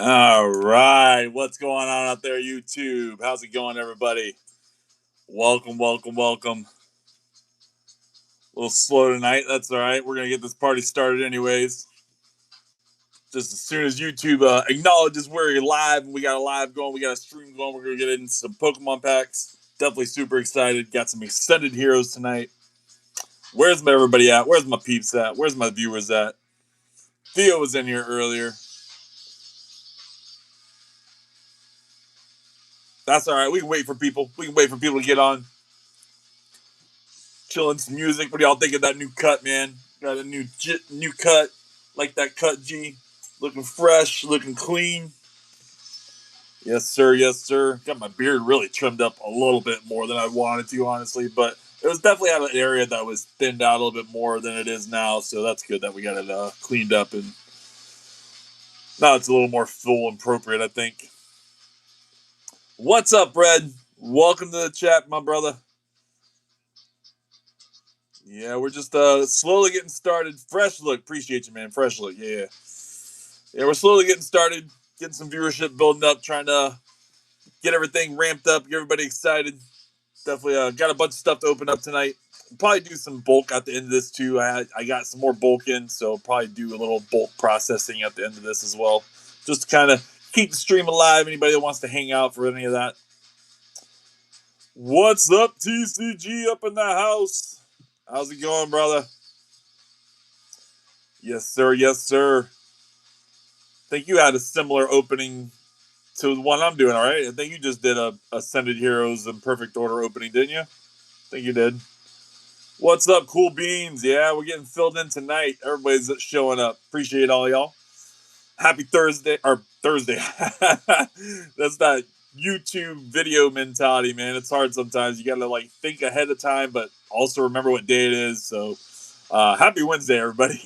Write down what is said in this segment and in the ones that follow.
All right, what's going on out there, YouTube? How's it going, everybody? Welcome. A little slow tonight. That's all right. We're gonna get this party started, anyways. Just as soon as YouTube acknowledges we're live and we got a live going, we got a stream going. We're gonna get into some Pokemon packs. Definitely super excited. Got some extended heroes tonight. Where's everybody at? Where's my peeps at? Where's my viewers at? Theo was in here earlier. That's all right. We can wait for people. We can wait for people to get on. Chilling some music. What do y'all think of that new cut, man? Got a new cut. Like that cut, G. Looking fresh, looking clean. Yes, sir. Yes, sir. Got my beard really trimmed up a little bit more than I wanted to, honestly. But it was definitely at an area that was thinned out a little bit more than it is now. So that's good that we got it cleaned up. And now it's a little more full and appropriate, I think. What's up, Red? Welcome to the chat, my brother. Yeah, we're just slowly getting started. Fresh look, appreciate you, man. Fresh look, yeah. We're slowly getting started, getting some viewership building up, trying to get everything ramped up, get everybody excited. Definitely got a bunch of stuff to open up tonight. Probably do some bulk at the end of this too. I got some more bulk in, so probably do a little bulk processing at the end of this as well, just to kind of keep the stream alive. Anybody that wants to hang out for any of that. What's up, TCG up in the house? How's it going, brother? Yes, sir. Yes, sir. I think you had a similar opening to the one I'm doing, all right? I think you just did a Ascended Heroes in perfect order opening, didn't you? I think you did. What's up, Cool Beans? Yeah, we're getting filled in tonight. Everybody's showing up. Appreciate all y'all. Happy Thursday, or Thursday. That's that YouTube video mentality, man. It's hard sometimes. You got to like think ahead of time, but also remember what day it is. So happy Wednesday, everybody.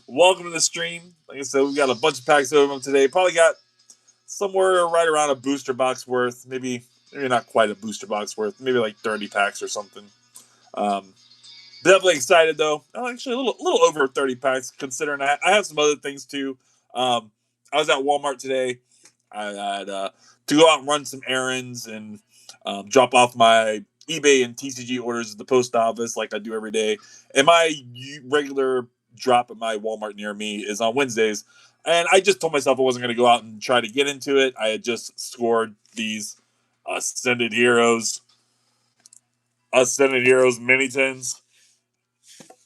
Welcome to the stream. Like I said, we've got a bunch of packs over them today. Probably got somewhere right around a booster box worth. Maybe not quite a booster box worth. Maybe like 30 packs or something. Definitely excited though. Actually, a little over 30 packs considering I have some other things too. I was at Walmart today. I had to go out and run some errands and drop off my eBay and TCG orders at the post office like I do every day. And my regular drop at my Walmart near me is on Wednesdays. And I just told myself I wasn't going to go out and try to get into it. I had just scored these Ascended Heroes mini tins.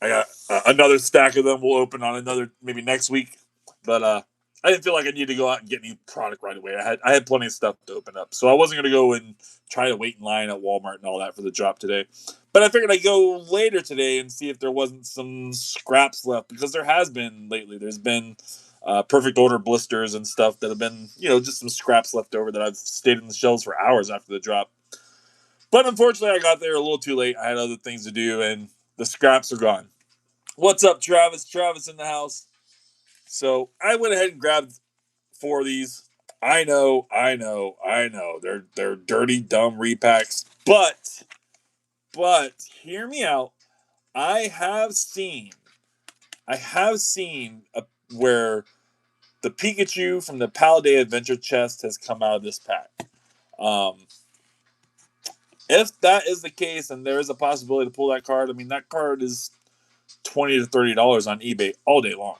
I got another stack of them. We'll open on another maybe next week. But I didn't feel like I needed to go out and get any product right away. I had plenty of stuff to open up, so I wasn't going to go and try to wait in line at Walmart and all that for the drop today. But I figured I'd go later today and see if there wasn't some scraps left, because there has been lately. There's been perfect order blisters and stuff that have been, just some scraps left over that I've stayed in the shelves for hours after the drop. But unfortunately, I got there a little too late. I had other things to do, and the scraps are gone. What's up, Travis? Travis in the house. So I went ahead and grabbed 4 of these. I know. They're dirty, dumb repacks. But hear me out. I have seen where the Pikachu from the Paldea Adventure chest has come out of this pack. If that is the case, and there is a possibility to pull that card, I mean, that card is $20 to $30 on eBay all day long.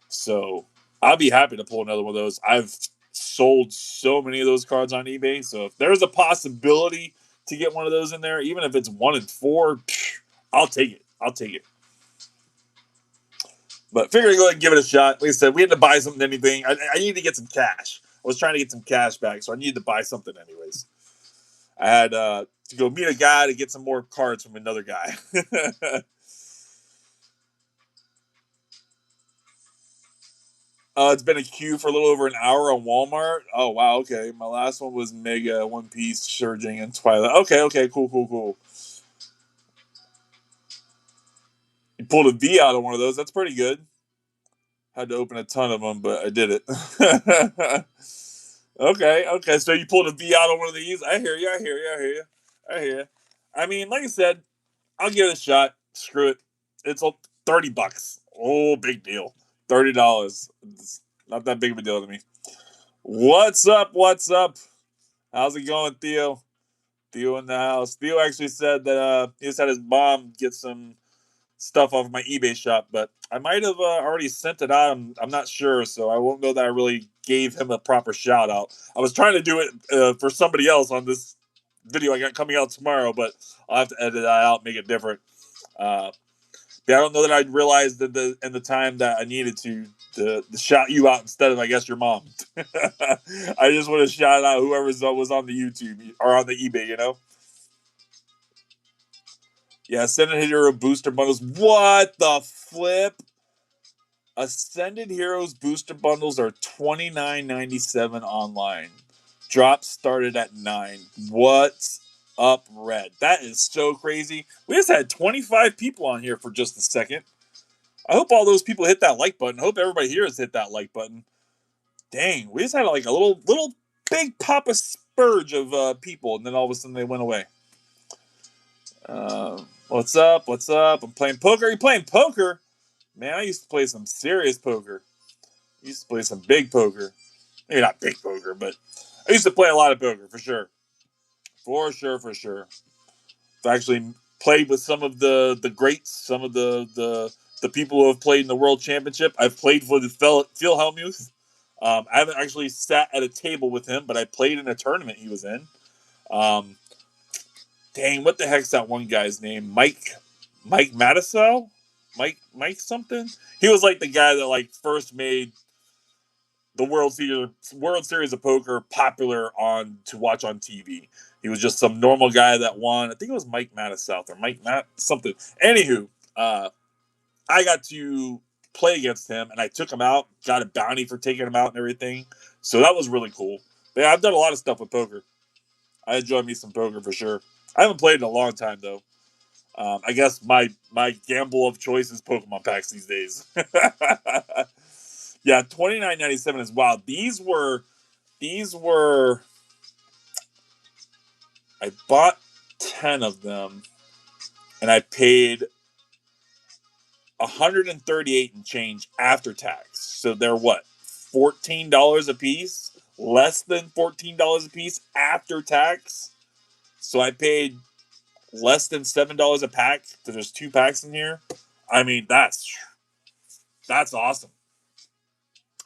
So I'll be happy to pull another one of those. I've sold so many of those cards on eBay. So if there's a possibility to get one of those in there, even if it's 1 in 4, I'll take it. But figure to go ahead and give it a shot. Like I said, we had to buy something, anything. I need to get some cash. I was trying to get some cash back, so I needed to buy something anyways. I had to go meet a guy to get some more cards from another guy. It's been a queue for a little over an hour on Walmart. Oh, wow, okay. My last one was Mega, One Piece, Surging, and Twilight. Okay, cool. You pulled a V out of one of those. That's pretty good. Had to open a ton of them, but I did it. Okay. So you pulled a V out of one of these. I hear you. I mean, like I said, I'll give it a shot. Screw it. It's $30. Oh, big deal. $30. It's not that big of a deal to me. What's up? What's up? How's it going, Theo? Theo in the house. Theo actually said that he just had his mom get some stuff off my eBay shop, but I might have already sent it out. I'm not sure, so I won't know that I really gave him a proper shout out. I was trying to do it for somebody else on this video I got coming out tomorrow, but I'll have to edit that out, make it different. Uh, I don't know that I'd realized that in the time that I needed to shout you out instead of, I guess, your mom. I just want to shout out whoever was on the YouTube or on the eBay, you know? Yeah, Ascended Hero booster bundles. What the flip? Ascended Heroes booster bundles are $29.97 online. Drops started at 9. What's up, Red? That is so crazy. We just had 25 people on here for just a second. I hope all those people hit that like button. I hope everybody here has hit that like button. Dang, we just had like a little big pop of spurge of people, and then all of a sudden they went away. What's up? What's up? I'm playing poker. Are you playing poker? Man, I used to play some serious poker. I used to play some big poker. Maybe not big poker, but I used to play a lot of poker for sure. For sure, for sure. I've actually played with some of the greats, some of the people who have played in the World Championship. I've played for the Phil Hellmuth. I haven't actually sat at a table with him, but I played in a tournament he was in. Um, Dang, what the heck's that one guy's name? Mike Matisow? Mike something? He was like the guy that like first made the World Series of Poker popular on to watch on TV. He was just some normal guy that won. I think it was Mike Matisow or Mike Matt something. Anywho, I got to play against him, and I took him out. Got a bounty for taking him out and everything. So that was really cool. But yeah, I've done a lot of stuff with poker. I enjoy me some poker for sure. I haven't played in a long time though. I guess my gamble of choice is Pokemon packs these days. Yeah, $29.97 is wild. These were I bought 10 of them and I paid 138 and change after tax. So they're what? $14 a piece? Less than $14 a piece after tax. So I paid less than $7 a pack because there's 2 packs in here. I mean, that's awesome.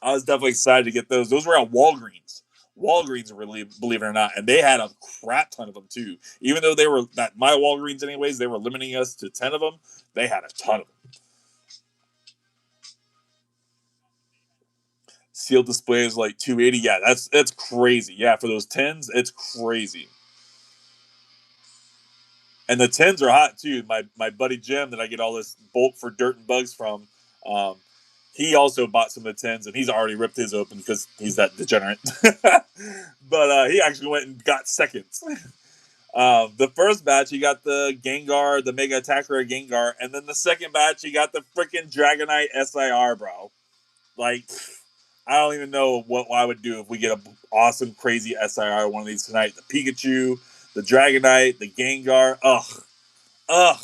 I was definitely excited to get those. Those were at Walgreens. Walgreens, really, believe it or not, and they had a crap ton of them too. Even though they were at my Walgreens, anyways, they were limiting us to 10 of them. They had a ton of them. Sealed displays like 280. Yeah, that's crazy. Yeah, for those 10s, it's crazy. And the 10s are hot too. My buddy Jim that I get all this bulk for dirt and bugs from, um, he also bought some of the 10s and he's already ripped his open because he's that degenerate. But he actually went and got seconds. The first batch, you got the Gengar, the Mega Attacker Gengar, and then the second batch, you got the freaking Dragonite SIR, bro. Like, I don't even know what I would do if we get an awesome, crazy SIR one of these tonight. The Pikachu, the Dragonite, the Gengar. Ugh. Ugh.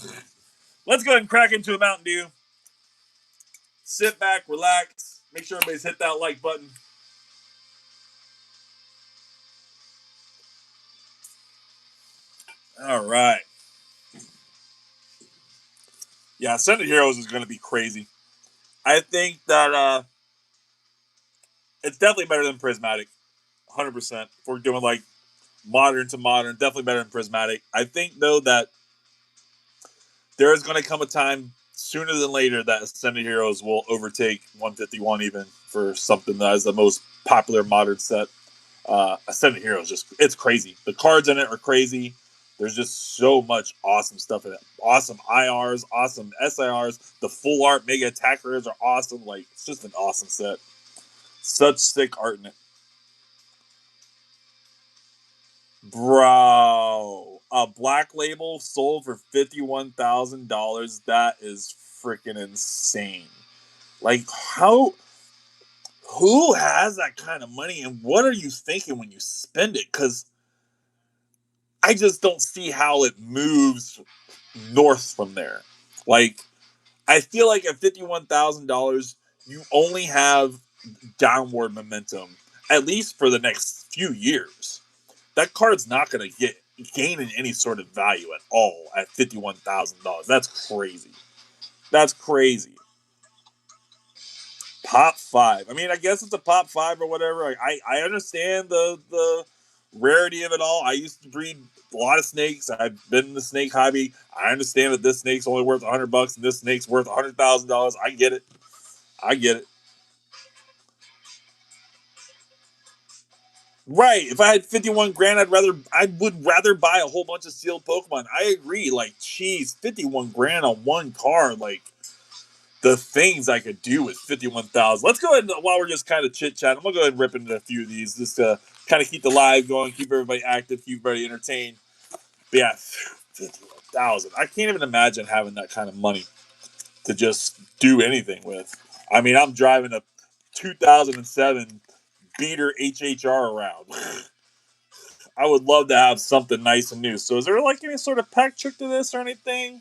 Let's go ahead and crack into a Mountain Dew. Sit back, relax. Make sure everybody's hit that like button. All right. Yeah, Ascended Heroes is going to be crazy. I think that it's definitely better than Prismatic. 100%. If we're doing like modern to modern, definitely better than Prismatic. I think, though, that there is going to come a time sooner than later that Ascended Heroes will overtake 151 even for something that is the most popular modern set. Ascended Heroes, it's crazy. The cards in it are crazy. There's just so much awesome stuff in it. Awesome IRs, awesome SIRs. The full art Mega Attackers are awesome. Like, it's just an awesome set. Such sick art in it. Bro, a Black Label sold for $51,000. That is freaking insane. Like, who has that kind of money and what are you thinking when you spend it? Because I just don't see how it moves north from there. Like, I feel like at $51,000, you only have downward momentum. at least for the next few years. That card's not going to get gaining any sort of value at all at $51,000. That's crazy. That's crazy. Pop five. I mean, I guess it's a pop five or whatever. I understand the rarity of it all. I used to breed a lot of snakes. I've been in the snake hobby. I understand that this snake's only worth $100 and this snake's worth $100,000. I get it. I get it. Right. If I had 51 grand, I would rather buy a whole bunch of sealed Pokemon. I agree. Like, geez, 51 grand on one card. Like, the things I could do with 51,000. Let's go ahead and, while we're just kind of chit chatting, I'm gonna go ahead and rip into a few of these just to kind of keep the live going, keep everybody active, keep everybody entertained. But yeah, 51,000. I can't even imagine having that kind of money to just do anything with. I mean, I'm driving a 2007 beater HHR around. I would love to have something nice and new. So, is there like any sort of pack trick to this or anything?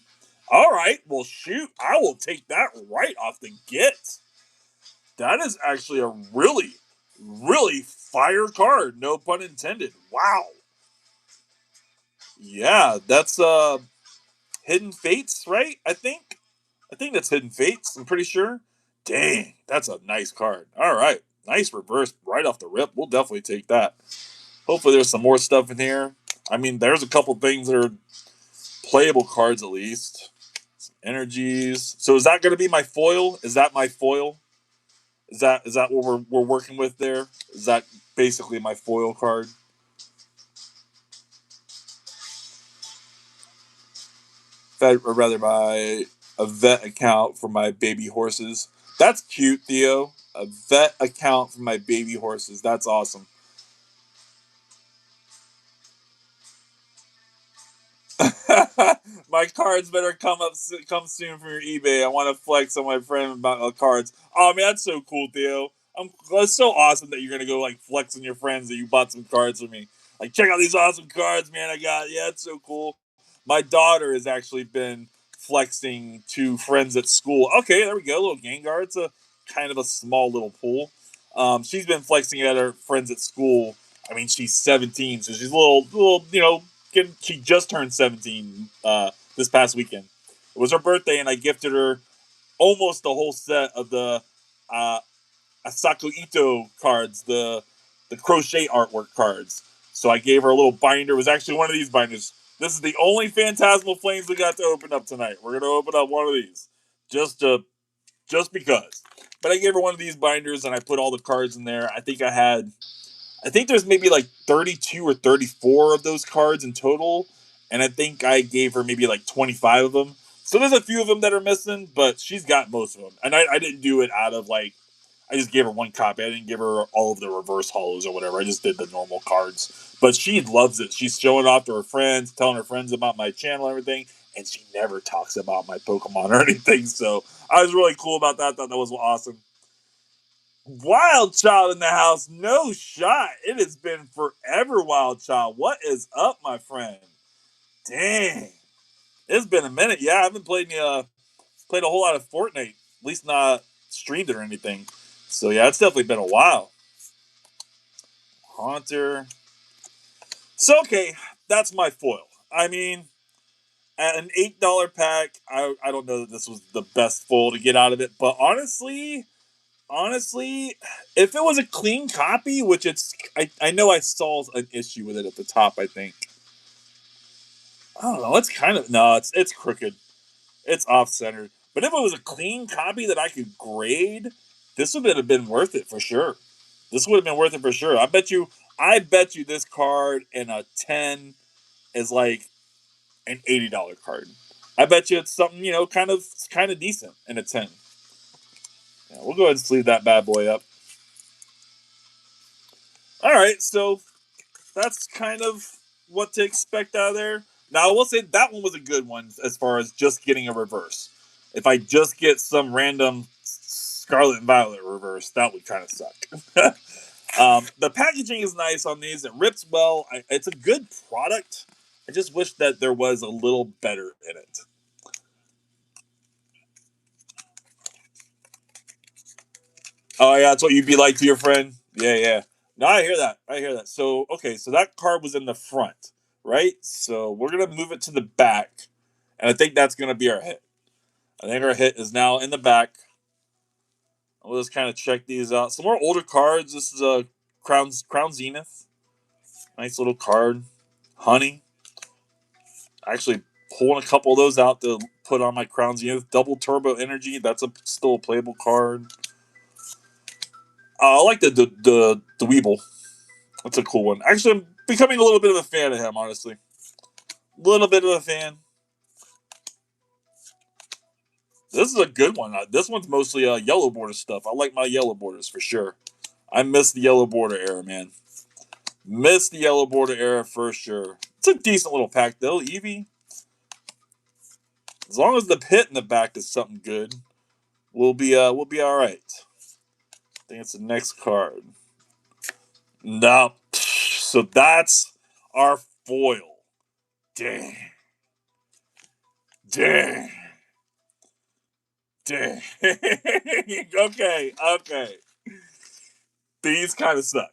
All right, well, shoot, I will take that right off the get. That is actually a really, really fire card. No pun intended. Wow. Yeah, that's Hidden Fates, right? I think that's Hidden Fates. I'm pretty sure. Dang, that's a nice card. All right, nice reverse right off the rip. We'll definitely take that. Hopefully, there's some more stuff in here. I mean, there's a couple things that are playable cards at least. Some energies. So is that going to be my foil? Is that my foil? Is that what we're working with there? Is that basically my foil card? I'd rather buy a vet account for my baby horses. That's cute, Theo. A vet account for my baby horses. That's awesome. My cards better come soon from your eBay. I want to flex on my friend about cards. Oh man, that's so cool, Theo. That's so awesome that you're gonna go like flex on your friends that you bought some cards for me. Like, check out these awesome cards, man. I got, yeah, it's so cool. My daughter has actually been flexing to friends at school. Okay, there we go. A little Gengar. It's a kind of a small little pool. She's been flexing at her friends at school. I mean, she's 17, so she's a little, she just turned 17 this past weekend. It was her birthday, and I gifted her almost the whole set of the uh, Asako Ito cards, the crochet artwork cards. So I gave her a little binder. It was actually one of these binders. This is the only Phantasmal Flames we got to open up tonight. We're gonna open up one of these just just because. But I gave her one of these binders, and I put all the cards in there. I think there's maybe like 32 or 34 of those cards in total, and I think I gave her maybe like 25 of them. So there's a few of them that are missing, but she's got most of them. And I didn't do it out of like, I just gave her one copy. I didn't give her all of the reverse hollows or whatever. I just did the normal cards. But she loves it. She's showing off to her friends, telling her friends about my channel and everything, and she never talks about my Pokemon or anything. So I was really cool about that. I thought that was awesome. Wild Child in the house. No shot. It has been forever, Wild Child. What is up, my friend? Dang. It's been a minute. Yeah, I haven't played a whole lot of Fortnite. At least not streamed it or anything. So yeah, it's definitely been a while. Haunter. So okay, that's my foil. I mean, at an $8 pack, I don't know that this was the best foil to get out of it, but honestly, if it was a clean copy, which I know I saw an issue with it at the top. I think I don't know. It's kind of no, it's crooked. It's off centered. But if it was a clean copy that I could grade, this would have been worth it for sure. This would have been worth it for sure. I bet you this card in a 10 is like an $80 card. I bet you it's something, kind of decent in a 10. Yeah, we'll go ahead and sleeve that bad boy up. All right, so that's kind of what to expect out of there. Now, I will say that one was a good one as far as just getting a reverse. If I just get some random Scarlet and Violet reverse, that would kind of suck. The packaging is nice on these. It rips well. It's a good product. I just wish that there was a little better in it. Oh, yeah, that's what you'd be like to your friend? Yeah, yeah. No, I hear that. I hear that. So okay, so that card was in the front, right? So we're gonna move it to the back, and I think that's gonna be our hit. I think our hit is now in the back. We'll just kind of check these out. Some more older cards. This is a Crown Zenith. Nice little card. Honey. Actually pulling a couple of those out to put on my Crown Zenith. Double Turbo Energy. That's still a playable card. I like the Weeble. That's a cool one. Actually, I'm becoming a little bit of a fan of him, honestly. A little bit of a fan. This is a good one. This one's mostly yellow border stuff. I like my yellow borders for sure. I miss the yellow border era, man. Miss the yellow border era for sure. It's a decent little pack though, Eevee. As long as the pit in the back is something good, we'll be all right. I think it's the next card. No, so that's our foil. Dang, dang, dang. Okay, okay. These kind of suck.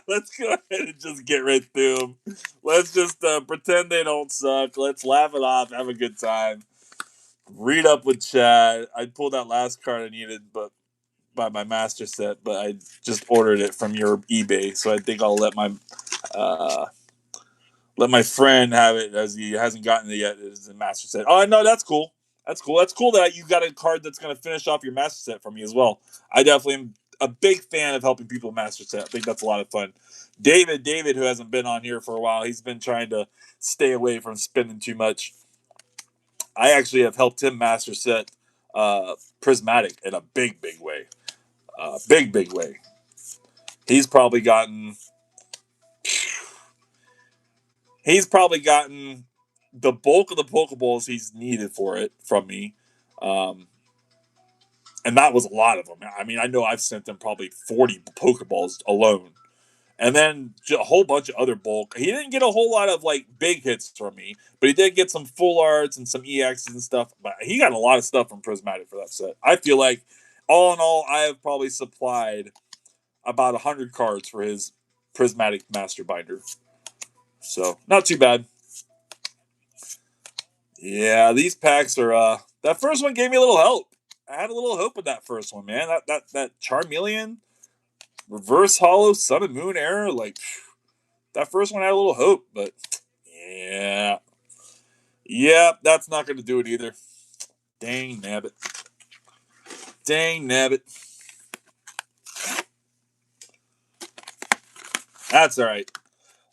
Let's go ahead and just get right through them. Let's just pretend they don't suck. Let's laugh it off, have a good time. Read up with Chad. I pulled that last card I needed, but by my master set, but I just ordered it from your eBay, so I think I'll uh, let my friend have it as he hasn't gotten it yet. It's a master set. Oh no, that's cool. That's cool. That's cool that you got a card that's going to finish off your master set for me as well. I definitely am a big fan of helping people master set. I think that's a lot of fun. David, who hasn't been on here for a while, he's been trying to stay away from spending too much. I actually have helped him master set Prismatic in a big way. Big way. He's probably gotten he's probably gotten the bulk of the Pokeballs he's needed for it from me. Um, and that was a lot of them. I mean, I know I've sent him probably 40 Pokeballs alone. And then a whole bunch of other bulk. He didn't get a whole lot of like big hits from me, but he did get some full arts and some EXs and stuff. But he got a lot of stuff from Prismatic for that set. I feel like all in all, I have probably supplied about 100 cards for his Prismatic Master Binder. So not too bad. Yeah, these packs are that first one gave me a little hope. I had a little hope with that first one, man. That Charmeleon, Reverse Hollow, Sun and Moon era, like that first one had a little hope, but yeah. Yeah, that's not gonna do it either. Dang nabbit. Dang nabbit. That's alright.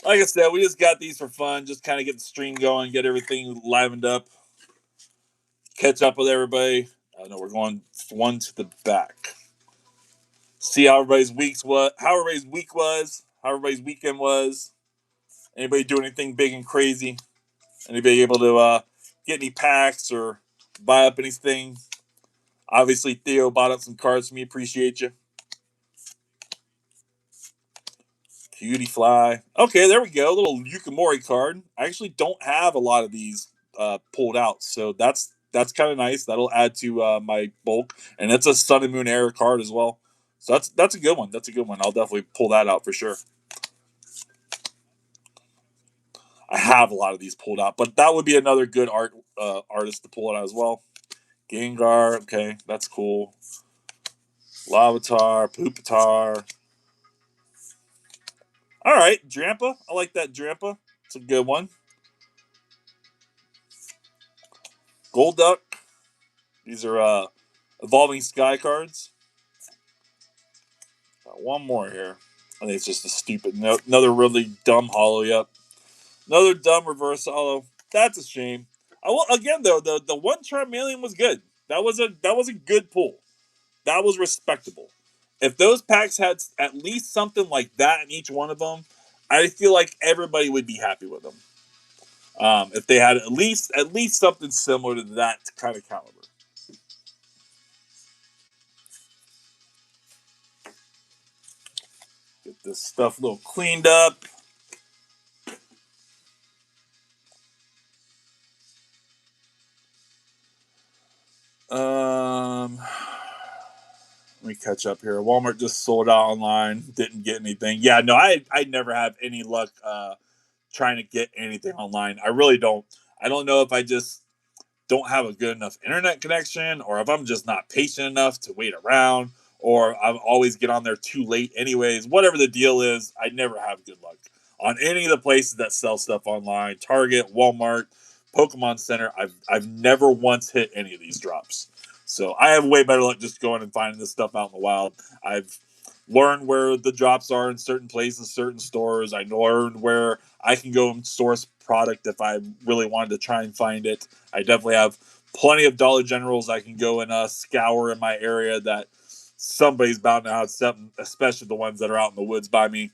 Like I said, we just got these for fun, just kind of get the stream going, get everything livened up, catch up with everybody. I know we're going one to the back. See how everybody's how everybody's week was, how everybody's weekend was. Anybody do anything big and crazy? Anybody able to get any packs or buy up anything? Obviously, Theo bought up some cards for me. Appreciate you. Cutie Fly. Okay, there we go. A little Yukimori card. I actually don't have a lot of these pulled out, so that's kind of nice. That'll add to my bulk, and it's a Sun and Moon era card as well. So that's a good one. That's a good one. I'll definitely pull that out for sure. I have a lot of these pulled out, but that would be another good artist to pull it out as well. Gengar, okay, that's cool. Lavatar, Pupitar. All right, Drampa. I like that Drampa. It's a good one. Golduck. These are evolving sky cards. Got one more here. I think it's just a stupid, another really dumb hollow. Yep, another dumb reverse hollow. That's a shame. I will again though. The one Charmeleon was good. That was a good pull. That was respectable. If those packs had at least something like that in each one of them, I feel like everybody would be happy with them. If they had at least something similar to that kind of caliber. Get this stuff a little cleaned up. Um, Let me catch up here. Walmart just sold out online. Didn't get anything. Yeah, no, I never have any luck trying to get anything online. I really don't. I don't know if I just don't have a good enough internet connection, or if I'm just not patient enough to wait around, or I always get on there too late anyways. Whatever the deal is, I never have good luck on any of the places that sell stuff online. Target, Walmart, Pokemon Center. I've never once hit any of these drops. So I have way better luck just going and finding this stuff out in the wild. I've learned where the drops are in certain places, certain stores. I learned where I can go and source product if I really wanted to try and find it. I definitely have plenty of Dollar Generals I can go and scour in my area that somebody's bound to have something, especially the ones that are out in the woods by me.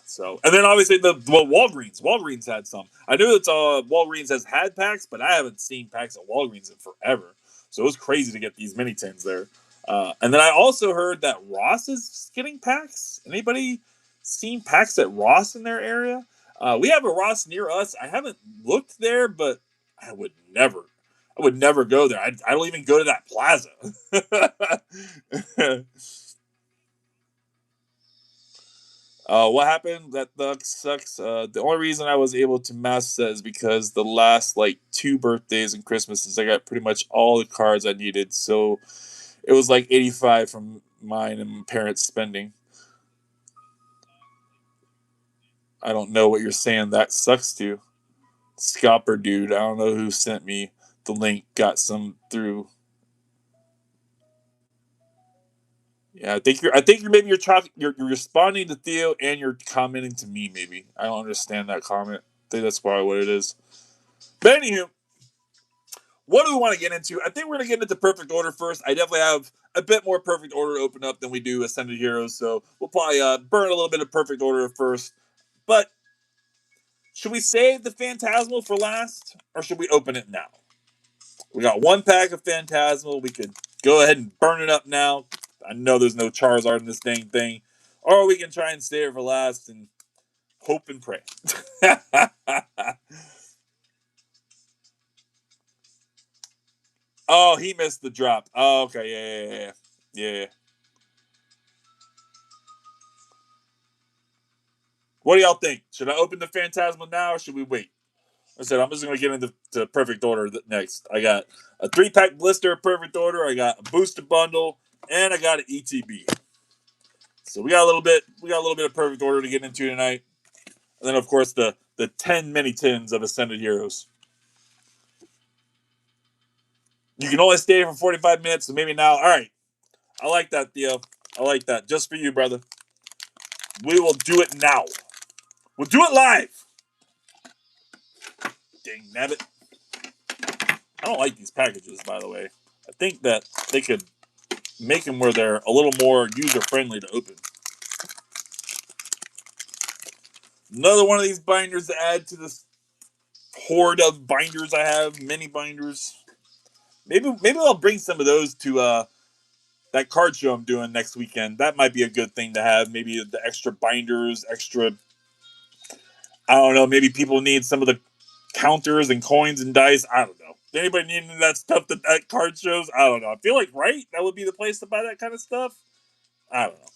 So, and then obviously Walgreens. Walgreens had some. I knew that Walgreens has had packs, but I haven't seen packs at Walgreens in forever. So it was crazy to get these mini tins there. And then I also heard that Ross is getting packs. Anybody seen packs at Ross in their area? We have a Ross near us. I haven't looked there, but I would never. I would never go there. I don't even go to that plaza. What happened? That sucks. The only reason I was able to master that is because the last like 2 birthdays and Christmases, I got pretty much all the cards I needed. So it was like 85 from mine and my parents spending. I don't know what you're saying. That sucks too. Scalper dude. I don't know who sent me the link. Got some through. Yeah, I think you're maybe you're responding to Theo and you're commenting to me. Maybe I don't understand that comment. I think that's probably what it is. But anywho, what do we want to get into? I think we're going to get into perfect order first. I definitely have a bit more perfect order to open up than we do Ascended Heroes, so we'll probably burn a little bit of perfect order first. But should we save the Phantasmal for last, or should we open it now? We got 1 pack of Phantasmal. We could go ahead and burn it up now. I know there's no Charizard in this dang thing. Or we can try and save it for last and hope and pray. Oh, he missed the drop. Oh, okay, yeah. What do y'all think? Should I open the Phantasmal now, or should we wait? I said I'm just gonna get into perfect order next. I got a 3-pack blister perfect order. I got a booster bundle, and I got an ETB. So we got a little bit. We got a little bit of perfect order to get into tonight, and then of course the 10 mini tins of Ascended Heroes. You can only stay for 45 minutes, so maybe now. All right, I like that, Theo. I like that. Just for you, brother. We will do it now. We'll do it live. Dang nabbit. I don't like these packages, by the way. I think that they could make them where they're a little more user friendly to open. Another one of these binders to add to this horde of binders I have, mini binders. Maybe I'll bring some of those to that card show I'm doing next weekend. That might be a good thing to have. Maybe the extra binders, extra. I don't know. Maybe people need some of the counters and coins and dice. I don't know. Anybody need any of that stuff that card shows? I don't know. I feel like that would be the place to buy that kind of stuff. I don't know.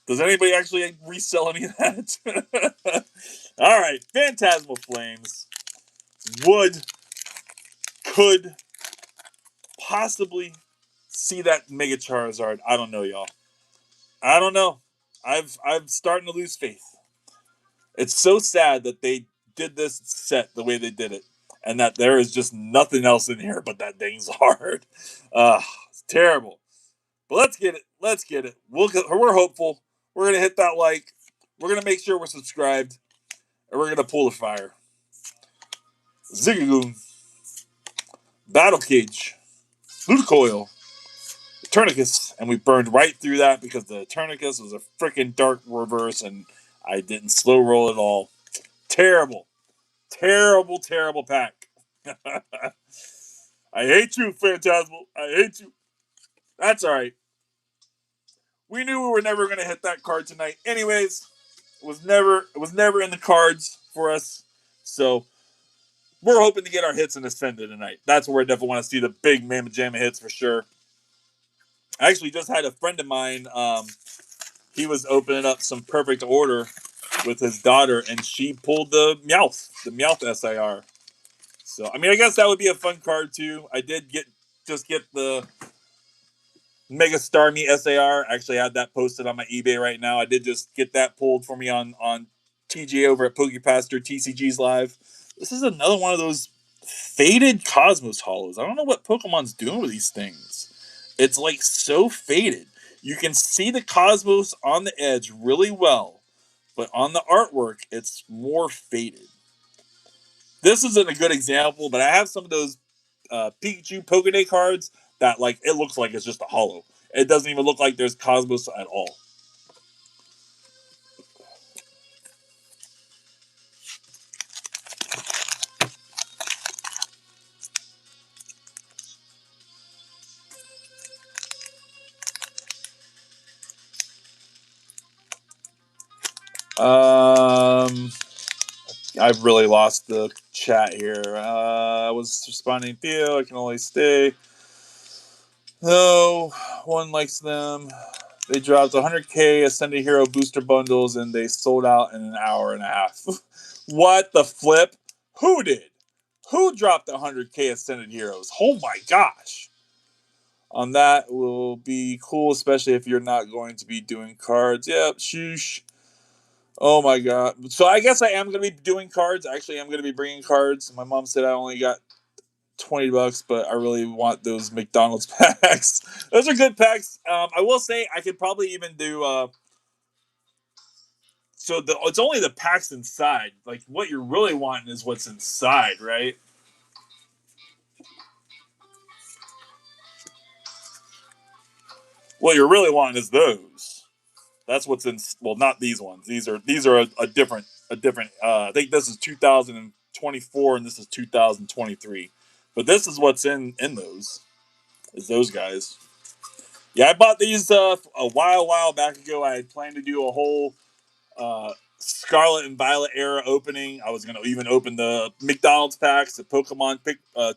Does anybody actually resell any of that? All right, Phantasmal Flames could possibly see that Mega Charizard. I don't know, y'all. I don't know. I'm starting to lose faith. It's so sad that they did this set the way they did it, and that there is just nothing else in here but that dang Zard. It's terrible. But let's get it. Let's get it. We're hopeful. We're gonna hit that like. We're gonna make sure we're subscribed, and we're gonna pull the fire. Zigagoon, Battle Cage, Ludocoil, Tournicus, and we burned right through that because the Tournicus was a freaking dark reverse, and I didn't slow roll at all. Terrible, terrible pack. I hate you, Phantasmal. I hate you. That's all right. We knew we were never going to hit that card tonight. Anyways, it was never in the cards for us. So we're hoping to get our hits in Ascended tonight. That's where I definitely want to see the big Mamma Jamma hits for sure. I actually just had a friend of mine. He was opening up some perfect order with his daughter, and she pulled the Meowth SIR. So I mean, I guess that would be a fun card too. I did get the Mega Starmie SAR. I actually had that posted on my eBay right now. I did just get that pulled for me on TGA over at PokePaster TCG's live. This is another one of those faded Cosmos hollows. I don't know what Pokemon's doing with these things. It's like so faded. You can see the Cosmos on the edge really well, but on the artwork, it's more faded. This isn't a good example, but I have some of those Pikachu Pokeday cards that like it looks like it's just a hollow. It doesn't even look like there's Cosmos at all. I've really lost the chat here. I was responding, Theo. I can only stay. No one likes them. They dropped 100k Ascended Hero booster bundles and they sold out in an hour and a half. What the flip? Who did? Who dropped 100k Ascended Heroes? Oh my gosh. On that will be cool, especially if you're not going to be doing cards. Yep, shoosh. Oh my god. So I guess I am going to be doing cards. Actually, I'm going to be bringing cards. My mom said I only got $20, but I really want those McDonald's packs. Those are good packs. I will say I could probably even do. It's only the packs inside. Like what you're really wanting is what's inside, right? What you're really wanting is those. That's what's in. Well, not these ones. These are a different. I think this is 2024 and this is 2023. But this is what's in those. Is those guys. Yeah, I bought these a while back ago. I had planned to do a whole Scarlet and Violet era opening. I was going to even open the McDonald's packs, the Pokemon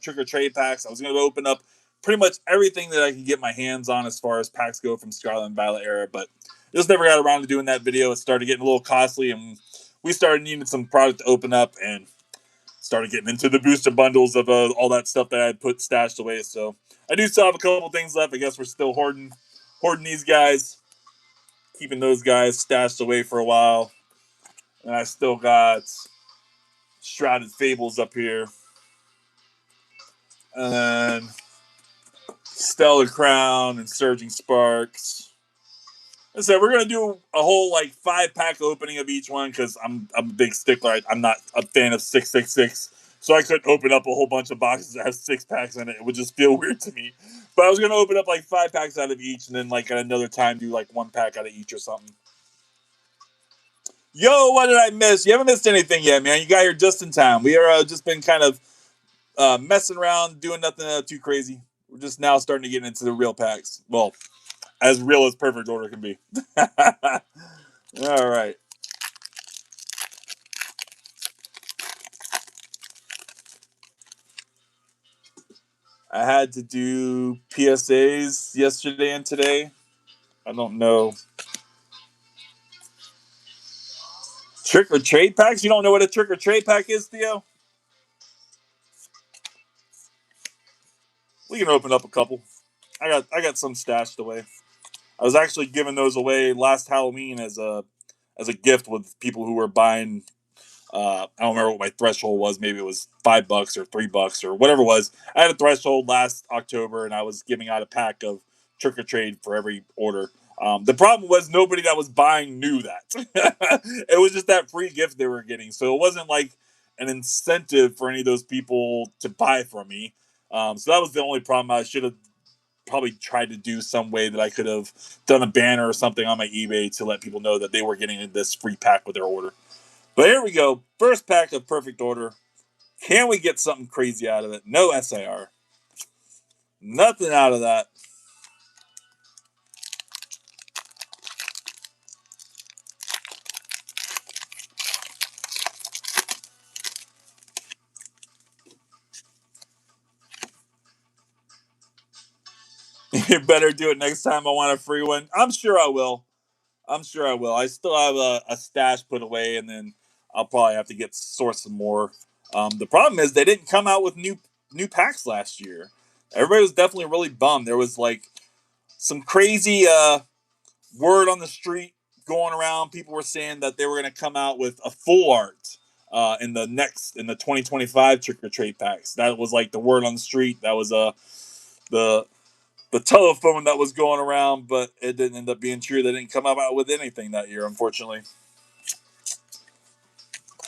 trick or trade packs. I was going to open up pretty much everything that I could get my hands on as far as packs go from Scarlet and Violet era, but just never got around to doing that video. It started getting a little costly, and we started needing some product to open up, and started getting into the booster bundles of all that stuff that I had put stashed away. So I do still have a couple things left. I guess we're still hoarding these guys, keeping those guys stashed away for a while. And I still got Shrouded Fables up here. And then Stellar Crown and Surging Sparks. I said we're gonna do a whole like 5-pack opening of each one because I'm a big stickler. I'm not a fan of 666, so I couldn't open up a whole bunch of boxes that have 6-packs in it. It would just feel weird to me. But I was gonna open up like 5 packs out of each, and then like at another time do like 1 pack out of each or something. Yo, what did I miss? You haven't missed anything yet, man. You got here just in time. We are just been kind of messing around, doing nothing too crazy. We're just now starting to get into the real packs. Well, as real as perfect order can be. All right. I had to do PSAs yesterday and today. I don't know. Trick or trade packs? You don't know what a trick or trade pack is, Theo? We can open up a couple. I got some stashed away. I was actually giving those away last Halloween as a gift with people who were buying. I don't remember what my threshold was. Maybe it was $5 or $3 or whatever it was. I had a threshold last October, and I was giving out a pack of trick or trade for every order. The problem was nobody that was buying knew that. It was just that free gift they were getting, so it wasn't like an incentive for any of those people to buy from me. So that was the only problem. I should have probably tried to do some way that I could have done a banner or something on my eBay to let people know that they were getting this free pack with their order. But here we go. First pack of perfect order. Can we get something crazy out of it? No SIR. Nothing out of that. You better do it next time I want a free one. I'm sure I will. I'm sure I will. I still have a stash put away, and then I'll probably have to get source some more. The problem is they didn't come out with new packs last year. Everybody was definitely really bummed. There was like some crazy word on the street going around. People were saying that they were going to come out with a full art in the 2025 trick or trade packs. That was like the word on the street. That was the the telephone that was going around, but it didn't end up being true. They didn't come out with anything that year, unfortunately.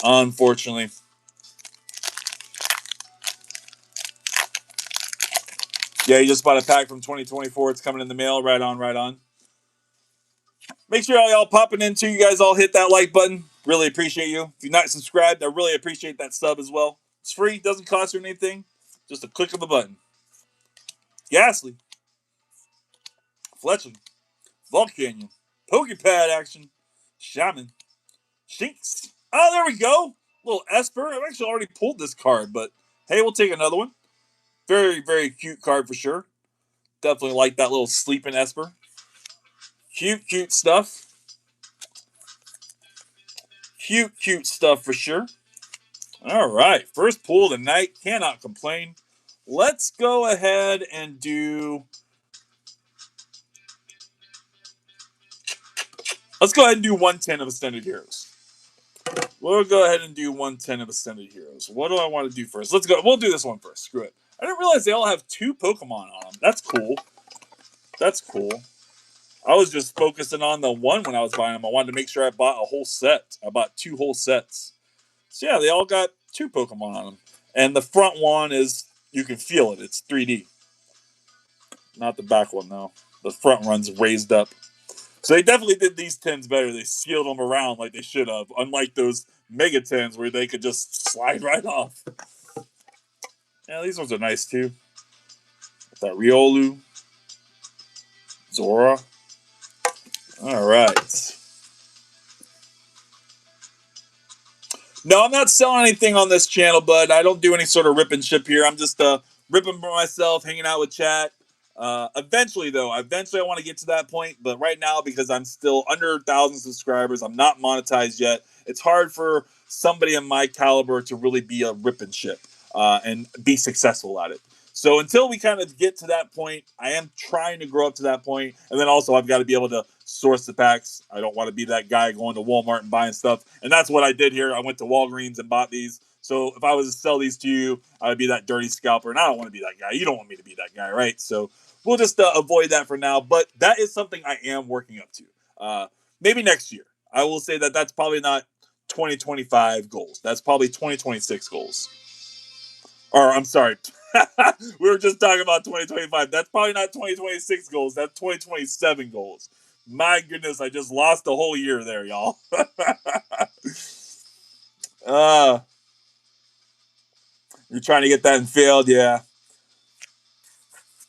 Unfortunately. Yeah, you just bought a pack from 2024. It's coming in the mail. Right on, right on. Make sure all y'all popping in too. You guys all hit that like button. Really appreciate you. If you're not subscribed, I really appreciate that sub as well. It's free. Doesn't cost you anything. Just a click of a button. Ghastly. Fletchling. Volcanion. Pokepad action. Shaman. Shinx. Oh, there we go. Little Esper. I've actually already pulled this card, but hey, we'll take another one. Very, very cute card for sure. Definitely like that little sleeping Esper. Cute, cute stuff. Cute, cute stuff for sure. All right. First pull of the night. Cannot complain. Let's go ahead and do... Let's go ahead and do 110 of Ascended Heroes. We'll go ahead and do 110 of Ascended Heroes. What do I want to do first? Let's go. We'll do this one first. Screw it. I didn't realize they all have 2 Pokemon on them. That's cool. That's cool. I was just focusing on the one when I was buying them. I wanted to make sure I bought a whole set. I bought 2 whole sets. So yeah, they all got 2 Pokemon on them. And the front one is, you can feel it. It's 3D. Not the back one, though. The front one's raised up. So they definitely did these tins better. They sealed them around like they should have. Unlike those Mega Tins where they could just slide right off. Yeah, these ones are nice too. That Riolu. Zora. Alright. No, I'm not selling anything on this channel, bud. I don't do any sort of rip and ship here. I'm just ripping for myself, hanging out with chat. Eventually, though, I want to get to that point. But right now, because I'm still under 1,000 subscribers, I'm not monetized yet. It's hard for somebody in my caliber to really be a rip and ship and be successful at it. So until we kind of get to that point, I am trying to grow up to that point. And then also I've got to be able to source the packs. I don't want to be that guy going to Walmart and buying stuff. And that's what I did here. I went to Walgreens and bought these. So if I was to sell these to you, I would be that dirty scalper. And I don't want to be that guy. You don't want me to be that guy, right? So we'll just avoid that for now. But that is something I am working up to. Maybe next year. I will say that that's probably not 2025 goals. That's probably 2026 goals. Or I'm sorry. We were just talking about 2025. That's probably not 2026 goals. That's 2027 goals. My goodness, I just lost a whole year there, y'all. You're trying to get that and failed, yeah.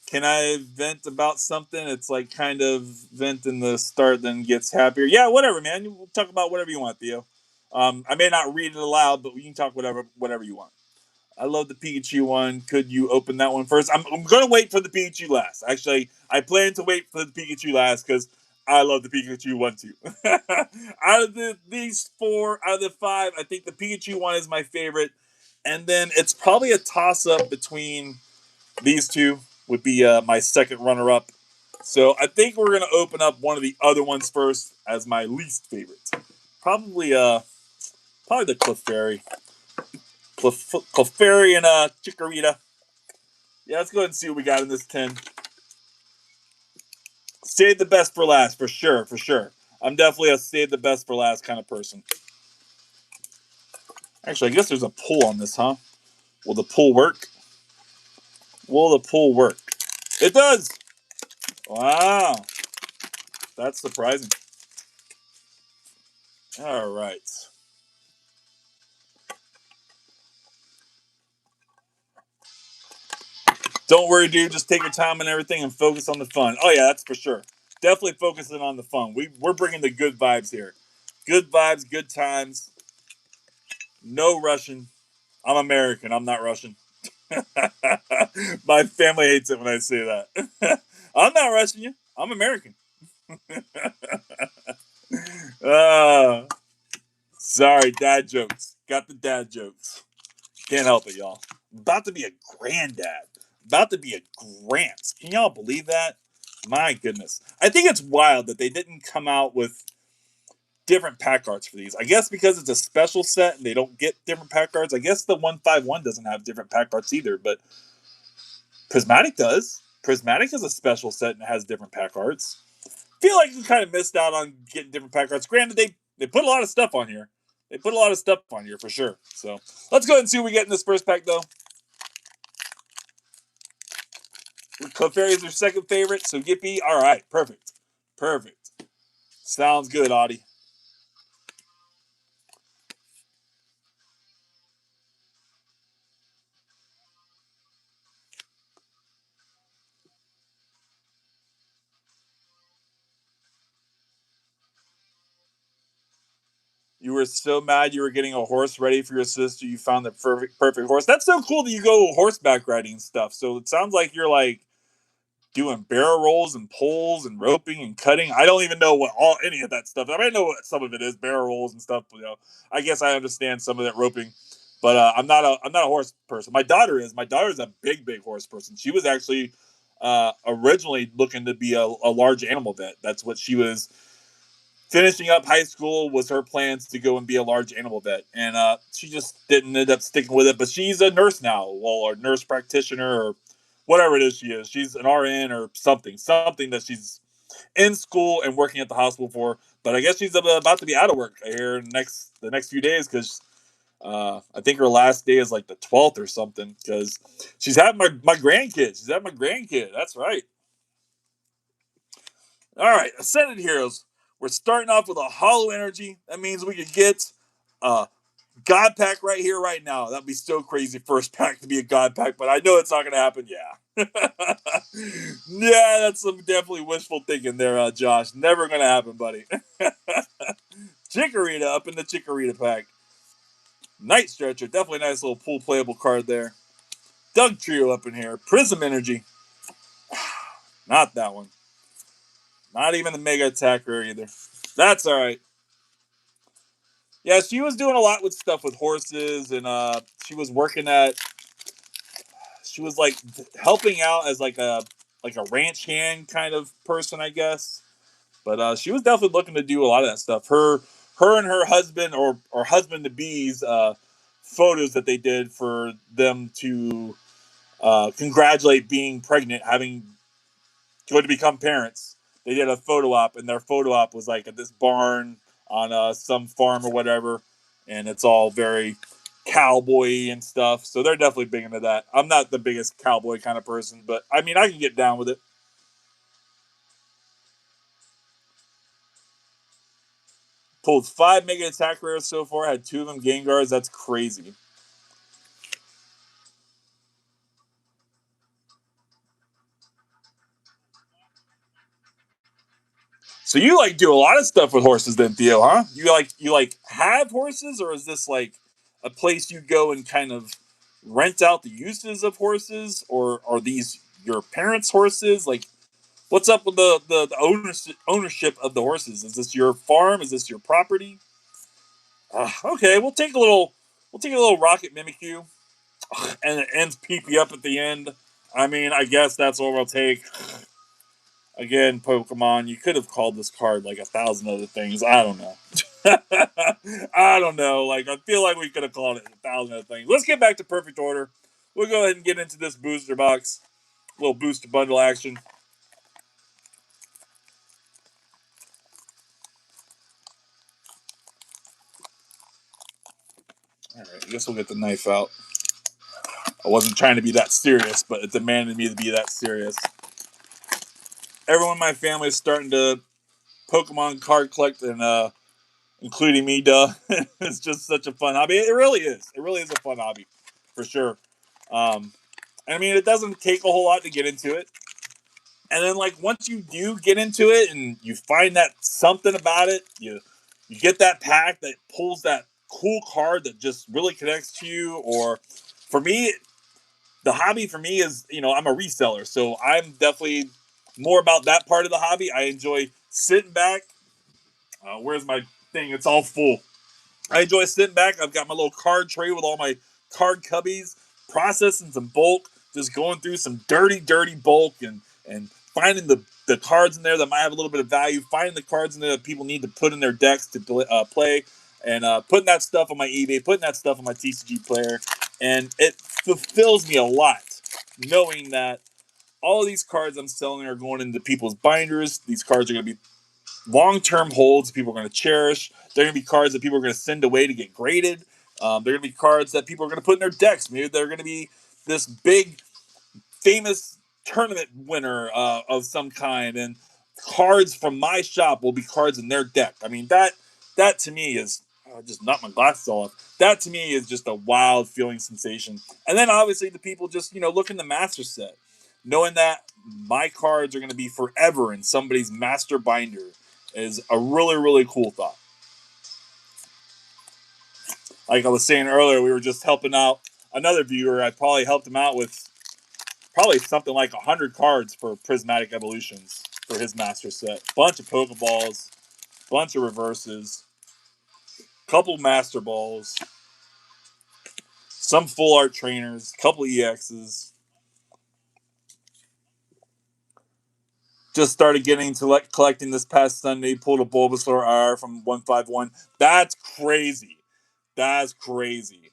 Can I vent about something? It's like kind of vent in the start, then gets happier. Yeah, whatever, man. We'll talk about whatever you want, Theo. I may not read it aloud, but we can talk whatever you want. I love the Pikachu one. Could you open that one first? I'm going to wait for the Pikachu last. Actually, I plan to wait for the Pikachu last because I love the Pikachu one too. Out of these 4, out of the 5, I think the Pikachu one is my favorite. And then it's probably a toss-up between these 2 would be my second runner-up. So I think we're going to open up one of the other ones first as my least favorite. Probably the Clefairy. Clefairy and Chikorita. Yeah, let's go ahead and see what we got in this tin. Save the best for last, for sure, for sure. I'm definitely a save the best for last kind of person. Actually, I guess there's a pull on this, huh? Will the pull work? Will the pull work? It does! Wow. That's surprising. All right. Don't worry, dude. Just take your time and everything and focus on the fun. Oh, yeah, that's for sure. Definitely focusing on the fun. We're bringing the good vibes here. Good vibes, good times. No rushing. I'm American. I'm not Russian. My family hates it when I say that. I'm not rushing you. I'm American. uh, sorry, dad jokes. Got the dad jokes. Can't help it, y'all. About to be a granddad. About to be a Grant. Can y'all believe that? My goodness. I think it's wild that they didn't come out with different pack cards for these. I guess because it's a special set and they don't get different pack cards. I guess the 151 doesn't have different pack cards either, but Prismatic does. Prismatic is a special set and has different pack cards. Feel like we kind of missed out on getting different pack cards. Granted, they put a lot of stuff on here. They put a lot of stuff on here for sure. So let's go ahead and see what we get in this first pack, though. Clefairy is your second favorite, so Gippy. All right, perfect. Perfect. Sounds good, Audie. You were so mad you were getting a horse ready for your sister. You found the perfect horse. That's so cool that you go horseback riding and stuff. So it sounds like you're like doing barrel rolls and poles and roping and cutting. I don't even know what any of that stuff. I mean, I know what some of it is, barrel rolls and stuff. You know, I guess I understand some of that roping, but I'm not a horse person. My daughter is. My daughter's a big horse person. She was actually originally looking to be a large animal vet. That's what she was finishing up high school was her plans to go and be a large animal vet, and she just didn't end up sticking with it. But she's a nurse now, or nurse practitioner, or whatever it is she is. She's an RN or something that she's in school and working at the hospital for. But I guess she's about to be out of work here in the next few days because I think her last day is like the 12th or something because she's having my grandkid. She's having my grandkid. That's right. All right, Ascended Heroes. We're starting off with a hollow energy. That means we could get a God pack right here, right now. That'd be so crazy. First pack to be a God pack, but I know it's not going to happen. Yeah, yeah, that's some definitely wishful thinking there, Josh. Never going to happen, buddy. Chikorita up in the Chikorita pack. Night Stretcher, definitely a nice little pool playable card there. Doug Trio up in here. Prism Energy. Not that one. Not even the Mega Attacker either. That's all right. Yeah, she was doing a lot with stuff with horses, and she was working at. She was like helping out as like a ranch hand kind of person, I guess. But she was definitely looking to do a lot of that stuff. Her and her husband or husband to be's photos that they did for them to congratulate being pregnant, having going to become parents. They did a photo op, and their photo op was like at this barn on some farm or whatever, and it's all very cowboy and stuff. So they're definitely big into that. I'm not the biggest cowboy kind of person, but I mean I can get down with it. Pulled 5 Mega Attack rares so far. Had 2 of them Gengars. That's crazy. So you like do a lot of stuff with horses then, Theo, huh? You like have horses, or is this like a place you go and kind of rent out the uses of horses, or are these your parents' horses? Like, what's up with the ownership of the horses? Is this your farm? Is this your property? Okay, we'll take a little Rocket Mimikyu, and it ends PP up at the end. I mean, I guess that's what we'll take. Again, Pokemon, you could have called this card like 1,000 other things. I don't know. I don't know. Like, I feel like we could have called it 1,000 other things. Let's get back to perfect order. We'll go ahead and get into this booster box. A little booster bundle action. All right, I guess we'll get the knife out. I wasn't trying to be that serious, but it demanded me to be that serious. Everyone in my family is starting to Pokemon card collect, and including me, duh. It's just such a fun hobby. It really is. It really is a fun hobby, for sure. Um, I mean, it doesn't take a whole lot to get into it. And then, like, once you do get into it and you find that something about it, you get that pack that pulls that cool card that just really connects to you. Or for me, the hobby for me is, I'm a reseller, so I'm definitely more about that part of the hobby. I enjoy sitting back. Where's my thing? It's all full. I enjoy sitting back. I've got my little card tray with all my card cubbies, processing some bulk, just going through some dirty bulk and finding the cards in there that might have a little bit of value, finding the cards in there that people need to put in their decks to play, and putting that stuff on my eBay, putting that stuff on my TCG player. And it fulfills me a lot knowing that all of these cards I'm selling are going into people's binders. These cards are going to be long-term holds people are going to cherish. They're going to be cards that people are going to send away to get graded. They're going to be cards that people are going to put in their decks. Maybe they're going to be this big, famous tournament winner of some kind, and cards from my shop will be cards in their deck. I mean, that to me is just knocked my glasses off. That to me is just a wild feeling sensation. And then obviously the people just look in the master set, knowing that my cards are going to be forever in somebody's master binder is a really cool thought. Like I was saying earlier, we were just helping out another viewer. I probably helped him out with probably something like 100 cards for Prismatic Evolutions for his master set. Bunch of Pokeballs, bunch of reverses, couple Master Balls, some full art trainers, couple EXs. Just started getting to collecting this past Sunday. Pulled a Bulbasaur R from 151. That's crazy. That's crazy.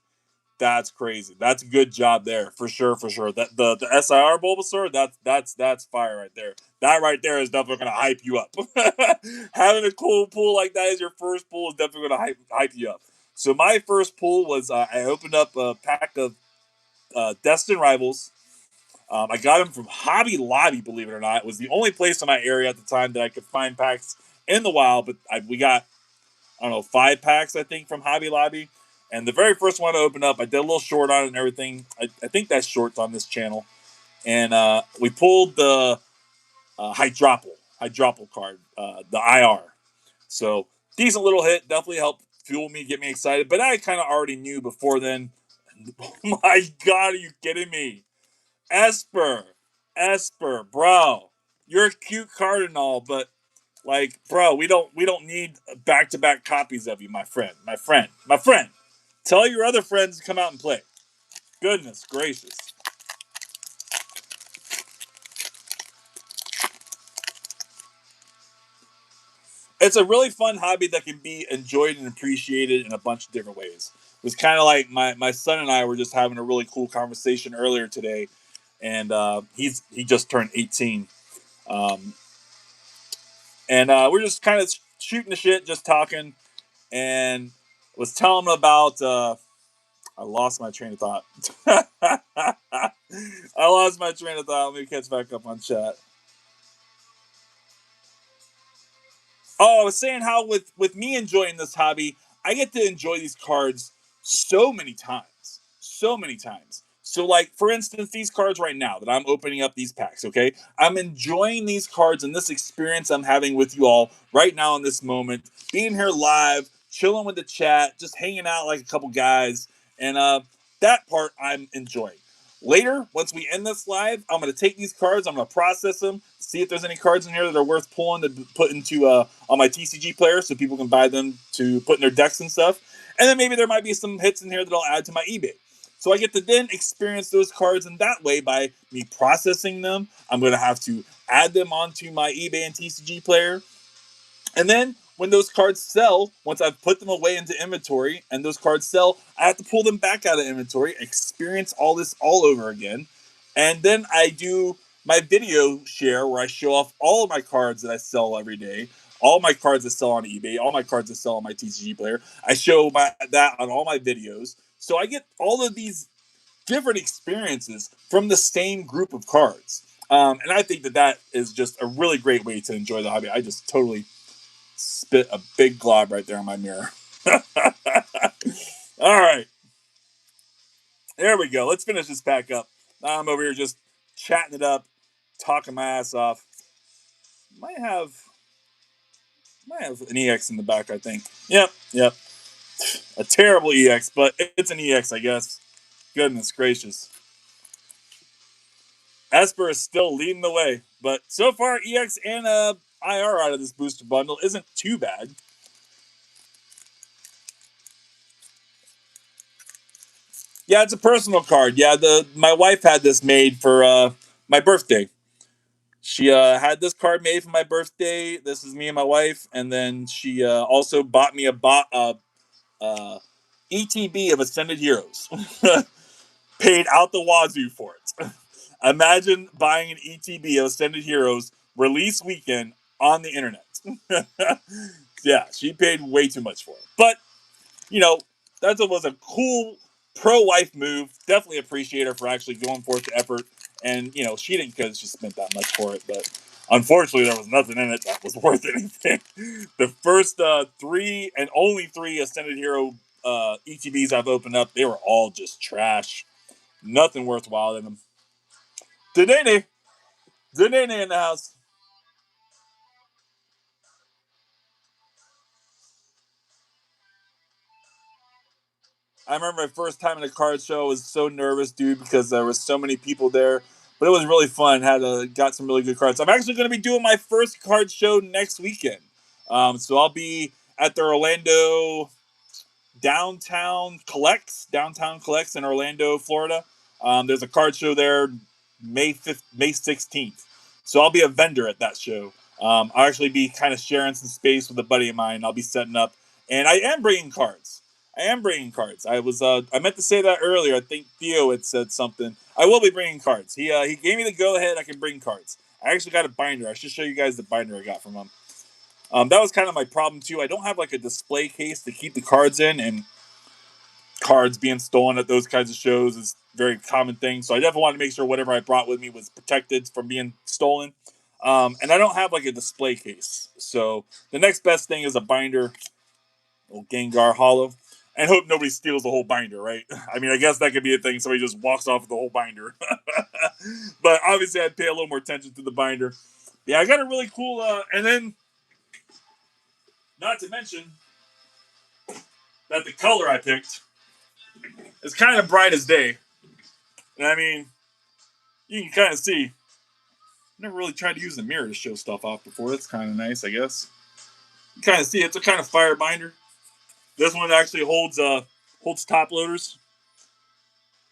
That's crazy. That's a good job there for sure. That the SIR Bulbasaur, that's fire right there. That right there is definitely gonna hype you up. Having a cool pull like that as your first pull is definitely gonna hype you up. So my first pull was I opened up a pack of Destined Rivals. I got them from Hobby Lobby, believe it or not. It was the only place in my area at the time that I could find packs in the wild. But we got, I don't know, 5 packs, I think, from Hobby Lobby. And the very first one I opened up, I did a little short on it and everything. I think that's shorts on this channel. And we pulled the Hydropple card, the IR. So decent little hit. Definitely helped fuel me, get me excited. But I kind of already knew before then. Oh my God, are you kidding me? Esper, bro. You're a cute card and all, but like, bro, we don't need back-to-back copies of you, my friend. My friend. Tell your other friends to come out and play. Goodness gracious. It's a really fun hobby that can be enjoyed and appreciated in a bunch of different ways. It was kind of like my son and I were just having a really cool conversation earlier today, and he just turned 18, um, and we're just kind of shooting the shit, just talking, and was telling him about. I lost my train of thought. I lost my train of thought. Let me catch back up on chat. Oh, I was saying how with me enjoying this hobby, I get to enjoy these cards so many times. So many times. So like for instance, these cards right now that I'm opening up these packs, okay? I'm enjoying these cards and this experience I'm having with you all right now in this moment, being here live, chilling with the chat, just hanging out like a couple guys, and that part I'm enjoying. Later, once we end this live, I'm going to take these cards, I'm going to process them, see if there's any cards in here that are worth pulling to put into on my TCG player so people can buy them to put in their decks and stuff. And then maybe there might be some hits in here that I'll add to my eBay. So I get to then experience those cards in that way by me processing them. I'm going to have to add them onto my eBay and TCG player. And then when those cards sell, once I've put them away into inventory and those cards sell, I have to pull them back out of inventory, experience all this all over again. And then I do my video share where I show off all of my cards that I sell every day, all my cards that sell on eBay, all my cards that sell on my TCG player. I show that on all my videos. So I get all of these different experiences from the same group of cards. And I think that is just a really great way to enjoy the hobby. I just totally spit a big glob right there on my mirror. All right. There we go. Let's finish this pack up. Now I'm over here just chatting it up, talking my ass off. Might have an EX in the back, I think. Yep. A terrible EX, but it's an EX, I guess. Goodness gracious. Esper is still leading the way, but so far EX and IR out of this booster bundle isn't too bad. Yeah, it's a personal card. Yeah, my wife had this made for my birthday. She had this card made for my birthday. This is me and my wife, and then she also bought me a ETB of Ascended Heroes. Paid out the wazoo for it. Imagine buying an ETB of Ascended Heroes release weekend on the internet. Yeah, she paid way too much for it. But, you know, that was a cool pro-wife move. Definitely appreciate her for actually going forth the effort. And, you know, she didn't because she spent that much for it. But unfortunately, there was nothing in it that was worth anything. The first three and only three Ascended Hero ETBs I've opened up, they were all just trash. Nothing worthwhile in them. Denene in the house. I remember my first time in a card show. I was so nervous, dude, because there was so many people there. But it was really fun. Got some really good cards. I'm actually going to be doing my first card show next weekend. So I'll be at the Orlando Downtown Collects in Orlando, Florida. There's a card show there May 16th. So I'll be a vendor at that show. I'll actually be kind of sharing some space with a buddy of mine. I'll be setting up, and I am bringing cards. I meant to say that earlier. I think Theo had said something. I will be bringing cards. He gave me the go ahead. I can bring cards. I actually got a binder. I should show you guys the binder I got from him. That was kind of my problem too. I don't have like a display case to keep the cards in, and cards being stolen at those kinds of shows is a very common thing. So I definitely wanted to make sure whatever I brought with me was protected from being stolen. And I don't have like a display case. So the next best thing is a binder, old Gengar Hollow, and hope nobody steals the whole binder, right? I mean, I guess that could be a thing. Somebody just walks off with the whole binder. But obviously, I'd pay a little more attention to the binder. Yeah, I got a really cool, and then, not to mention that the color I picked is kind of bright as day. And I mean, you can kind of see. Never really tried to use the mirror to show stuff off before. That's kind of nice, I guess. You kind of see it's a kind of fire binder. This one actually holds top loaders.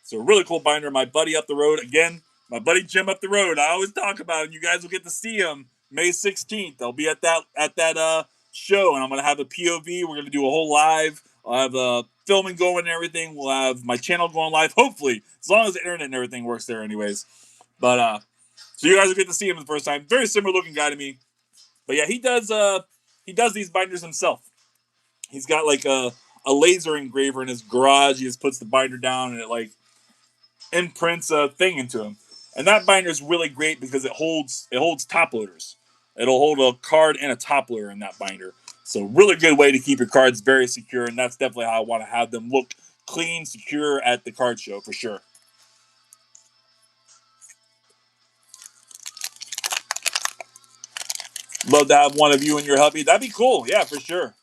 So a really cool binder. My buddy up the road again. My buddy Jim up the road. I always talk about him. You guys will get to see him May 16th. I'll be at that show, and I'm gonna have a POV. We're gonna do a whole live. I'll have filming going and everything. We'll have my channel going live. Hopefully, as long as the internet and everything works there, anyways. But so you guys will get to see him the first time. Very similar looking guy to me. But yeah, he does these binders himself. He's got like a laser engraver in his garage. He just puts the binder down and it like imprints a thing into him. And that binder is really great because it holds top loaders. It'll hold a card and a top loader in that binder. So really good way to keep your cards very secure, and that's definitely how I want to have them look clean, secure at the card show for sure. Love to have one of you and your hubby. That'd be cool. Yeah, for sure.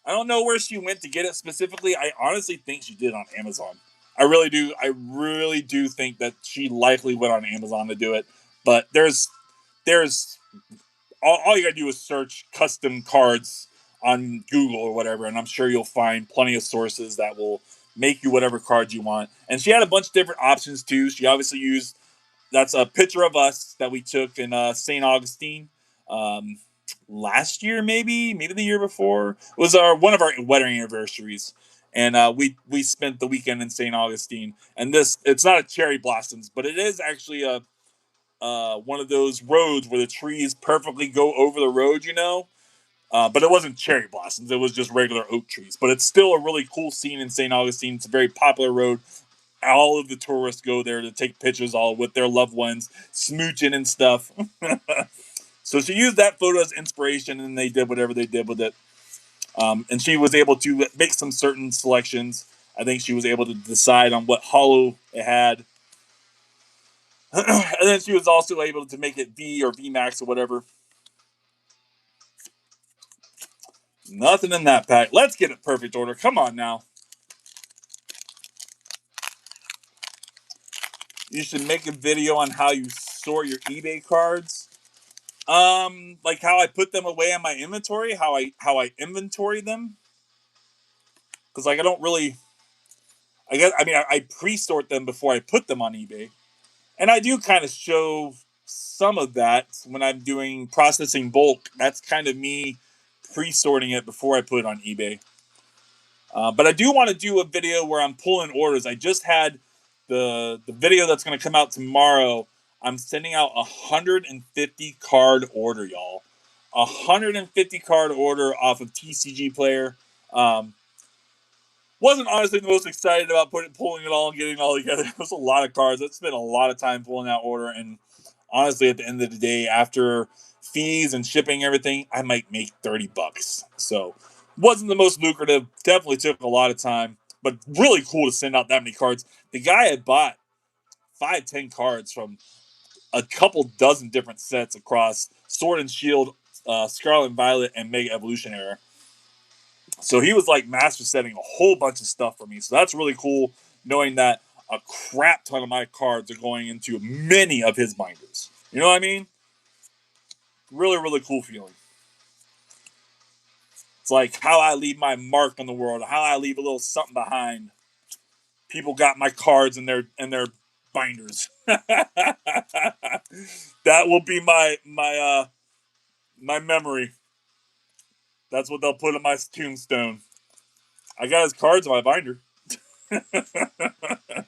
I don't know where she went to get it specifically. I honestly think she did it on Amazon. I really do. I really do think that she likely went on Amazon to do it. But there's all you gotta do is search custom cards on Google or whatever, and I'm sure you'll find plenty of sources that will make you whatever card you want. And she had a bunch of different options too. She obviously used that's a picture of us that we took in St. Augustine um, last year, maybe the year before. It was our one of our wedding anniversaries, and we spent the weekend in St. Augustine. And this it's not a cherry blossoms, but it is actually a one of those roads where the trees perfectly go over the road, you know. But it wasn't cherry blossoms; it was just regular oak trees. But it's still a really cool scene in St. Augustine. It's a very popular road. All of the tourists go there to take pictures, all with their loved ones, smooching and stuff. So she used that photo as inspiration, and they did whatever they did with it. And she was able to make some certain selections. I think she was able to decide on what hollow it had. And then she was also able to make it V or V Max or whatever. Nothing in that pack. Let's get it perfect order. Come on now. You should make a video on how you sort your eBay cards. Like how I put them away in my inventory, how I inventory them. Because like I don't really, I pre-sort them before I put them on eBay, and I do kind of show some of that when I'm doing processing bulk. That's kind of me pre-sorting it before I put it on eBay. But I do want to do a video where I'm pulling orders. I just had the video that's going to come out tomorrow. I'm sending out 150 card order, y'all. 150 card order off of TCG Player. Wasn't honestly the most excited about pulling it all and getting it all together. It was a lot of cards. I spent a lot of time pulling that order, and honestly, at the end of the day, after fees and shipping everything, I might make $30. So wasn't the most lucrative. Definitely took a lot of time, but really cool to send out that many cards. The guy had bought 5-10 cards from a couple dozen different sets across Sword and Shield, Scarlet and Violet, and Mega Evolution era. So he was like master setting a whole bunch of stuff for me. So that's really cool, knowing that a crap ton of my cards are going into many of his binders. You know what I mean? Really, really cool feeling. It's like how I leave my mark on the world, how I leave a little something behind. People got my cards in their binders. That will be my memory. That's what they'll put on my tombstone. I got his cards in my binder. I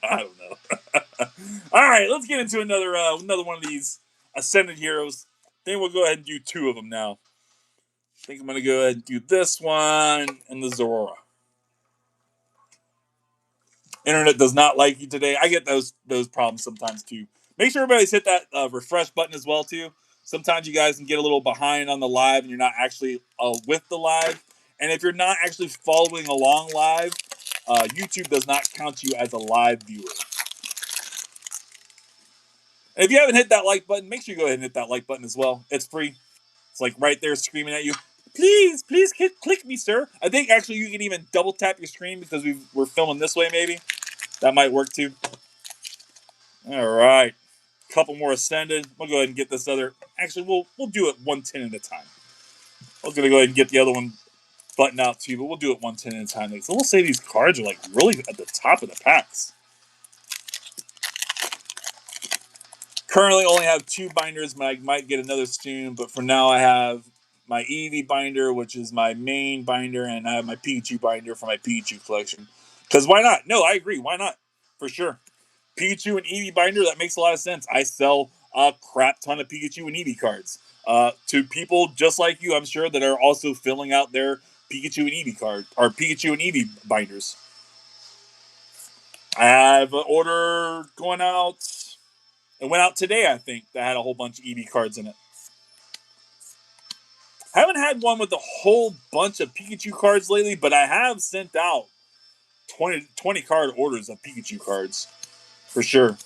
don't know. All right, let's get into another one of these Ascended Heroes. Then we'll go ahead and do 2 of them now. I think I'm going to go ahead and do this one and the Zorora. Internet does not like you today. I get those problems sometimes too. Make sure everybody's hit that refresh button as well too. Sometimes you guys can get a little behind on the live and you're not actually with the live. And if you're not actually following along live, YouTube does not count you as a live viewer. And if you haven't hit that like button, make sure you go ahead and hit that like button as well. It's free. It's like right there screaming at you. Please click me, sir. I think actually you can even double tap your screen because we're filming this way maybe. That might work too. All right. Couple more Ascended. We'll go ahead and get this other. Actually, we'll do it 110 at a time. I was going to go ahead and get the other one button out too, but we'll do it 110 at a time. So we'll say these cards are like really at the top of the packs. Currently only have 2 binders, but I might get another soon. But for now, I have my Eevee binder, which is my main binder, and I have my Pikachu binder for my Pikachu collection. Because why not? No, I agree. Why not? For sure. Pikachu and Eevee binder, that makes a lot of sense. I sell a crap ton of Pikachu and Eevee cards to people just like you, I'm sure, that are also filling out their Pikachu and Eevee card or Pikachu and Eevee binders. I have an order going out. It went out today, I think, that had a whole bunch of Eevee cards in it. I haven't had one with a whole bunch of Pikachu cards lately, but I have sent out 20 card orders of Pikachu cards. For sure.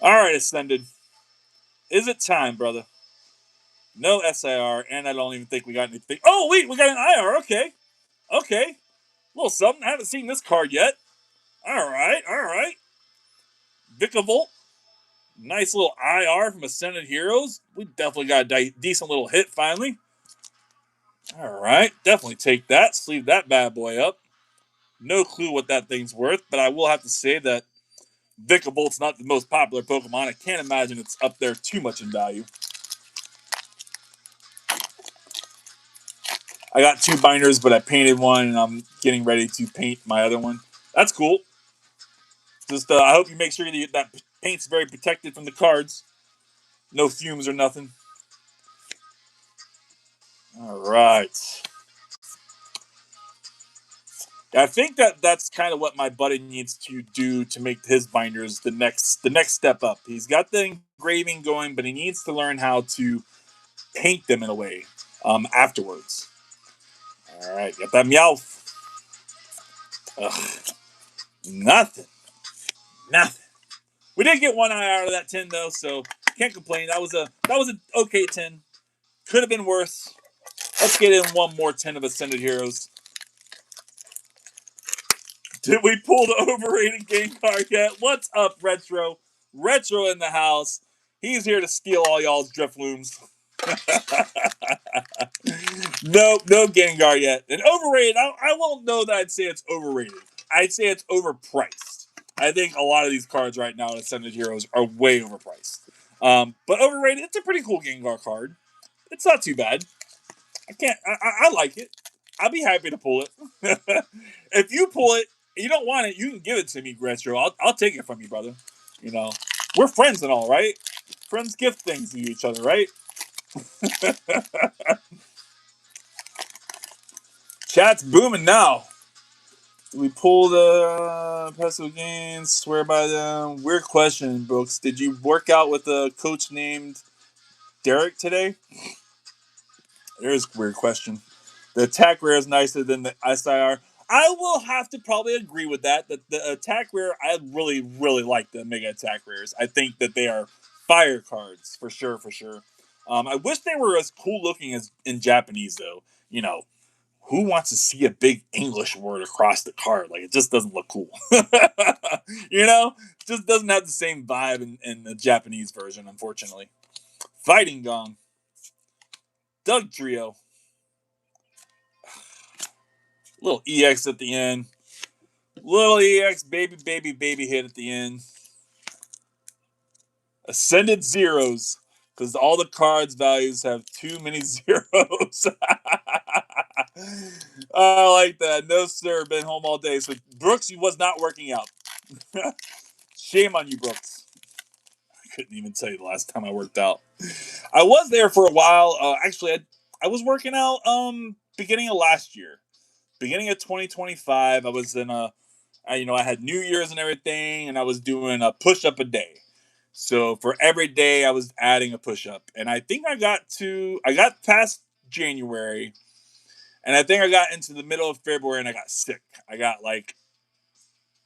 All right, Ascended. Is it time, brother? No SIR, and I don't even think we got anything. Oh, wait, we got an IR. Okay. Okay. A little something. I haven't seen this card yet. All right. Vikavolt. Nice little IR from Ascended Heroes. We definitely got a decent little hit finally. All right. Definitely take that. Sleeve that bad boy up. No clue what that thing's worth, but I will have to say that Vikavolt's not the most popular Pokemon. I can't imagine it's up there too much in value. I got 2 binders, but I painted one, and I'm getting ready to paint my other one. That's cool. Just I hope you make sure that paint's very protected from the cards. No fumes or nothing. All right. I think that's kind of what my buddy needs to do to make his binders the next step up. He's got the engraving going, but he needs to learn how to paint them in a way afterwards. All right, got that Meowth. Ugh, nothing. We did get 1 eye out of that 10 though, so can't complain. That was an okay 10. Could have been worse. Let's get in one more 10 of Ascended Heroes. Did we pull the overrated game card yet? What's up, Retro? Retro in the house. He's here to steal all y'all's Driftlooms. No Gengar yet. And overrated, I won't know that I'd say it's overrated. I'd say it's overpriced. I think a lot of these cards right now in Ascended Heroes are way overpriced. But overrated, it's a pretty cool Gengar card. It's not too bad. I like it. I'll be happy to pull it. If you pull it, and you don't want it, you can give it to me, Retro. I'll take it from you, brother. You know, we're friends and all, right? Friends gift things to each other, right? Chat's booming now. We pull the Pesto games, swear by them. Weird question, Brooks. Did you work out with a coach named Derek today? There's a weird question. The attack rare is nicer than the SIR. I will have to probably agree with that. The attack rare, I really, really like the mega attack rares. I think that they are fire cards for sure, for sure. I wish they were as cool looking as in Japanese, though. You know, who wants to see a big English word across the card? Like, it just doesn't look cool. You know, it just doesn't have the same vibe in the Japanese version, unfortunately. Fighting Gong, Doug Trio, little EX at the end. Little EX baby hit at the end. Ascended zeros. Because all the cards values have too many zeros. I like that. No, sir. Been home all day. So, Brooks, you was not working out. Shame on you, Brooks. I couldn't even tell you the last time I worked out. I was there for a while. Actually, I was working out beginning of last year. Beginning of 2025, I was in I had New Year's and everything, and I was doing a push-up a day. So for every day, I was adding a push-up. And I think I got past January, and I think I got into the middle of February, and I got sick. I got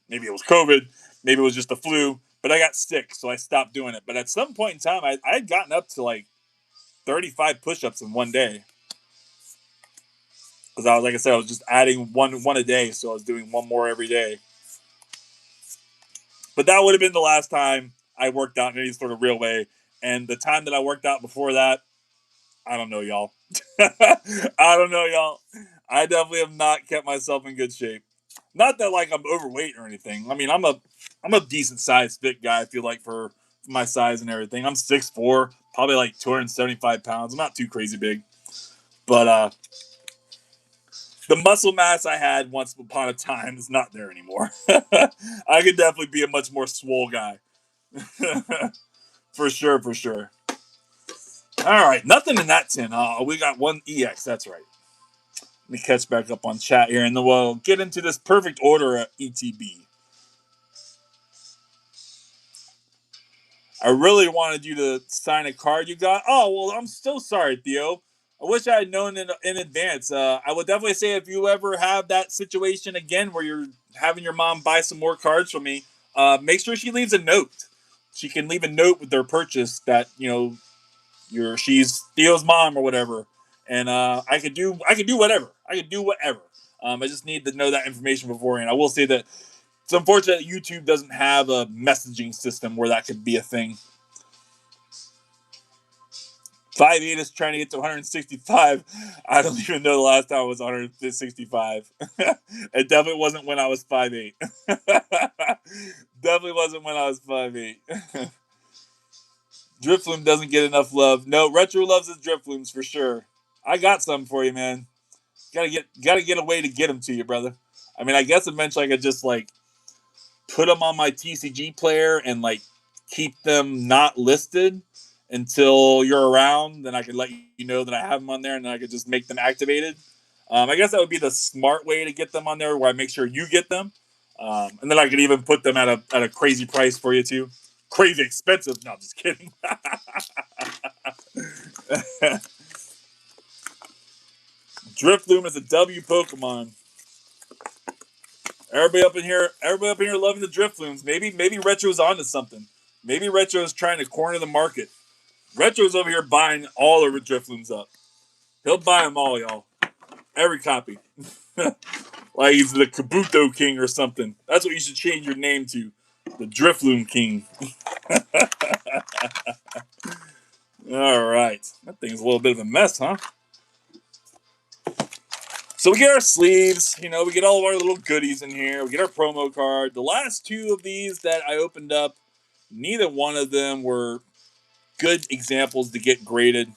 maybe it was COVID, maybe it was just the flu, but I got sick, so I stopped doing it. But at some point in time, I had gotten up to 35 push-ups in one day. Because like I said, I was just adding one a day, so I was doing one more every day. But that would have been the last time I worked out in any sort of real way. And the time that I worked out before that, I don't know, y'all. I don't know, y'all. I definitely have not kept myself in good shape. Not that I'm overweight or anything. I mean, I'm a decent sized fit guy. I feel like for my size and everything. I'm 6'4", probably 275 pounds. I'm not too crazy big, but the muscle mass I had once upon a time is not there anymore. I could definitely be a much more swole guy. For sure, for sure. All right, nothing in that tin. We got one EX, that's right. Let me catch back up on chat here, and then we'll get into this perfect order at ETB. I really wanted you to sign a card you got. Oh, well, I'm so sorry, Theo. I wish I had known in advance. I would definitely say if you ever have that situation again where you're having your mom buy some more cards from me, make sure she leaves a note. She can leave a note with their purchase that she's Theo's mom or whatever, and I could do whatever. I could do whatever. I just need to know that information beforehand. I will say that it's unfortunate that YouTube doesn't have a messaging system where that could be a thing. 5'8" is trying to get to 165. I don't even know the last time I was 165. It definitely wasn't when I was 5'8". Definitely wasn't when I was 5'8". Drifloom doesn't get enough love. No, Retro loves his Driflooms for sure. I got some for you, man. Gotta get a way to get them to you, brother. I mean, I guess eventually I could just put them on my TCG player and keep them not listed until you're around. Then I could let you know that I have them on there, and then I could just make them activated. I guess that would be the smart way to get them on there, where I make sure you get them, and then I could even put them at a crazy price for you too. Crazy expensive. No, I'm just kidding. Drifloom is a W Pokemon. Everybody up in here loving the Driflooms. Maybe Retro's onto something. Maybe Retro's trying to corner the market. Retro's over here buying all the Driflooms up. He'll buy them all, y'all. Every copy. Like he's the Kabuto King or something. That's what you should change your name to. The Drifloom King. All right. That thing's a little bit of a mess, huh? So we get our sleeves, you know, we get all of our little goodies in here. We get our promo card. The last two of these that I opened up, neither one of them were good examples to get graded.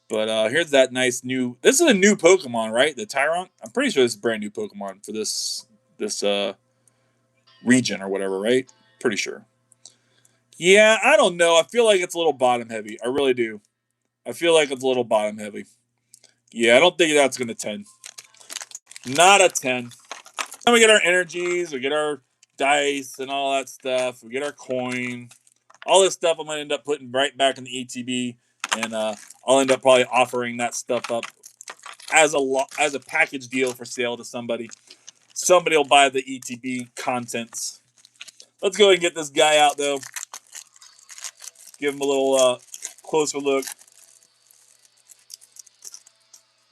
But here's that nice new. This is a new Pokemon, right? The Tyrant. I'm pretty sure this is a brand new Pokemon for this region or whatever, right? Pretty sure. Yeah, I don't know. I feel like it's a little bottom heavy. I really do. I feel like it's a little bottom heavy. Yeah, I don't think that's gonna 10. Not a 10. Then we get our energies, we get our dice and all that stuff. We get our coin. All this stuff I'm gonna end up putting right back in the ETB, and I'll end up probably offering that stuff up as a package deal for sale to somebody. Somebody will buy the ETB contents. Let's go ahead and get this guy out though. Give him a little closer look.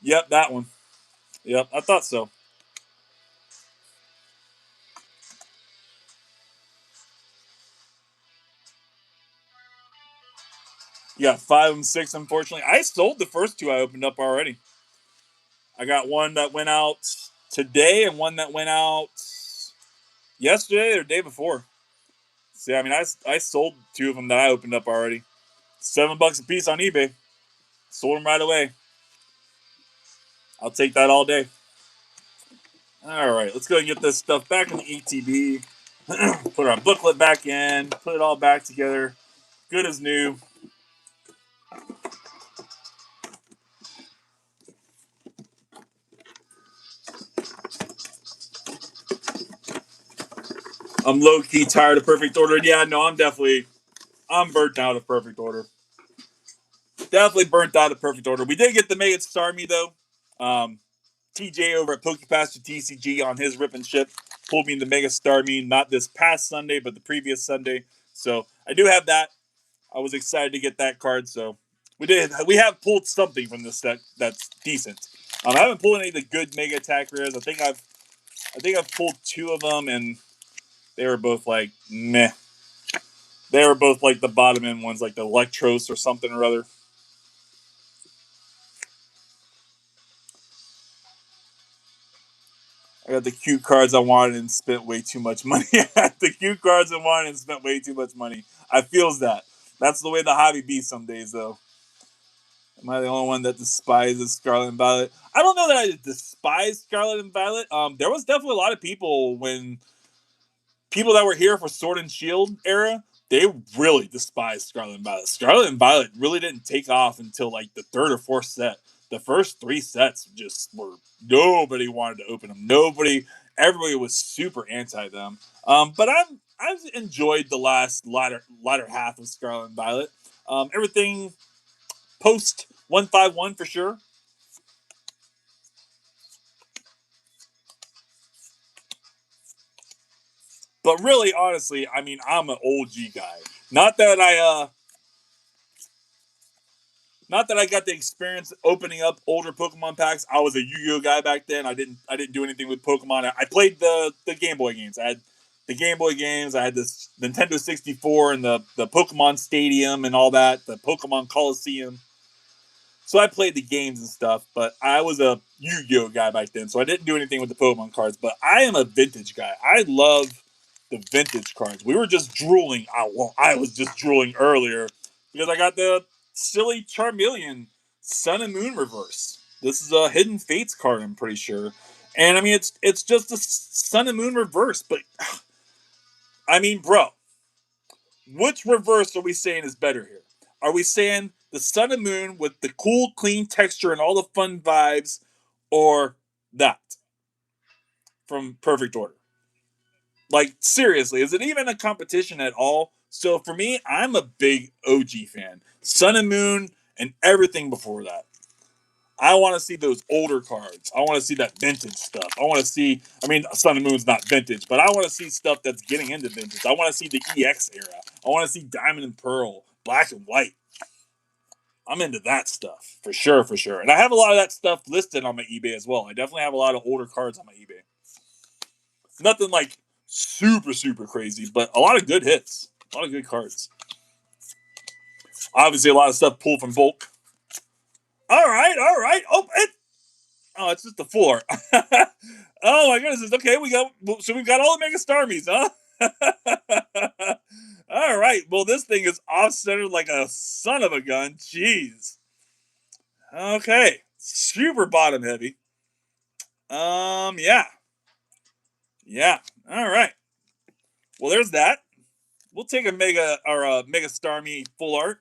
Yep, that one. Yep, I thought so. Yeah, 5 and 6. Unfortunately, I sold the first two I opened up already. I got one that went out today and one that went out yesterday or day before. See, I mean, I sold two of them that I opened up already. $7 a piece on eBay. Sold them right away. I'll take that all day. All right, let's go and get this stuff back in the ETB. Put our booklet back in. Put it all back together. Good as new. I'm low-key tired of Perfect Order. Yeah, no, I'm burnt out of Perfect Order. Definitely burnt out of Perfect Order. We did get the Mega Starmie, though. TJ over at Pokepaster TCG on his rip and ship pulled me the Mega Starmie, not this past Sunday, but the previous Sunday. So I do have that. I was excited to get that card. So we have pulled something from this set that's decent. I haven't pulled any of the good Mega Attack rares. I think I've pulled two of them, and they were both like meh. They were both like the bottom end ones, like the Electros or something or other. I got the cute cards I wanted and spent way too much money. The cute cards I wanted and spent way too much money. I feels that. That's the way the hobby be some days, though. Am I the only one that despises Scarlet and Violet? I don't know that I despise Scarlet and Violet. There was definitely a lot of people when people that were here for Sword and Shield era, they really despised Scarlet and Violet. Scarlet and Violet really didn't take off until like the third or fourth set. The first three sets just were nobody wanted to open them. Everybody was super anti them. But I've enjoyed the latter half of Scarlet and Violet. Everything post 151 for sure. But really, honestly, I mean, I'm an OG guy. Not that I Not that I got the experience opening up older Pokemon packs. I was a Yu-Gi-Oh guy back then. I didn't do anything with Pokemon. I played the Game Boy games. I had the Game Boy games. I had this Nintendo 64 and the Pokemon Stadium and all that, the Pokemon Coliseum. So I played the games and stuff, but I was a Yu-Gi-Oh guy back then, so I didn't do anything with the Pokemon cards. But I am a vintage guy. I love the vintage cards. We were just drooling. I was just drooling earlier because I got the silly Charmeleon Sun and Moon reverse. This is a Hidden Fates card, I'm pretty sure. And I mean, it's just a Sun and Moon reverse, but I mean, bro, which reverse are we saying is better here? Are we saying the Sun and Moon with the cool, clean texture and all the fun vibes, or that from Perfect Order? Like, seriously, is it even a competition at all? So for me, I'm a big OG fan. Sun and Moon and everything before that. I want to see those older cards. I want to see that vintage stuff. I mean, Sun and Moon's not vintage, but I want to see stuff that's getting into vintage. I want to see the EX era. I want to see Diamond and Pearl, Black and White. I'm into that stuff for sure, for sure. And I have a lot of that stuff listed on my eBay as well. I definitely have a lot of older cards on my eBay. Nothing like super, super crazy, but a lot of good hits. A lot of good cards. Obviously, a lot of stuff pulled from bulk. All right. It's just the floor. Oh my goodness. Okay, we've got all the Mega Starmies, huh? All right. Well, this thing is off-centered like a son of a gun. Jeez. Okay. Super bottom heavy. Yeah. Yeah. All right. Well, there's that. We'll take a Mega Starmie full art.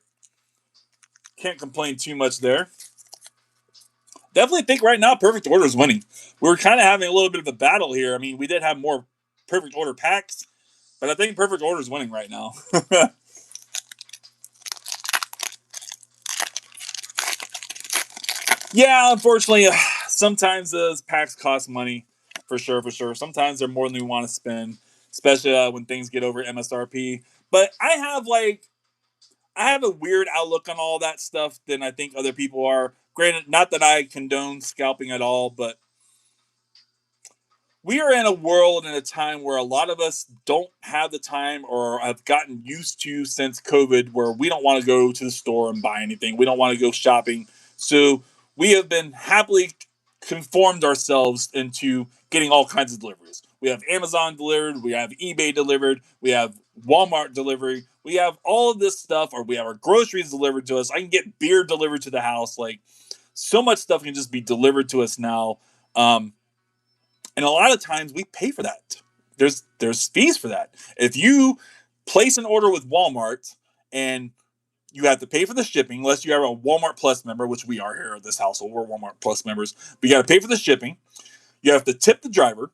Can't complain too much there. Definitely think right now Perfect Order is winning. We're kind of having a little bit of a battle here. I mean, we did have more Perfect Order packs, but I think Perfect Order is winning right now. Yeah, unfortunately, sometimes those packs cost money, for sure, for sure. Sometimes they're more than we want to spend, especially when things get over MSRP. But I have a weird outlook on all that stuff than I think other people are. Granted, not that I condone scalping at all, but we are in a world and a time where a lot of us don't have the time or have gotten used to since COVID, where we don't want to go to the store and buy anything. We don't want to go shopping. So we have been happily conformed ourselves into getting all kinds of deliveries. We have Amazon delivered, we have eBay delivered, we have Walmart delivery, we have all of this stuff, or we have our groceries delivered to us. I can get beer delivered to the house. Like, so much stuff can just be delivered to us now. And a lot of times we pay for that. There's fees for that. If you place an order with Walmart and you have to pay for the shipping, unless you are a Walmart Plus member, which we are here at this household, we're Walmart Plus members. But you got to pay for the shipping. You have to tip the driver.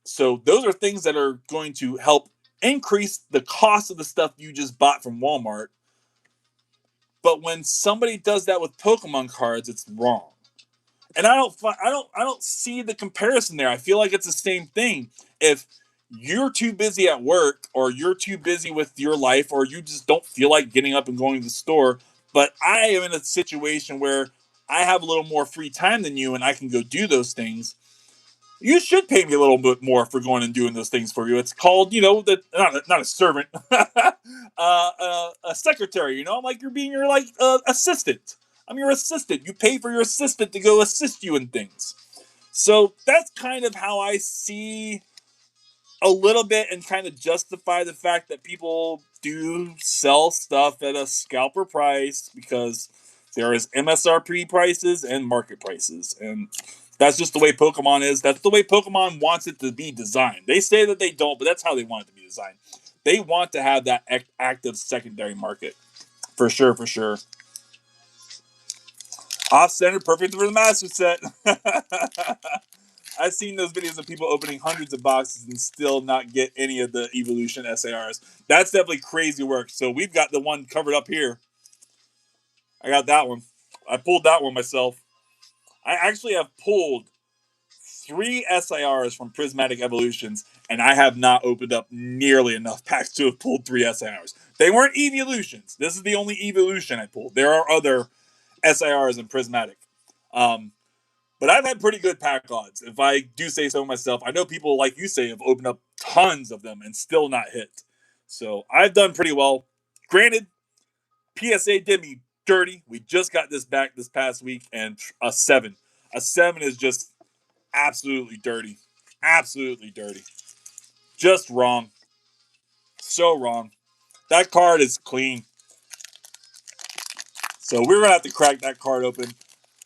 So those are things that are going to help increase the cost of the stuff you just bought from Walmart. But when somebody does that with Pokemon cards, it's wrong. And I don't see the comparison there. I feel like it's the same thing. If you're too busy at work, or you're too busy with your life, or you just don't feel like getting up and going to the store, but I am in a situation where I have a little more free time than you and I can go do those things, you should pay me a little bit more for going and doing those things for you. It's called, not a servant, a secretary. I'm like, you're being your assistant. I'm your assistant. You pay for your assistant to go assist you in things. So that's kind of how I see a little bit, and kind of justify the fact that people do sell stuff at a scalper price, because there is MSRP prices and market prices. And that's just the way Pokemon is. That's the way Pokemon wants it to be designed. They say that they don't, but that's how they want it to be designed. They want to have that active secondary market. For sure, for sure. Off-center, perfect for the master set. I've seen those videos of people opening hundreds of boxes and still not get any of the Evolution SARs. That's definitely crazy work. So we've got the one covered up here. I got that one. I pulled that one myself. I actually have pulled 3 SIRs from Prismatic Evolutions, and I have not opened up nearly enough packs to have pulled 3 SIRs. They weren't Evolutions. This is the only Evolution I pulled. There are other SIRs in Prismatic. But I've had pretty good pack odds, if I do say so myself. I know people, like you say, have opened up tons of them and still not hit. So I've done pretty well. Granted, PSA did me dirty. We just got this back this past week, and a 7. A 7 is just absolutely dirty. Absolutely dirty. Just wrong. So wrong. That card is clean. So we're going to have to crack that card open.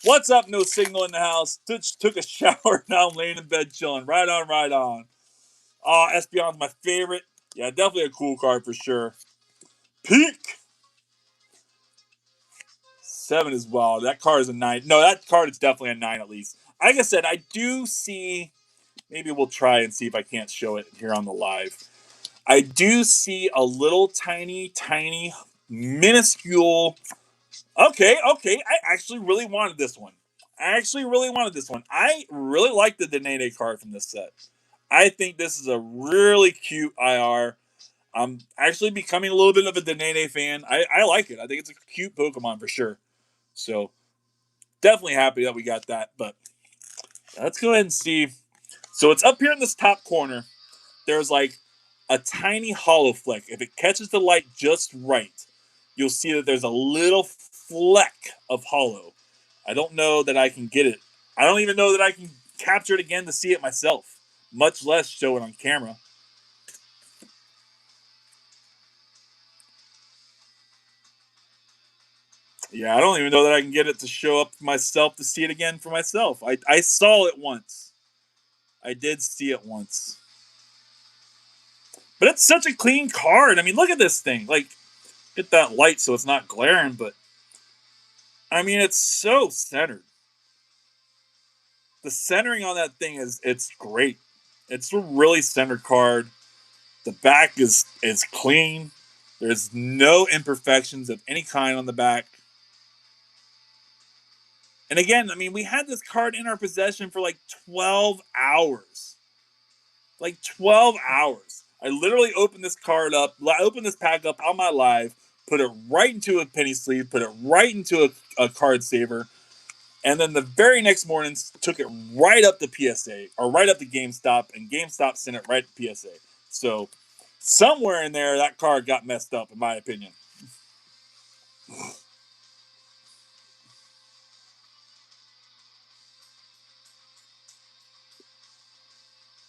What's up, no signal in the house? Took a shower, now I'm laying in bed chilling. Right on, right on. Oh, Espeon's my favorite. Yeah, definitely a cool card for sure. Peak! 7 as well. That card is a 9. No, that card is definitely a 9 at least. Like I said, I do see... Maybe we'll try and see if I can't show it here on the live. I do see a little tiny, minuscule... Okay. I actually really wanted this one. I really like the Denene card from this set. I think this is a really cute IR. I'm actually becoming a little bit of a Denene fan. I like it. I think it's a cute Pokemon for sure. So definitely happy that we got that. But let's go ahead and see. So it's up here in this top corner. There's like a tiny hollow fleck. If it catches the light just right, you'll see that there's a little fleck of hollow. I don't know that I can get it. I don't even know that I can capture it again to see it myself, much less show it on camera. Yeah, I don't even know that I can get it to show up myself to see it again for myself. I saw it once. I did see it once. But it's such a clean card. I mean, look at this thing. Like, get that light so it's not glaring, but I mean, it's so centered. The centering on that thing it's great. It's a really centered card. The back is clean. There's no imperfections of any kind on the back. And again, I mean, we had this card in our possession for like 12 hours. Like 12 hours. I literally opened this card up, I opened this pack up on my live, put it right into a penny sleeve, put it right into a card saver, and then the very next morning took it right up to PSA or right up to GameStop, and GameStop sent it right to PSA. So somewhere in there, that card got messed up, in my opinion.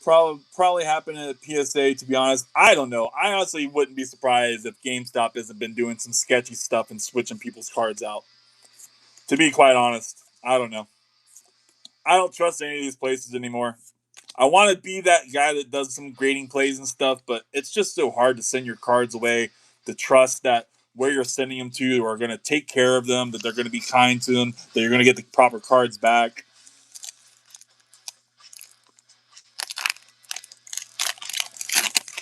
Probably happened at PSA. To be honest, I don't know. I honestly wouldn't be surprised if GameStop hasn't been doing some sketchy stuff and switching people's cards out. To be quite honest, I don't know. I don't trust any of these places anymore. I want to be that guy that does some grading plays and stuff, but it's just so hard to send your cards away, to trust that where you're sending them to are going to take care of them, that they're going to be kind to them, that you're going to get the proper cards back.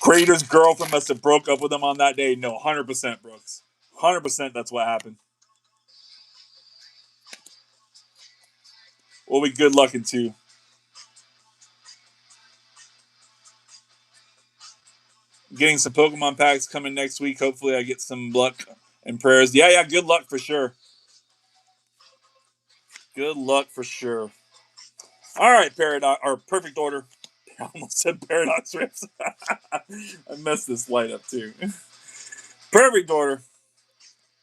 Crater's girlfriend must have broke up with him on that day. No, 100% Brooks. 100% that's what happened. We'll be good looking too. Getting some Pokemon packs coming next week. Hopefully, I get some luck and prayers. Yeah, good luck for sure. Good luck for sure. All right, Paradox or Perfect Order. I almost said Paradox Rips. I messed this light up too. Perfect Order.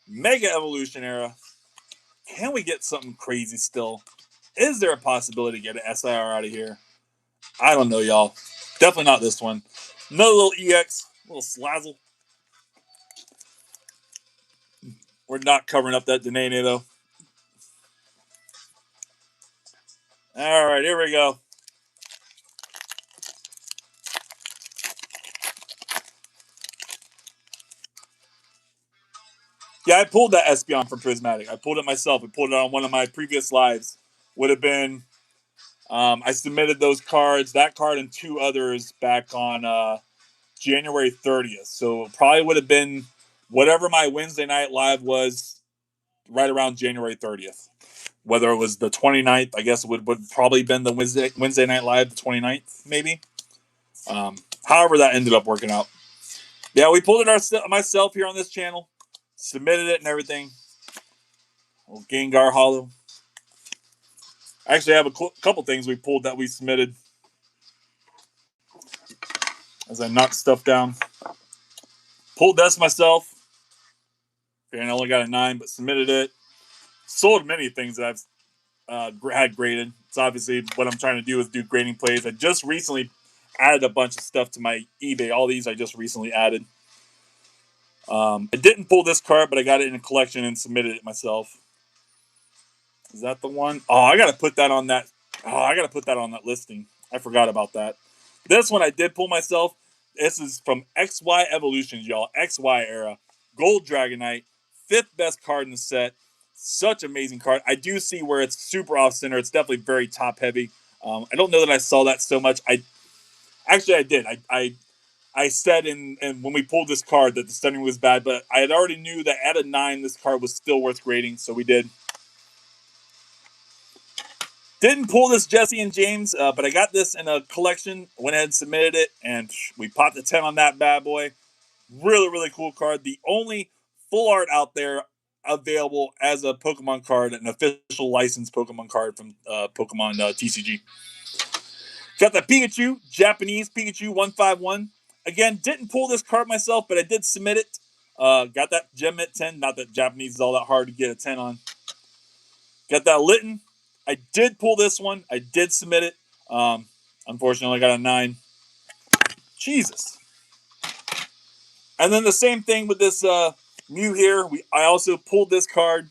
Mega Evolution era. Can we get something crazy still? Is there a possibility to get an SIR out of here? I don't know, y'all. Definitely not this one. Another little EX, little Slazzle. We're not covering up that Denene though. All right, here we go. Yeah, I pulled that Espeon from Prismatic. I pulled it myself. I pulled it on one of my previous lives. Would have been, I submitted those cards, that card and two others back on January 30th. So it probably would have been whatever my Wednesday night live was right around January 30th. Whether it was the 29th, I guess it would probably been the Wednesday night live, the 29th, maybe. However, that ended up working out. Yeah, we pulled it myself here on this channel, submitted it and everything. Little Gengar Hollow. Actually, I have a couple things we pulled that we submitted as I knocked stuff down. Pulled this myself. And I only got a 9, but submitted it. Sold many things that I've had graded. It's obviously what I'm trying to do is do grading plays. I just recently added a bunch of stuff to my eBay. All these I just recently added. I didn't pull this card, but I got it in a collection and submitted it myself. Is that the one? Oh, I gotta put that on that. Oh, I gotta put that on that listing. I forgot about that. This one I did pull myself. This is from XY Evolutions, y'all. XY era. Gold Dragonite. 5th best card in the set. Such amazing card. I do see where it's super off center. It's definitely very top heavy. I don't know that I saw that so much. I did. I said in when we pulled this card that the centering was bad, but I had already knew that at a 9 this card was still worth grading, so we did. Didn't pull this Jesse and James, but I got this in a collection. Went ahead and submitted it, and we popped a 10 on that bad boy. Really, really cool card. The only full art out there available as a Pokemon card, an official licensed Pokemon card from Pokemon TCG. Got the Pikachu, Japanese Pikachu 151, Again, didn't pull this card myself, but I did submit it. Got that gem at 10. Not that Japanese is all that hard to get a 10 on. Got that Litten. I did pull this one. I did submit it. Unfortunately, I got a 9. Jesus. And then the same thing with this Mew here. I also pulled this card.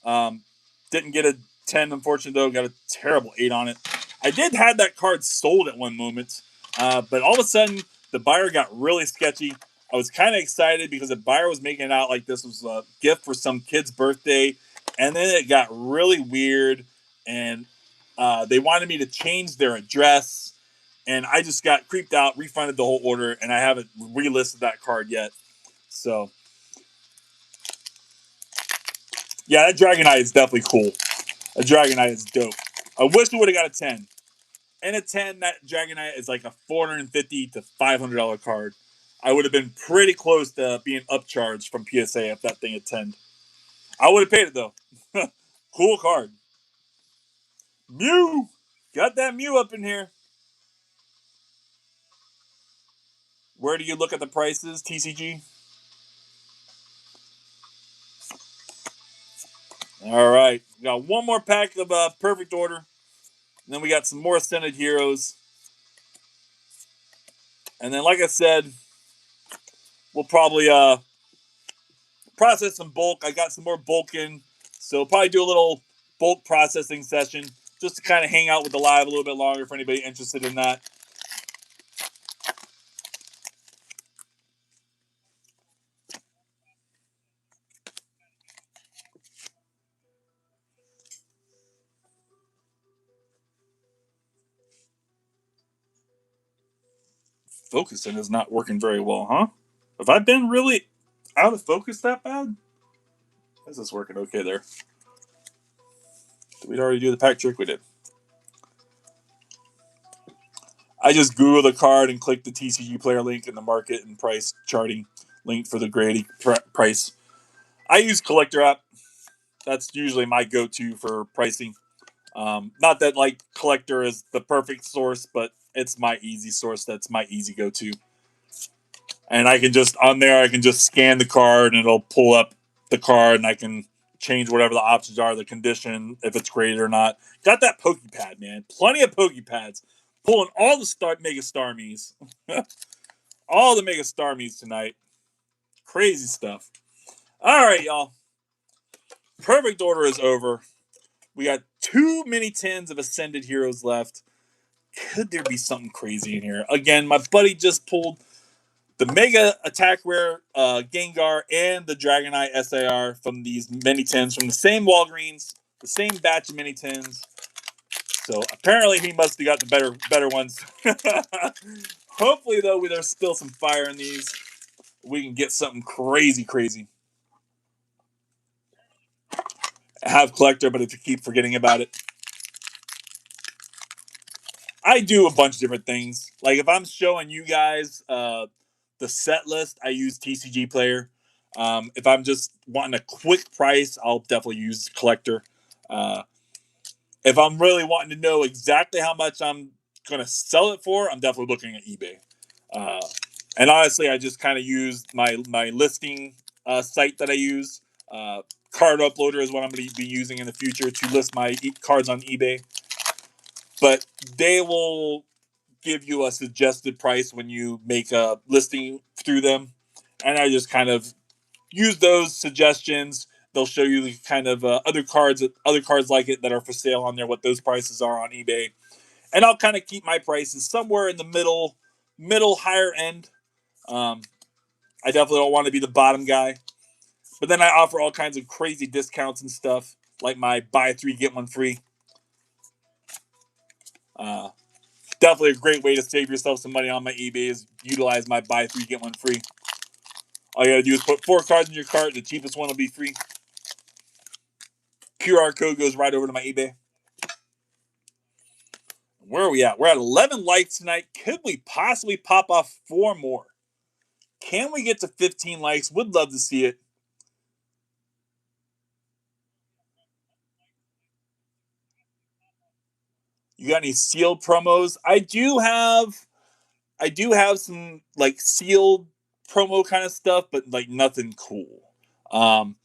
Didn't get a 10, unfortunately, though. Got a terrible 8 on it. I did have that card sold at one moment. But all of a sudden, the buyer got really sketchy. I was kind of excited because the buyer was making it out like this was a gift for some kid's birthday. And then it got really weird. And they wanted me to change their address. And I just got creeped out, refunded the whole order, and I haven't relisted that card yet. So, yeah, that Dragonite is definitely cool. A Dragonite is dope. I wish we would have got a 10. And a 10, that Dragonite is like a $450 to $500 card. I would have been pretty close to being upcharged from PSA if that thing had 10. I would have paid it, though. Cool card. Mew! Got that Mew up in here. Where do you look at the prices, TCG? All right. We got one more pack of Perfect Order. And then we got some more Ascended Heroes. And then, like I said, we'll probably process some bulk. I got some more bulk in. So probably do a little bulk processing session just to kind of hang out with the live a little bit longer for anybody interested in that. Focusing is not working very well, huh? Have I been really out of focus that bad? Is this working okay there? Did we already do the pack trick? We did. I just Googled the card and clicked the TCG player link in the market and price charting link for the Grady price. I use Collector app. That's usually my go-to for pricing. Not that like Collector is the perfect source, but it's my easy source. That's my easy go-to. And I can just on there, I can just scan the card and it'll pull up the card, and I can change whatever the options are, the condition, if it's graded or not. Got that Pokepad, man. Plenty of Pokepads. Pulling all the Mega Starmies. All the Mega Starmies tonight. Crazy stuff. All right, y'all. Perfect Order is over. We got 2 mini tins of Ascended Heroes left. Could there be something crazy in here? Again, my buddy just pulled the Mega Attack Rare Gengar and the Dragonite SAR from these mini tins from the same Walgreens, the same batch of mini tins. So apparently he must have got the better ones. Hopefully, though, there's still some fire in these. We can get something crazy. I have Collector, but if you keep forgetting about it, I do a bunch of different things. Like if I'm showing you guys the set list, I use TCG Player. If I'm just wanting a quick price, I'll definitely use Collector. Uh, if I'm really wanting to know exactly how much I'm going to sell it for, I'm definitely looking at eBay. Uh, and honestly, I just kind of use my listing site that I use. Card Uploader is what I'm going to be using in the future to list my cards on eBay. But they will give you a suggested price when you make a listing through them. And I just kind of use those suggestions. They'll show you the kind of other cards like it that are for sale on there, what those prices are on eBay. And I'll kind of keep my prices somewhere in the middle higher end. I definitely don't want to be the bottom guy. But then I offer all kinds of crazy discounts and stuff, like my buy 3 get 1 free. Uh, Definitely a great way to save yourself some money on my eBay is utilize my buy 3 get 1 free. All you gotta do is put 4 cards in your cart. The cheapest one will be free. QR code goes right over to my eBay. Where are we at? We're at 11 likes tonight. Could we possibly pop off 4 more? Can we get to 15 likes? Would love to see it. You got any sealed promos? I do have I do have some like sealed promo kind of stuff, but like nothing cool. Um,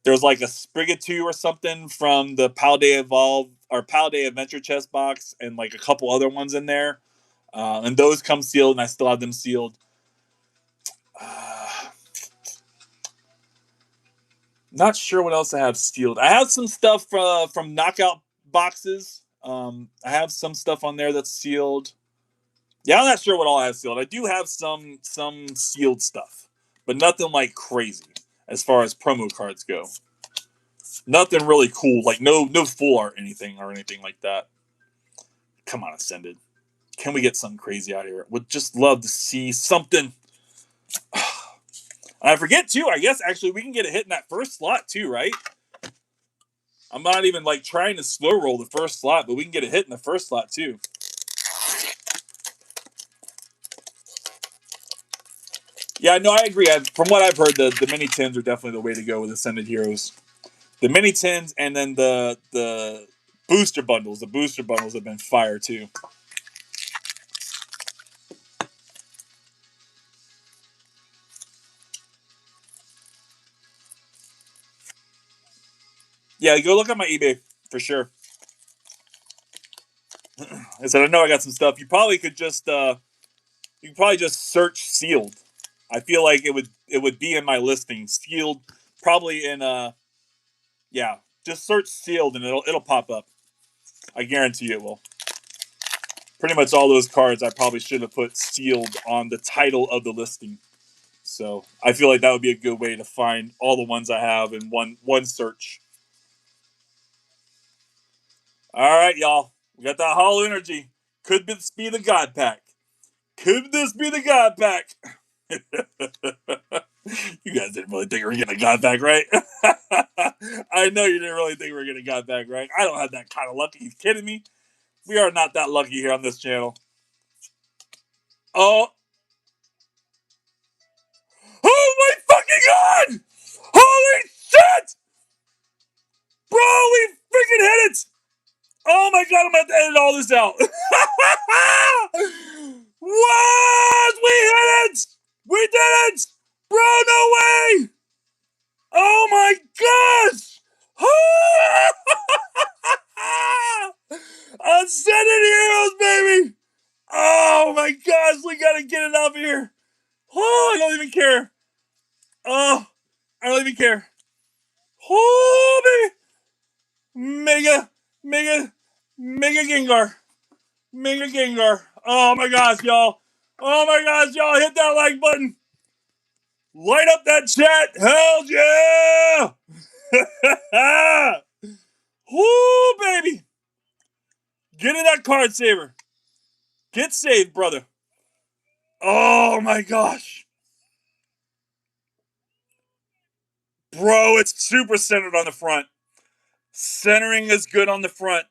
there's like a Sprigatoo or something from the Paldea Evolve or Paldea Adventure chest box, and like a couple other ones in there. And those come sealed, and I still have them sealed. Not sure what else I have sealed. I have some stuff from Knockout boxes. I have some stuff on there that's sealed. Yeah, I'm not sure what all I have sealed. I do have some sealed stuff, but nothing like crazy as far as promo cards go. Nothing really cool, like no full art anything or anything like that. Come on, Ascended. Can we get something crazy out here? Would just love to see something. I forget too. I guess actually we can get a hit in that first slot too, right? I'm not even like trying to slow roll the first slot, but we can get a hit in the first slot too. Yeah, no, I agree. From what I've heard, the mini tins are definitely the way to go with Ascended Heroes. The mini tins and then the booster bundles. The booster bundles have been fire too. Yeah, go look at my eBay for sure. I said I know I got some stuff. You probably could just you could probably just search sealed. I feel like it would be in my listing sealed, probably in yeah, just search sealed and it'll pop up. I guarantee it will. Pretty much all those cards I probably should have put sealed on the title of the listing. So I feel like that would be a good way to find all the ones I have in one search. All right, y'all. We got that hollow energy. Could this be the God Pack? Could this be the God Pack? You guys didn't really think we were getting a God Pack, right? I know you didn't really think we were getting a God Pack, right? I don't have that kind of luck. Are you kidding me? We are not that lucky here on this channel. Oh. Oh my fucking god! Holy shit! Bro, we freaking hit it! Oh my god, I'm about to edit all this out. What? We hit it! We did it! Bro, no way! Oh my gosh! Ascended Heroes, baby! Oh my gosh, we gotta get it up here. Oh, I don't even care. Oh, I don't even care. Oh, baby! Mega, mega, mega Gengar. Mega Gengar. Oh my gosh, y'all. Oh my gosh, y'all. Hit that like button. Light up that chat. Hell yeah. Woo, baby. Get in that card saver. Get saved, brother. Oh my gosh. Bro, it's super centered on the front. Centering is good on the front.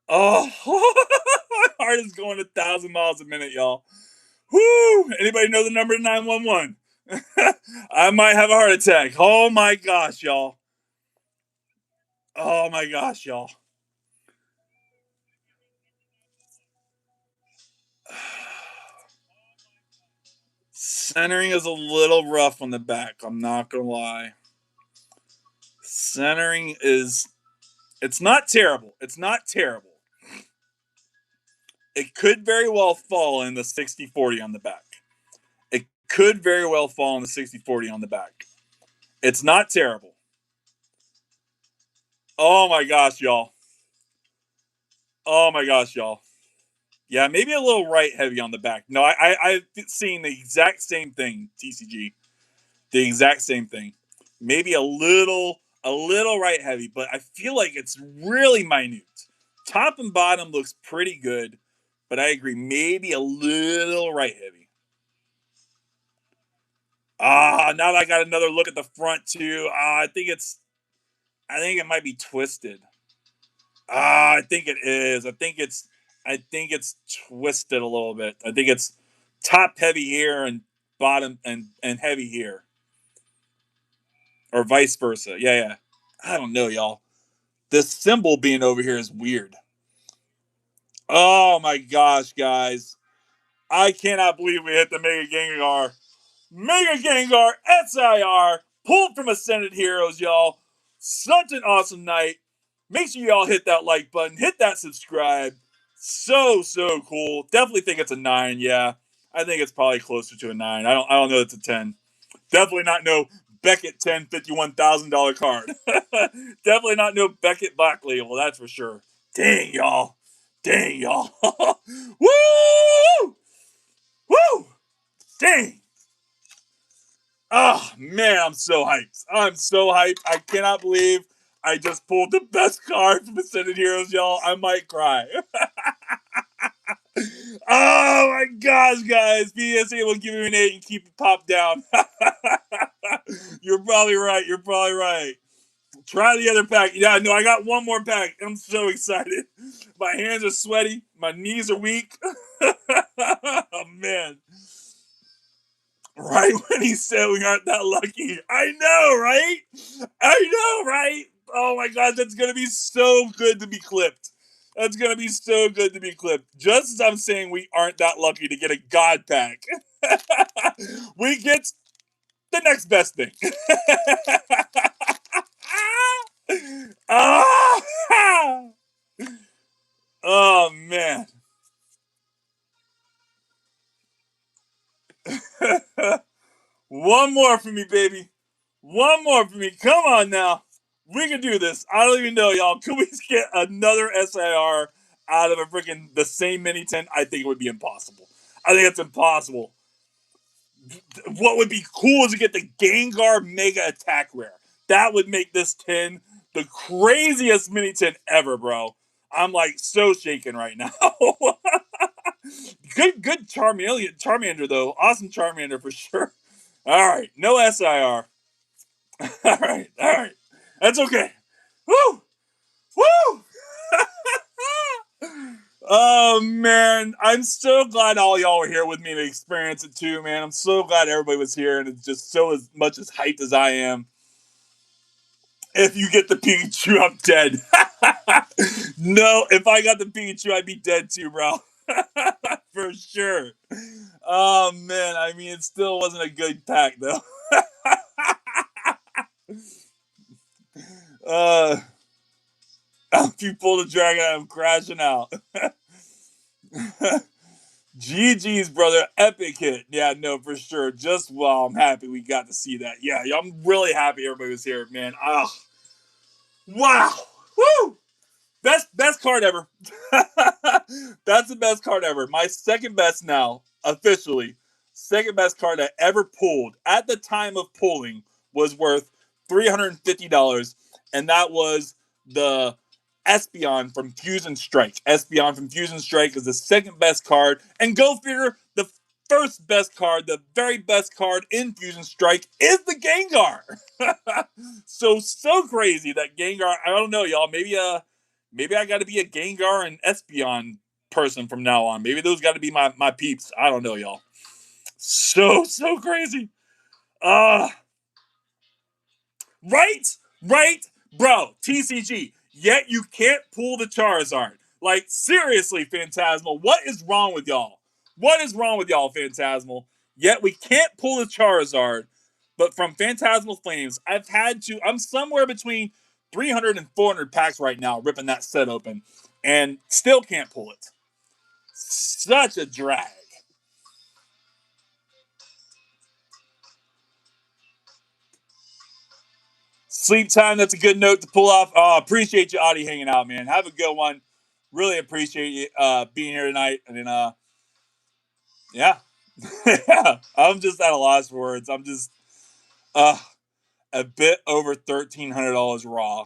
Oh, my heart is going 1,000 miles a minute, y'all. Whoo! Anybody know the number to 911? I might have a heart attack. Oh my gosh, y'all. Oh my gosh, y'all. Centering is a little rough on the back. I'm not gonna lie. Centering is. It's not terrible. It's not terrible. It could very well fall in the 60-40 on the back. It could very well fall in the 60-40 on the back. It's not terrible. Oh my gosh, y'all. Oh my gosh, y'all. Yeah, maybe a little right heavy on the back. No, I've seen the exact same thing, TCG. The exact same thing. Maybe a little right heavy, but I feel like it's really minute. Top and bottom looks pretty good, but I agree, maybe a little right heavy. Now that I got another look at the front too. I think it might be twisted. I think it is. I think it's twisted a little bit. I think it's top heavy here and bottom and heavy here. Or vice versa. Yeah, yeah. I don't know, y'all. This symbol being over here is weird. Oh my gosh, guys. I cannot believe we hit the Mega Gengar. Mega Gengar SIR pulled from Ascended Heroes, y'all. Such an awesome night. Make sure y'all hit that like button, hit that subscribe. So cool. Definitely think it's a 9. Yeah, I think it's probably closer to a 9. I don't know. It's a 10. Definitely not no Beckett 10 $51,000 card. Definitely not no Beckett Black Label. That's for sure. Dang y'all. Dang y'all. Woo! Woo! Dang. Oh man, I'm so hyped. I'm so hyped. I cannot believe I just pulled the best card from Ascended Heroes, y'all. I might cry. Oh my gosh, guys. BSA will give me an 8 and keep it popped down. You're probably right. You're probably right. Try the other pack. Yeah, no, I got one more pack. I'm so excited. My hands are sweaty. My knees are weak. Oh man. Right when he said we aren't that lucky. I know, right? I know, right? Oh my god, that's gonna be so good to be clipped. That's gonna be so good to be clipped. Just as I'm saying we aren't that lucky to get a god pack, we get the next best thing. Ah! Oh man. One more for me, baby. One more for me. Come on now. We can do this. I don't even know, y'all. Could we get another SIR out of a freaking the same mini 10? I think it would be impossible. I think it's impossible. What would be cool is to get the Gengar Mega Attack Rare. That would make this 10 the craziest mini 10 ever, bro. I'm like so shaken right now. Good Charmander though. Awesome Charmander for sure. All right, no SIR. All right. That's okay. Woo! Woo! Oh man, I'm so glad all y'all were here with me to experience it too, man. I'm so glad everybody was here and it's just so as much as hyped as I am. If you get the Pikachu, I'm dead. No, if I got the Pikachu, I'd be dead too, bro. For sure. Oh man, I mean, it still wasn't a good pack though. uh, if you pull the dragon, I'm crashing out. GG's, brother. Epic hit. Yeah, no, for sure. Just well, I'm happy we got to see that. Yeah, I'm really happy everybody was here, man. Oh, wow. Woo! Best card ever. That's the best card ever. My second best now, officially. Second best card I ever pulled at the time of pulling was worth $350, and that was the Espeon from Fusion Strike. Espeon from Fusion Strike is the second best card, and go figure, the first best card, the very best card in Fusion Strike is the Gengar. So crazy that Gengar. I don't know, y'all. Maybe I got to be a Gengar and Espeon person from now on. Maybe those got to be my peeps. I don't know, y'all. So crazy. Uh right, bro. TCG. Yet you can't pull the Charizard. Like seriously, Phantasmal. What is wrong with y'all? What is wrong with y'all, Phantasmal? Yet we can't pull the Charizard. But from Phantasmal Flames, I'm somewhere between 300 and 400 packs right now, ripping that set open, and still can't pull it. Such a drag. Sleep time, that's a good note to pull off. Oh, appreciate you, Audie, hanging out, man. Have a good one. Really appreciate you being here tonight. And then, yeah. Yeah. I'm just at a loss for words. I'm just a bit over $1,300 raw.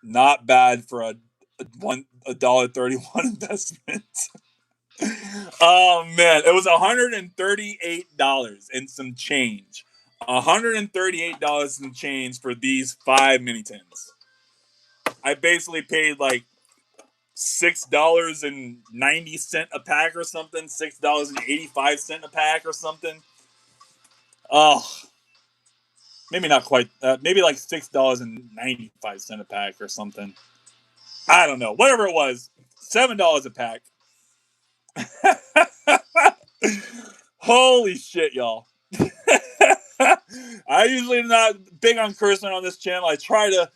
Not bad for a $1.31 investment. Oh man, it was $138 and some change. $138 and change for these 5 mini tins. I basically paid like $6.90 a pack or something, $6.85 a pack or something. Oh, maybe not quite. Maybe like $6.95 a pack or something. I don't know. Whatever it was, $7 a pack. Holy shit, y'all. I usually not big on cursing on this channel. I try to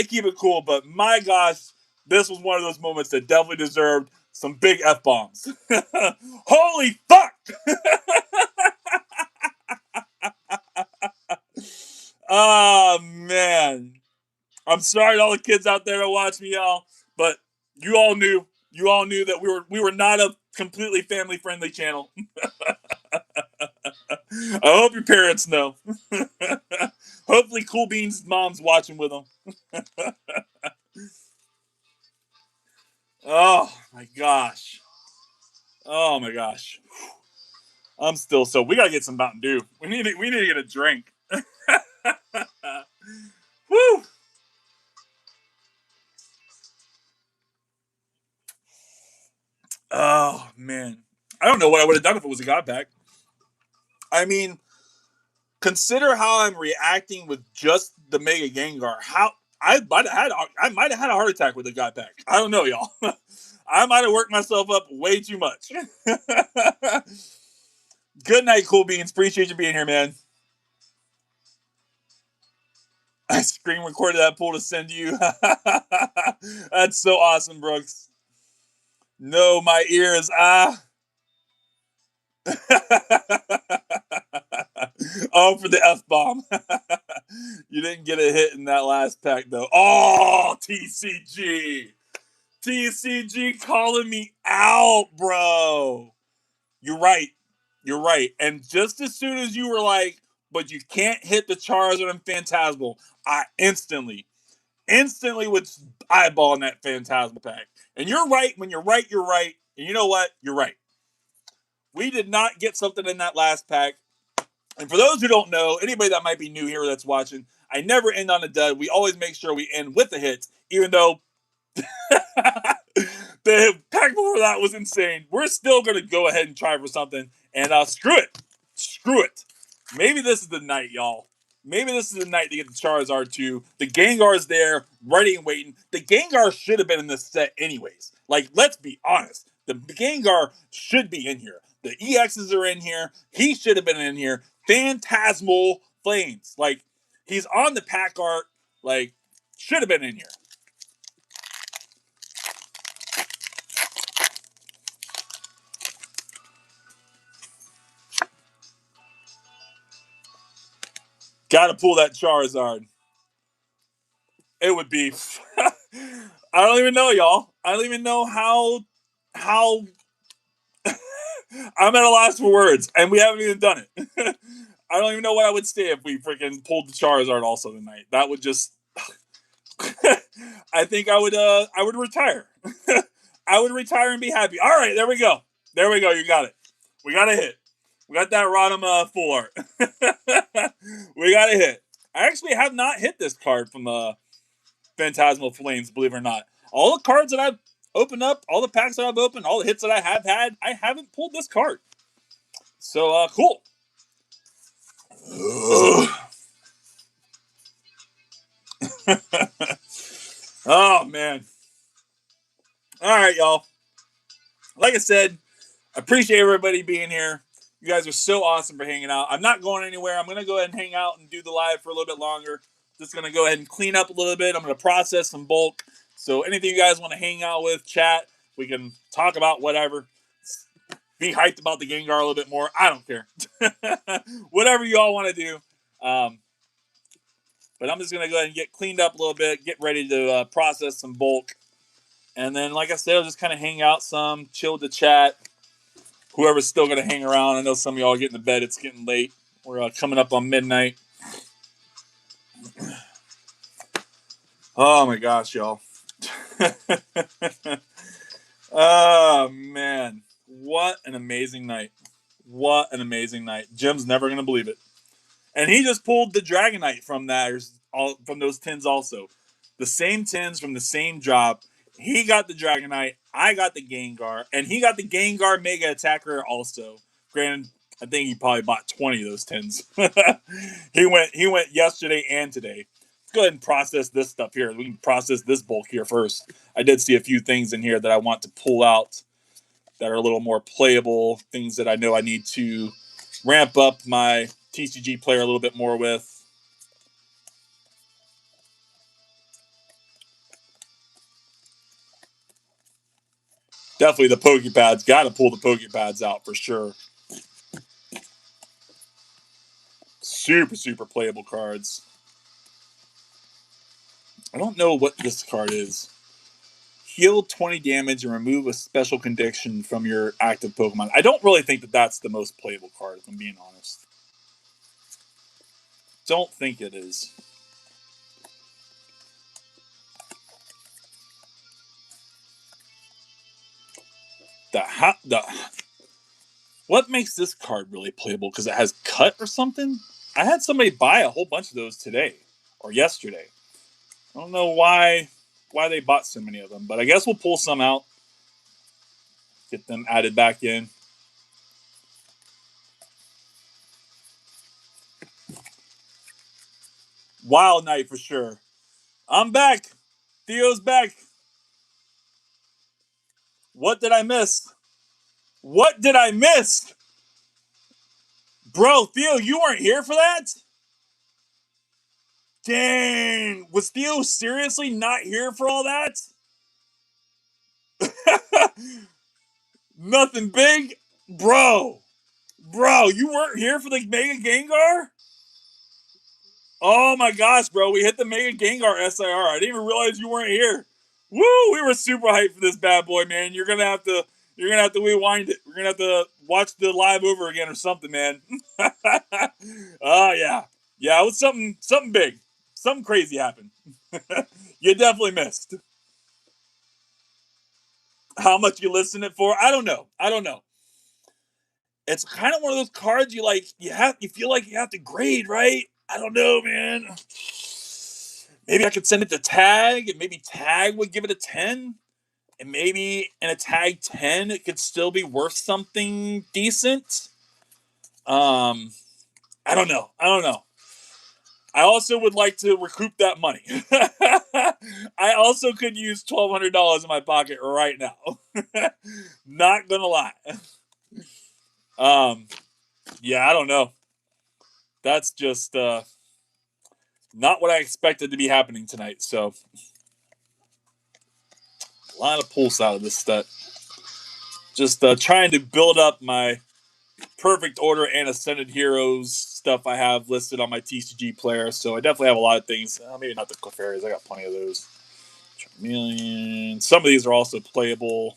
keep it cool, but my gosh, this was one of those moments that definitely deserved some big F-bombs. Holy fuck! Oh man. I'm sorry to all the kids out there that watch me, y'all, but you all knew that we were not a completely family friendly channel. I hope your parents know. Hopefully Cool Beans' mom's watching with them. Oh my gosh. Oh my gosh. I'm still so we gotta get some Mountain Dew. We need to get a drink. Woo! Oh man. I don't know what I would have done if it was a God pack. I mean, consider how I'm reacting with just the Mega Gengar. How I might have had a heart attack with the God pack. I don't know, y'all. I might have worked myself up way too much. Good night, Cool Beans. Appreciate you being here, man. I screen recorded that poll to send you. That's so awesome, Brooks. No, my ears. Oh, for the F bomb. You didn't get a hit in that last pack, though. Oh, TCG. TCG calling me out, bro. You're right. You're right. And just as soon as you were like, but you can't hit the Charizard and Phantasmal, I instantly was eyeballing that Phantasmal pack. And you're right. When you're right, you're right. And you know what? You're right. We did not get something in that last pack. And for those who don't know, anybody that might be new here that's watching, I never end on a dud. We always make sure we end with a hit, even though the pack before that was insane. We're still going to go ahead and try for something. And screw it. Screw it. Maybe this is the night, y'all. Maybe this is the night to get the Charizard 2. The Gengar's there, ready and waiting. The Gengar should have been in this set anyways. Like, let's be honest. The Gengar should be in here. The EXs are in here. He should have been in here. Phantasmal Flames. Like, he's on the pack art. Like, should have been in here. Gotta pull that Charizard. It would be. I don't even know, y'all. I don't even know how. I'm at a loss for words, and we haven't even done it. I don't even know what I would say if we freaking pulled the Charizard also tonight. That would just. I think I would retire. I would retire and be happy. All right, there we go. There we go. You got it. We got a hit. We got that Rodham full art. We got a hit. I actually have not hit this card from Phantasmal Flames, believe it or not. All the cards that I've opened up, all the packs that I've opened, all the hits that I have had, I haven't pulled this card. So, cool. Oh, man. All right, y'all. Like I said, I appreciate everybody being here. You guys are so awesome for hanging out. I'm not going anywhere. I'm going to go ahead and hang out and do the live for a little bit longer. Just going to go ahead and clean up a little bit. I'm going to process some bulk. So anything you guys want to hang out with, chat, we can talk about whatever. Be hyped about the Gengar a little bit more. I don't care. Whatever you all want to do. But I'm just going to go ahead and get cleaned up a little bit, get ready to process some bulk. And then, like I said, I'll just kind of hang out some, chill the chat. Whoever's still going to hang around. I know some of y'all are getting to bed. It's getting late. We're coming up on midnight. Oh, my gosh, y'all. Oh, man. What an amazing night. What an amazing night. Jim's never going to believe it. And he just pulled the Dragonite from from those tins also. The same tins from the same drop. He got the Dragonite. I got the Gengar. And he got the Gengar Mega Attacker also. Granted, I think he probably bought 20 of those tins. He went yesterday and today. Let's go ahead and process this stuff here. We can process this bulk here first. I did see a few things in here that I want to pull out that are a little more playable, things that I know I need to ramp up my TCG player a little bit more with. Definitely the Pokepads. Got to pull the Pokepads out for sure. Super, super playable cards. I don't know what this card is. Heal 20 damage and remove a special condition from your active Pokemon. I don't really think that that's the most playable card, if I'm being honest. Don't think it is. What makes this card really playable? Because it has cut or something? I had somebody buy a whole bunch of those today or yesterday. I don't know why they bought so many of them, but I guess we'll pull some out, get them added back in. Wild Night for sure. I'm back. Theo's back. What did I miss? What did I miss? Bro, Theo, you weren't here for that? Dang. Was Theo seriously not here for all that? Nothing big? Bro, you weren't here for the Mega Gengar? Oh my gosh, bro, we hit the Mega Gengar SIR. I didn't even realize you weren't here. Woo, we were super hyped for this bad boy, man. You're gonna have to rewind it. We're gonna have to watch the live over again or something, man. Oh yeah. Yeah, it was something big. Something crazy happened. You definitely missed. How much you listing it for? I don't know. It's kind of one of those cards you feel like you have to grade, right? I don't know, man. Maybe I could send it to Tag, and maybe Tag would give it a 10. And maybe in a Tag 10, it could still be worth something decent. I don't know. I also would like to recoup that money. I also could use $1,200 in my pocket right now. Not gonna lie. Yeah, I don't know. That's just not what I expected to be happening tonight. So, a lot of pulse out of this set. Just trying to build up my perfect order and ascended heroes stuff I have listed on my TCG player. So I definitely have a lot of things. Maybe not the Clefairies. I got plenty of those. Charmeleon. Some of these are also playable.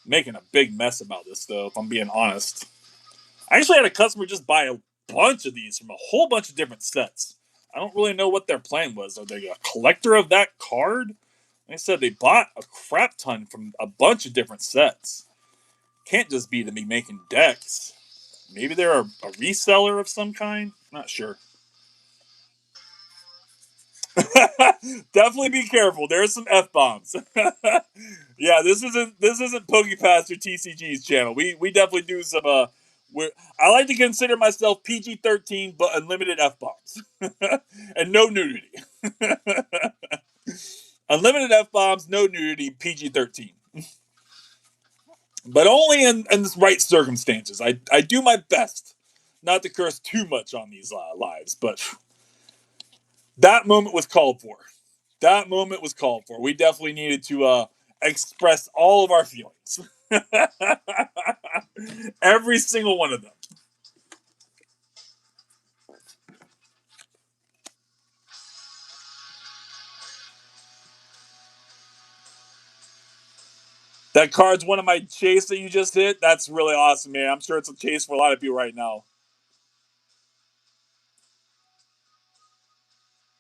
Making a big mess about this though, if I'm being honest. I actually had a customer just buy a bunch of these from a whole bunch of different sets. I don't really know what their plan was. Are they a collector of that card? Like I said, they bought a crap ton from a bunch of different sets. Can't just be to be making decks. Maybe they're a reseller of some kind. Not sure. Definitely be careful. There's some f bombs. Yeah, this isn't PokePass or TCG's channel. We definitely do some. I like to consider myself PG-13, but unlimited f bombs and no nudity. Unlimited f bombs, no nudity, PG-13. But only in the right circumstances. I do my best not to curse too much on these lives, but that moment was called for. That moment was called for. We definitely needed to express all of our feelings. Every single one of them. That card's one of my chase that you just hit. That's really awesome, man. I'm sure it's a chase for a lot of people right now.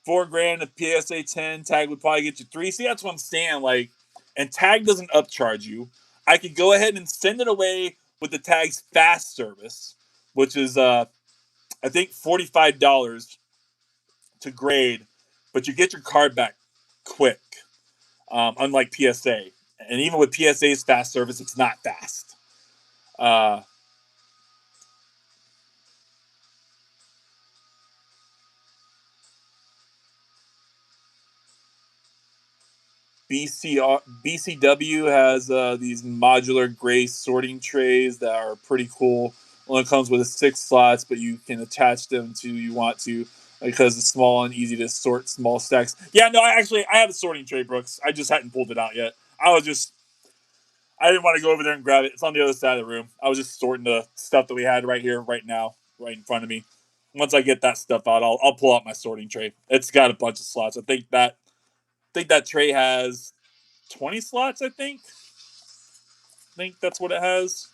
$4,000 a PSA 10. Tag would probably get you three. See, that's what I'm saying. And Tag doesn't upcharge you. I could go ahead and send it away with the Tag's fast service, which is I think $45 to grade, but you get your card back quick, unlike PSA. And even with PSA's fast service, it's not fast. Uh, BCW has these modular gray sorting trays that are pretty cool. Only comes with 6 slots, but you can attach them to you want to because it's small and easy to sort small stacks. Yeah, no, I have a sorting tray, Brooks. I just hadn't pulled it out yet. I didn't want to go over there and grab it. It's on the other side of the room. I was just sorting the stuff that we had right here, right now, right in front of me. Once I get that stuff out, I'll pull out my sorting tray. It's got a bunch of slots. I think that tray has 20 slots. I think that's what it has.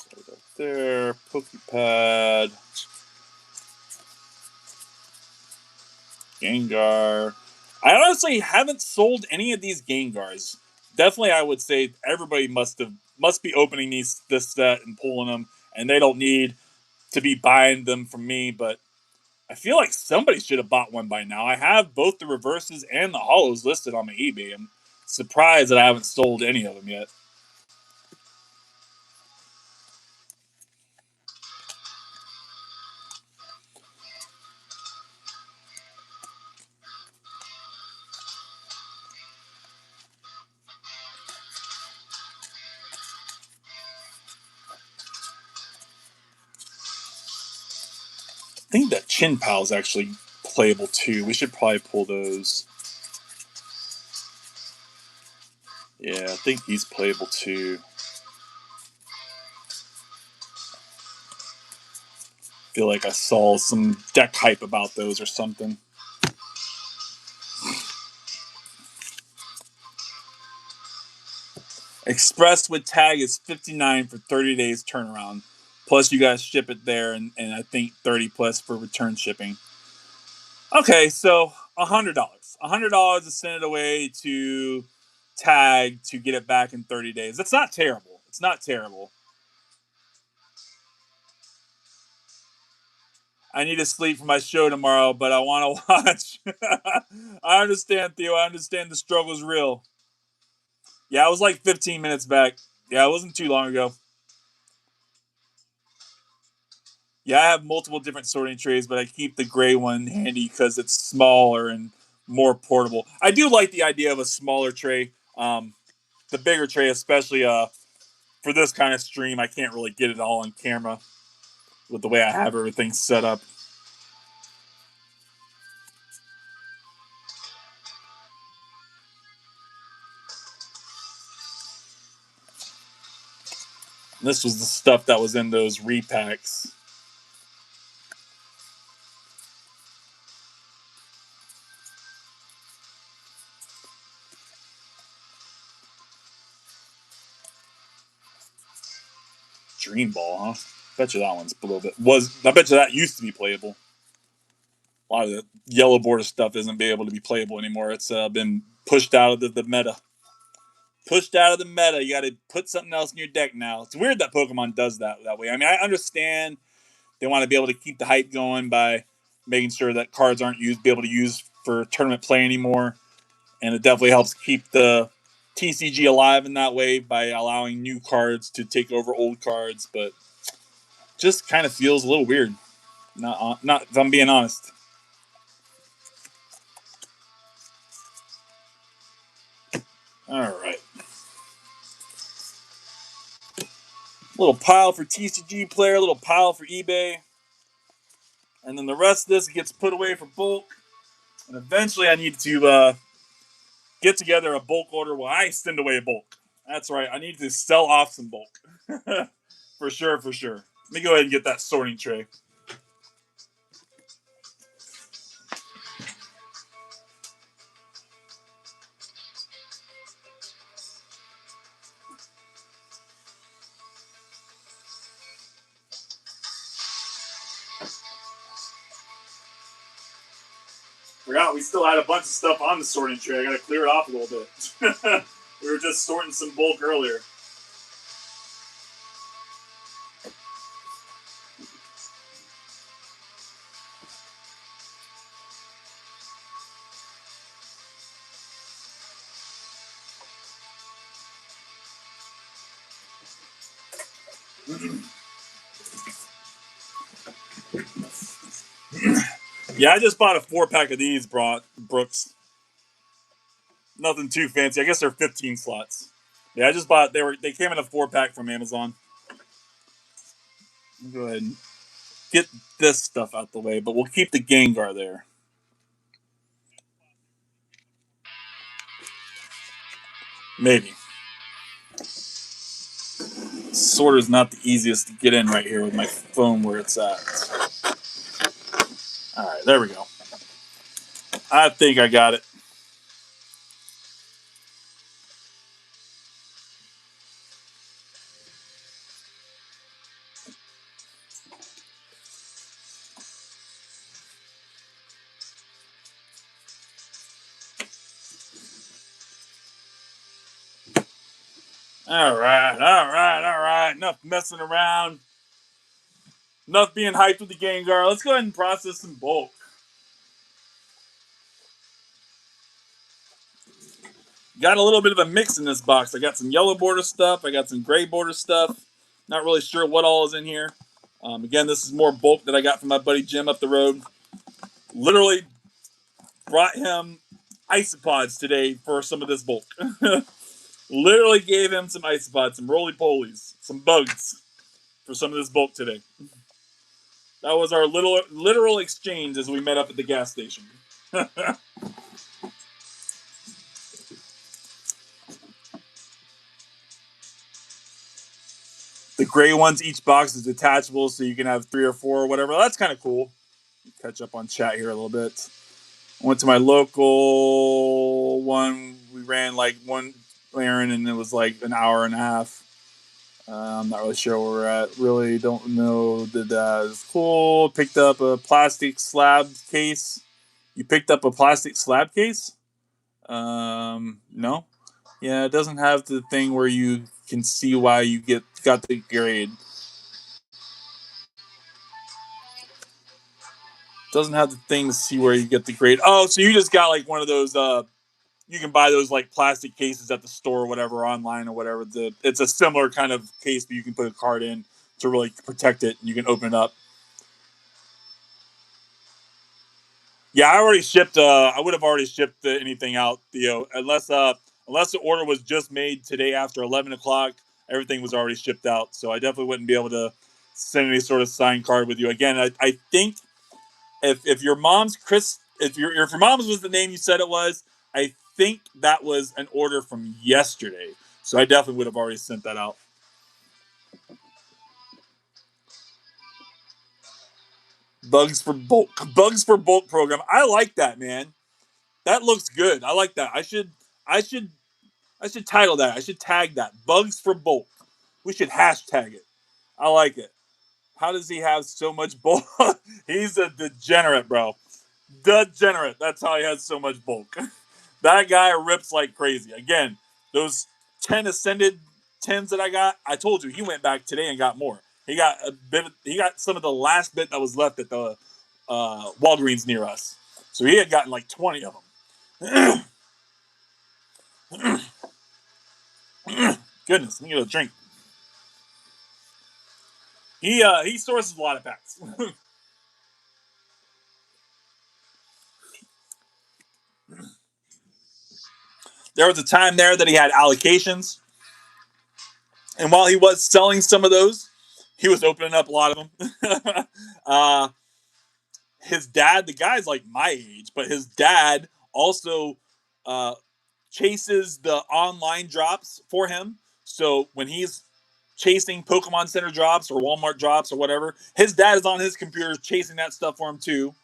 So right there, Pokepad, Gengar. I honestly haven't sold any of these Gengars. Definitely, I would say everybody must be opening this set and pulling them, and they don't need to be buying them from me. But I feel like somebody should have bought one by now. I have both the reverses and the hollows listed on my eBay. I'm surprised that I haven't sold any of them yet. I think that Chin Pal is actually playable too. We should probably pull those. Yeah, I think he's playable too. Feel like I saw some deck hype about those or something. Express with tag is 59 for 30 days turnaround. Plus you guys ship it there and I think 30 plus for return shipping. Okay, so $100. $100 to send it away to tag to get it back in 30 days. That's not terrible. It's not terrible. I need to sleep for my show tomorrow, but I want to watch. I understand, Theo. I understand the struggle's real. Yeah, I was like 15 minutes back. Yeah, it wasn't too long ago. Yeah, I have multiple different sorting trays, but I keep the gray one handy because it's smaller and more portable. I do like the idea of a smaller tray. The bigger tray, especially for this kind of stream, I can't really get it all on camera with the way I have everything set up. This was the stuff that was in those repacks. Dream Ball, huh? Bet you that one's a little bit I bet you that used to be playable. A lot of the yellow border stuff isn't be able to be playable anymore. It's been pushed out of the meta. Pushed out of the meta. You got to put something else in your deck now. It's weird that Pokemon does that way. I mean, I understand they want to be able to keep the hype going by making sure that cards aren't be able to use for tournament play anymore, and it definitely helps keep the TCG alive in that way by allowing new cards to take over old cards. But just kind of feels a little weird. Not if I'm being honest. All right. Little pile for TCG player, little pile for eBay. And then the rest of this gets put away for bulk. And eventually I need to get together a bulk order while I send away a bulk. That's right. I need to sell off some bulk. For sure, for sure. Let me go ahead and get that sorting tray. Forgot we still had a bunch of stuff on the sorting tray. I gotta clear it off a little bit. We were just sorting some bulk earlier. Yeah, I just bought a 4-pack of these, Brooks. Nothing too fancy. I guess they're 15 slots. Yeah, I just bought. They came in a 4-pack from Amazon. Go ahead and get this stuff out the way, but we'll keep the Gengar there. Maybe. Sorter's not the easiest to get in right here with my phone where it's at. All right, there we go. I think I got it. All right. Enough messing around. Enough being hyped with the Gengar. Let's go ahead and process some bulk. Got a little bit of a mix in this box. I got some yellow border stuff. I got some gray border stuff. Not really sure what all is in here. Again, this is more bulk that I got from my buddy Jim up the road. Literally brought him isopods today for some of this bulk. Literally gave him some isopods, some roly-polies, some bugs for some of this bulk today. That was our literal exchange as we met up at the gas station. The gray ones, each box is detachable, so you can have 3 or 4 or whatever. That's kind of cool. Catch up on chat here a little bit. I went to my local one. We ran like one errand, and it was like an hour and a half. I'm not really sure where we're at. Really don't know that that is cool. Picked up a plastic slab case. You picked up a plastic slab case? No. Yeah, it doesn't have the thing where you can see why you got the grade. Doesn't have the thing to see where you get the grade. Oh, so you just got like one of those. You can buy those like plastic cases at the store or whatever, online or whatever. It's a similar kind of case, but you can put a card in to really protect it, and you can open it up. Yeah, I already shipped. I would have already shipped anything out, Theo, unless the order was just made today after 11 o'clock. Everything was already shipped out, so I definitely wouldn't be able to send any sort of signed card with you. Again, I think if your mom's if your mom's was the name you said it was, I think that was an order from yesterday. So I definitely would have already sent that out. Bugs for bulk program. I like that, man. That looks good. I like that. I should I should title that. I should tag that. Bugs for bulk. We should hashtag it. I like it. How does he have so much bulk? He's a degenerate, bro. Degenerate. That's how he has so much bulk. That guy rips like crazy. Again, those 10 ascended 10s that I got, I told you, he went back today and got more. He got he got some of the last bit that was left at the Walgreens near us. So he had gotten like 20 of them. Goodness, let me get a drink. He sources a lot of packs. There was a time there that he had allocations, and while he was selling some of those, he was opening up a lot of them. His dad, the guy's like my age, but his dad also uh, chases the online drops for him. So when he's chasing Pokemon Center drops or Walmart drops or whatever, his dad is on his computer chasing that stuff for him too.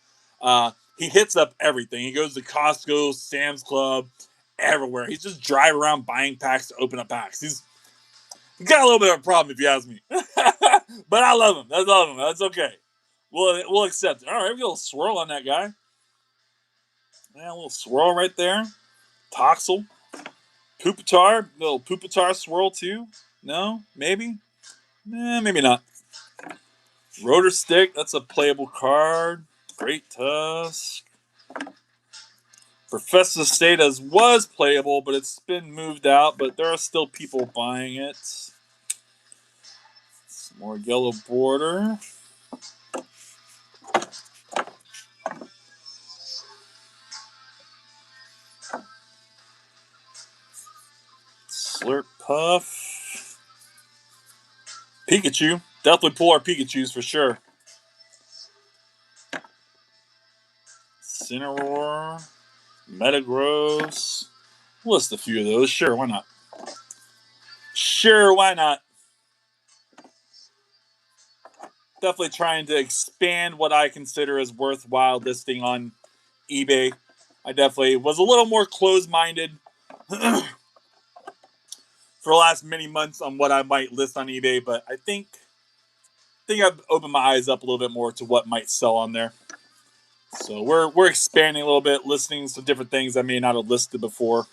He hits up everything. He goes to Costco, Sam's Club, everywhere. He's just driving around buying packs to open up packs. He's got a little bit of a problem if you ask me, but I love him. I love him. That's okay. We'll accept it. All right, we got a little swirl on that guy. Yeah, a little swirl right there. Toxel. Pupitar. Little Pupitar swirl too. No? Maybe? Maybe not. Rotor Stick. That's a playable card. Great Tusk. Professor Status was playable, but it's been moved out, but there are still people buying it. More yellow border. Slurp Puff. Pikachu. Definitely pull our Pikachus for sure. Cineroar. Metagross. List a few of those. Sure, why not? Sure, why not? Definitely trying to expand what I consider as worthwhile listing on eBay. I definitely was a little more closed-minded for the last many months on what I might list on eBay, but I think I've opened my eyes up a little bit more to what might sell on there. So we're expanding a little bit, listing some different things I may not have listed before.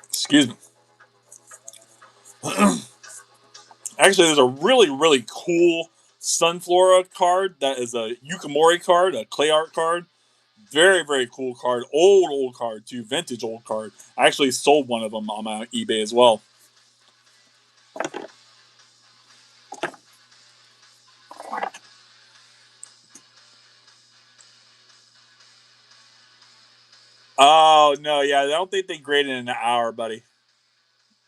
Excuse me. Actually, there's a really, really cool Sunflora card that is a Yukimori card, a clay art card. Very, very cool card. Old card, too. Vintage old card. I actually sold one of them on my eBay as well. Oh, no, yeah. I don't think they graded in an hour, buddy.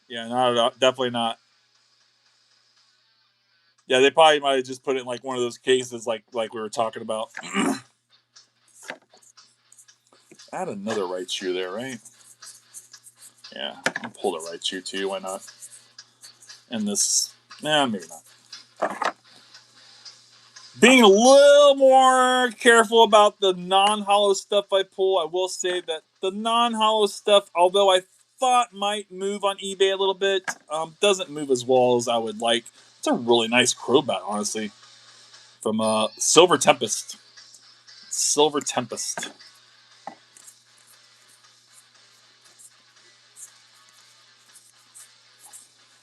Yeah, not at all. Definitely not. Yeah, they probably might have just put it in like one of those cases like we were talking about. Add another Raichu there, right? Yeah, I'll pull the Raichu too. Why not? And this, maybe not. Being a little more careful about the non-hollow stuff I pull, I will say that the non-hollow stuff, although I thought might move on eBay a little bit, doesn't move as well as I would like. It's a really nice Crobat, honestly, from Silver Tempest. Silver Tempest.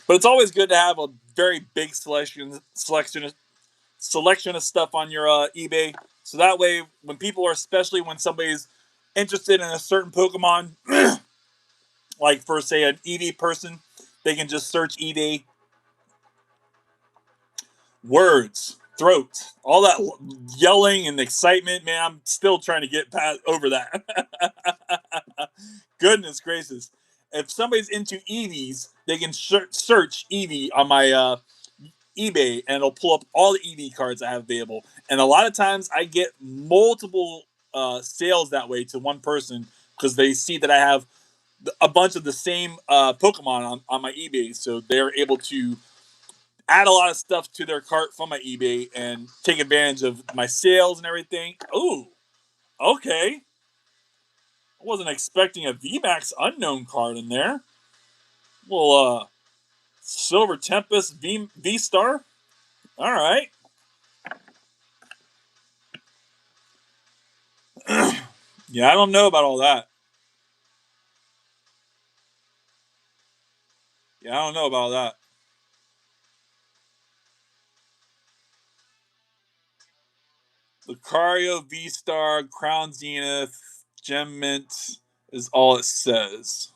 But it's always good to have a very big selection of stuff on your eBay, so that way when people are, especially when somebody's interested in a certain Pokemon, like for say an EV person, they can just search eBay words, throat, all that yelling and excitement. Man, I'm still trying to get past over that. Goodness gracious! If somebody's into EVs, they can search EV on my eBay, and it'll pull up all the EV cards I have available. And a lot of times, I get multiple sales that way to one person because they see that I have a bunch of the same Pokemon on my eBay, so they're able to add a lot of stuff to their cart from my eBay and take advantage of my sales and everything. Ooh, okay. I wasn't expecting a VMAX unknown card in there. Well, Silver Tempest V Star. All right. Yeah, I don't know about all that. Yeah, I don't know about that. Lucario V Star Crown Zenith Gem Mint is all it says.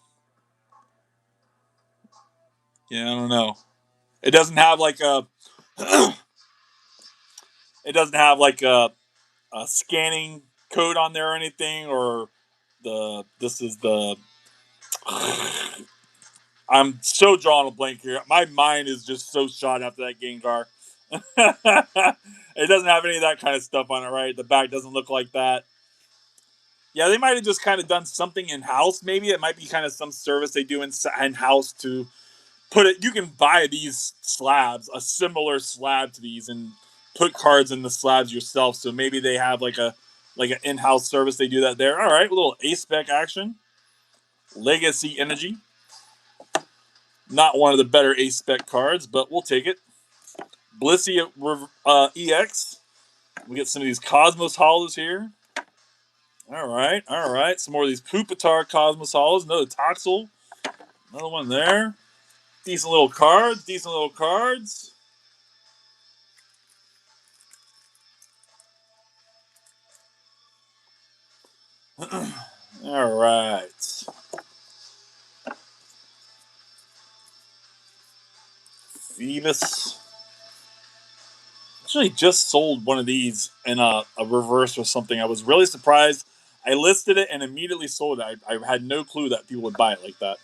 Yeah, I don't know. It doesn't have like a. It doesn't have like a scanning code on there or anything, or this is the. I'm so drawing a blank here. My mind is just so shot after that Gengar. It doesn't have any of that kind of stuff on it, right? The back doesn't look like that. Yeah, they might have just kind of done something in house. Maybe it might be kind of some service they do in house to put it. You can buy these slabs, a similar slab to these, and put cards in the slabs yourself. So maybe they have like an in-house service. They do that there. All right, a little ace spec action. Legacy Energy. Not one of the better ace spec cards, but we'll take it. Blissey EX. We get some of these Cosmos Hollows here. All right, all right. Some more of these Pupitar Cosmos Hollows. Another Toxel. Another one there. Decent little cards. Decent little cards. All right. Phoebus. Actually, just sold one of these in a reverse or something. I was really surprised. I listed it and immediately sold it. I had no clue that people would buy it like that.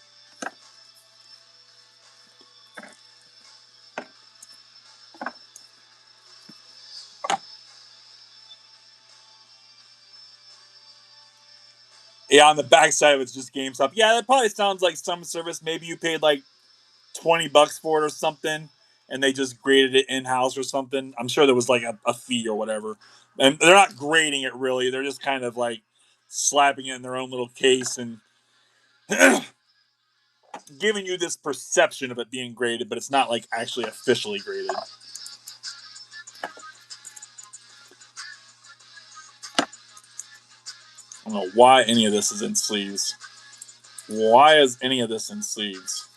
Yeah, on the backside of it's just GameStop. Yeah, that probably sounds like some service. Maybe you paid like $20 for it or something, and they just graded it in house or something. I'm sure there was like a fee or whatever. And they're not grading it really. They're just kind of like slapping it in their own little case and giving you this perception of it being graded, but it's not like actually officially graded. I don't know why any of this is in sleeves. Why is any of this in sleeves?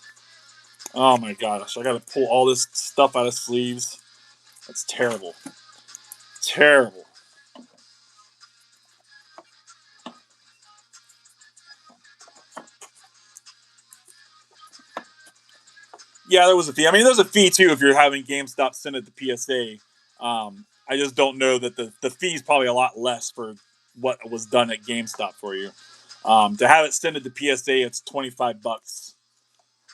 Oh my gosh, I gotta pull all this stuff out of sleeves. That's terrible. Terrible. Yeah, there was a fee. I mean, there's a fee too if you're having GameStop send it to PSA. I just don't know that the fee is probably a lot less for what was done at GameStop for you. To have it send it to PSA, it's $25,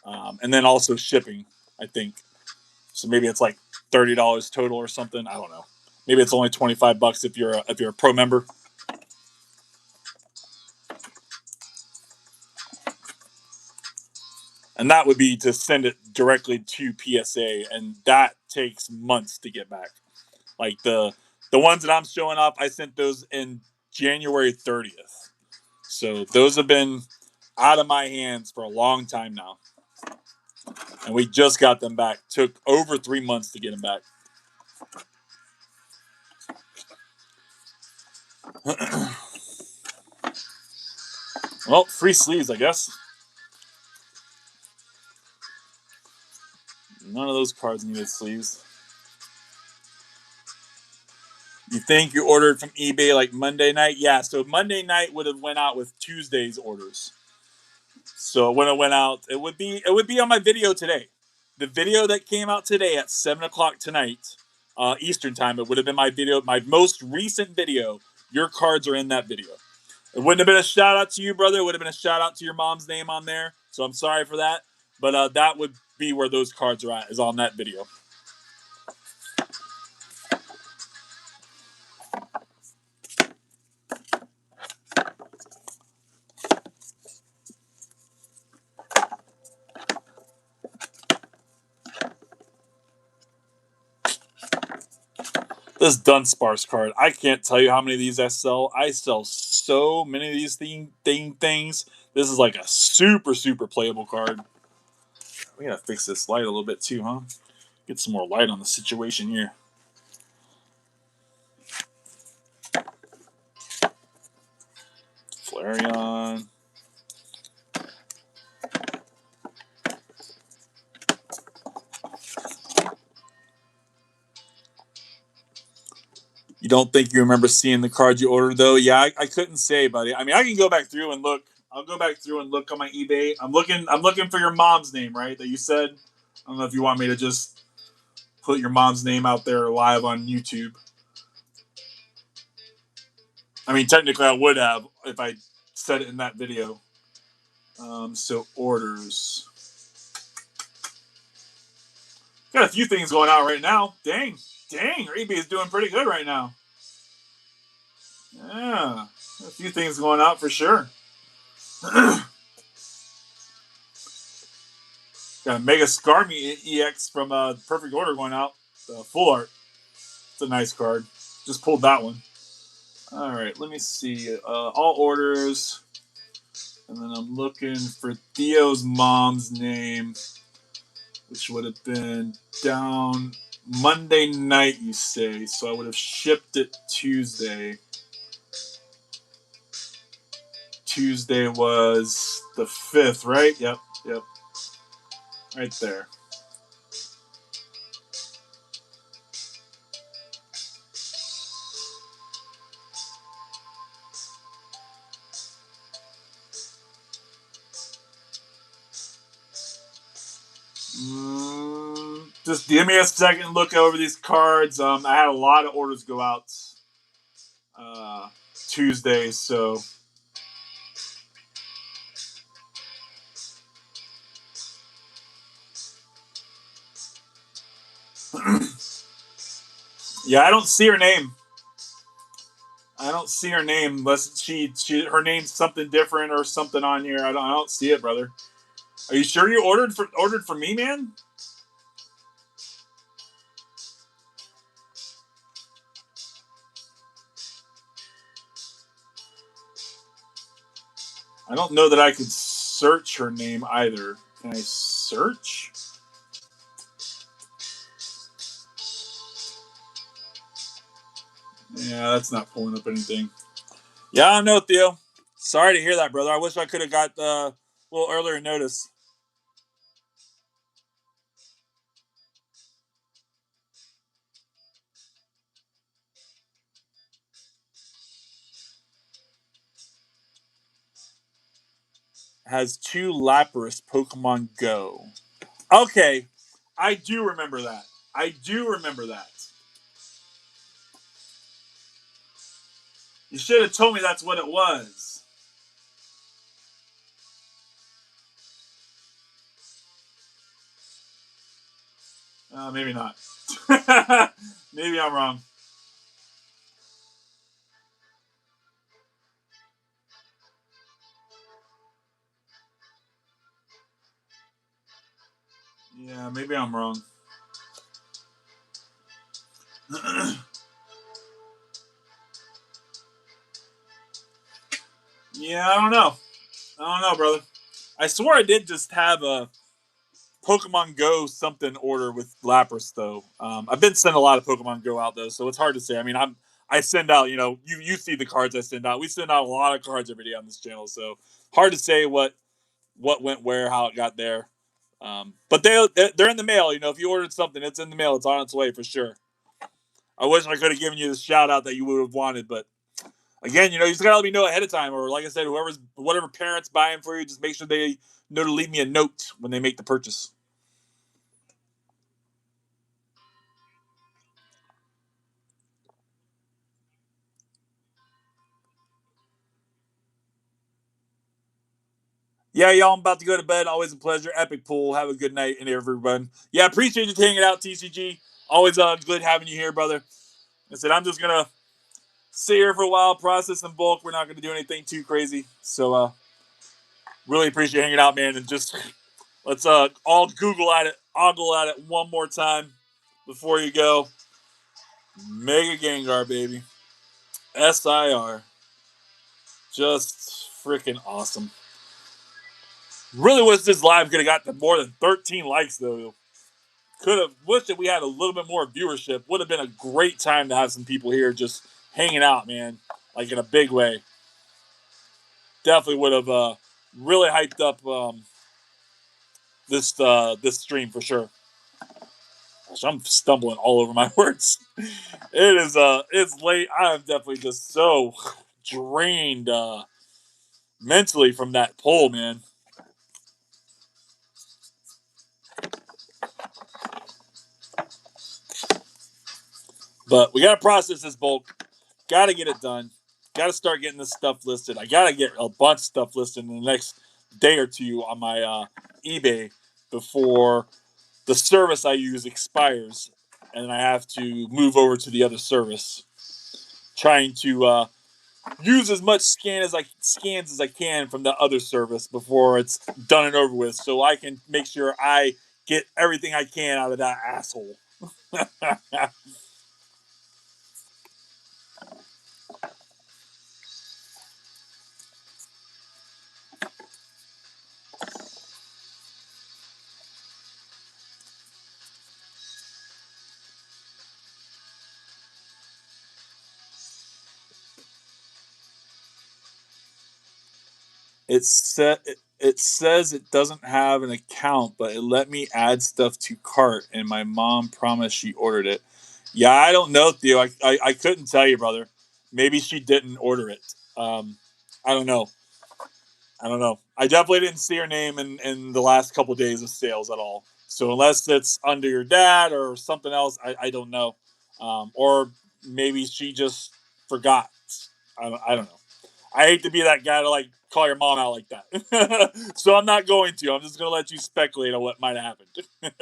and then also shipping. I think so. Maybe it's like $30 total or something. I don't know. Maybe it's only $25 if you're a pro member. And that would be to send it directly to PSA, and that takes months to get back. Like the ones that I'm showing off, I sent those in January 30th. So those have been out of my hands for a long time now. And we just got them back. Took over 3 months to get them back. Well, free sleeves, I guess. None of those cards needed sleeves. You think you ordered from eBay like Monday night? Yeah, so Monday night would have went out with Tuesday's orders. So when it went out, it would be on my video today. The video that came out today at 7 o'clock tonight, Eastern time, it would have been my video, my most recent video. Your cards are in that video. It wouldn't have been a shout out to you, brother. It would have been a shout out to your mom's name on there. So I'm sorry for that, but that would be where those cards are at, is on that video. This Dunsparce card, I can't tell you how many of these I sell. I sell so many of these things. This is like a super, super playable card. We gotta fix this light a little bit too, huh? Get some more light on the situation here. Flareon. You don't think you remember seeing the card you ordered though? Yeah, I couldn't say, buddy. I mean, I can go back through and look. I'll go back through and look on my eBay. I'm looking for your mom's name, right? That you said. I don't know if you want me to just put your mom's name out there live on YouTube. I mean, technically, I would have if I said it in that video. So orders. Got a few things going on right now. Dang, eBay is doing pretty good right now. Yeah, a few things going out for sure. Got a Mega Scarmy EX from Perfect Order going out. Full art. It's a nice card. Just pulled that one. All right, let me see. All orders. And then I'm looking for Theo's mom's name, which would have been down Monday night, you say. So I would have shipped it Tuesday. Tuesday was the 5th, right? Yep. Right there. Just give me a second look over these cards. I had a lot of orders go out Tuesday, so yeah, I don't see her name. I don't see her name unless her name's something different or something on here. I don't see it, brother. Are you sure you ordered for me, man? I don't know that I could search her name either. Can I search? Yeah, that's not pulling up anything. Yeah, I don't know, Theo. Sorry to hear that, brother. I wish I could have got a little earlier notice. Has 2 Lapras Pokemon Go. Okay, I do remember that. I do remember that. You should have told me that's what it was. Maybe not. Maybe I'm wrong. Yeah, maybe I'm wrong. Yeah, I don't know. I don't know, brother. I swore I did just have a Pokemon Go something order with Lapras though. I've been sending a lot of Pokemon Go out though, so it's hard to say. I mean, I send out, you see the cards I send out. We send out a lot of cards every day on this channel, so hard to say what went where, how it got there. But they're in the mail. If you ordered something, it's in the mail. It's on its way for sure. I wish I could have given you the shout out that you would have wanted, but again, you just gotta let me know ahead of time, or like I said, whatever parents buying for you, just make sure they know to leave me a note when they make the purchase. Yeah, y'all, I'm about to go to bed. Always a pleasure. Epic pool. Have a good night, and everyone. Yeah, appreciate you hanging out, TCG. Always good having you here, brother. I said I'm just gonna sit here for a while, process in bulk. We're not gonna do anything too crazy. So really appreciate hanging out, man. And just let's all ogle at it one more time before you go. Mega Gengar, baby. SIR. Just freaking awesome. Really wish this live could have got more than 13 likes though. Could have wished that we had a little bit more viewership. Would have been a great time to have some people here just hanging out, man, like in a big way. Definitely would have really hyped up this stream for sure. Gosh, I'm stumbling all over my words. It's late. I am definitely just so drained mentally from that poll, man. But we gotta process this bulk. Gotta get it done. Gotta start getting this stuff listed. I gotta get a bunch of stuff listed in the next day or two on my eBay before the service I use expires, and I have to move over to the other service. Trying to use as much scans as I can from the other service before it's done and over with, so I can make sure I get everything I can out of that asshole. It says it doesn't have an account, but it let me add stuff to cart, and my mom promised she ordered it. Yeah, I don't know, Theo. I couldn't tell you, brother. Maybe she didn't order it. I don't know. I don't know. I definitely didn't see her name in the last couple of days of sales at all. So unless it's under your dad or something else, I don't know. Or maybe she just forgot. I don't know. I hate to be that guy to like call your mom out like that. So I'm not going to. I'm just going to let you speculate on what might have happened.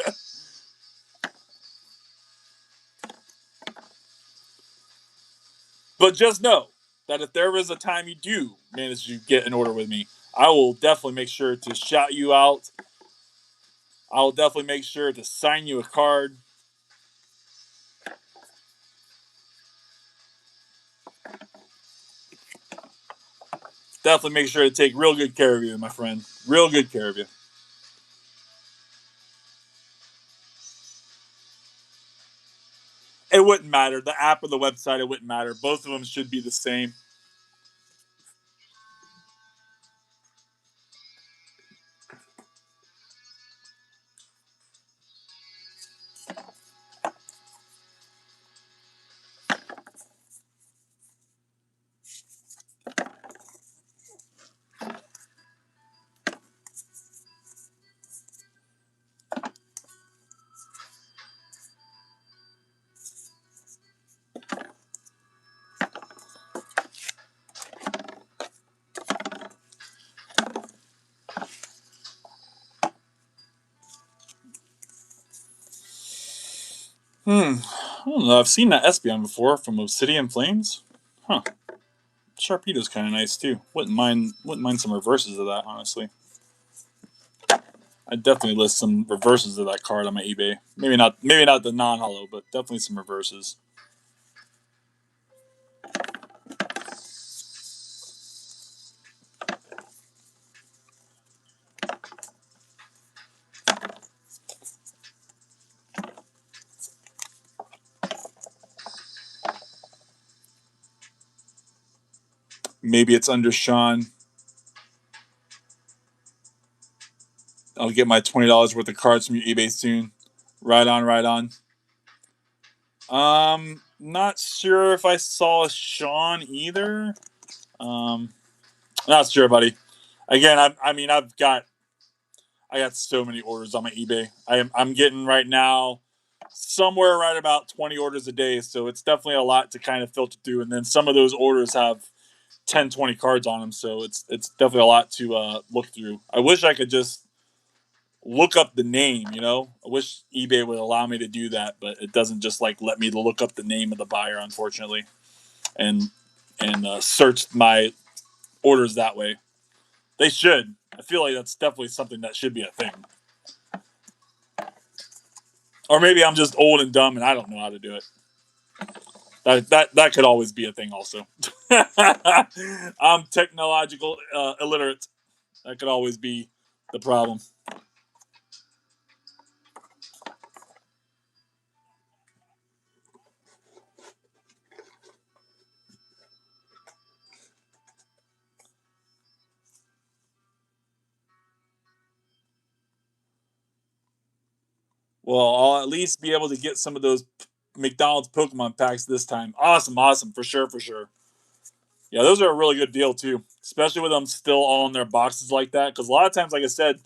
But just know that if there is a time you do manage to get an order with me, I will definitely make sure to shout you out. I will definitely make sure to sign you a card. Definitely make sure to take real good care of you, my friend. Real good care of you. It wouldn't matter. The app or the website, it wouldn't matter. Both of them should be the same. I don't know. I've seen that Espeon before from Obsidian Flames. Huh. Sharpedo's kind of nice too. Wouldn't mind some reverses of that, honestly. I'd definitely list some reverses of that card on my eBay. Maybe not the non-hollow, but definitely some reverses. Maybe it's under Sean. I'll get my $20 worth of cards from your eBay soon. Right on, right on. Not sure if I saw Sean either. Um, Not sure, buddy. Again, I got so many orders on my eBay. I'm getting right now somewhere right about 20 orders a day, so it's definitely a lot to kind of filter through. And then some of those orders have 10, 20 cards on them, so it's definitely a lot to look through. I wish I could just look up the name. I wish eBay would allow me to do that, but it doesn't just like let me look up the name of the buyer, unfortunately, and search my orders that way. They should. I feel like that's definitely something that should be a thing. Or maybe I'm just old and dumb and I don't know how to do it. That could always be a thing also. I'm technological illiterate. That could always be the problem. Well, I'll at least be able to get some of those McDonald's Pokemon packs this time. Awesome, awesome, for sure, for sure. Yeah, those are a really good deal too, especially with them still all in their boxes like that. Because a lot of times, like I said,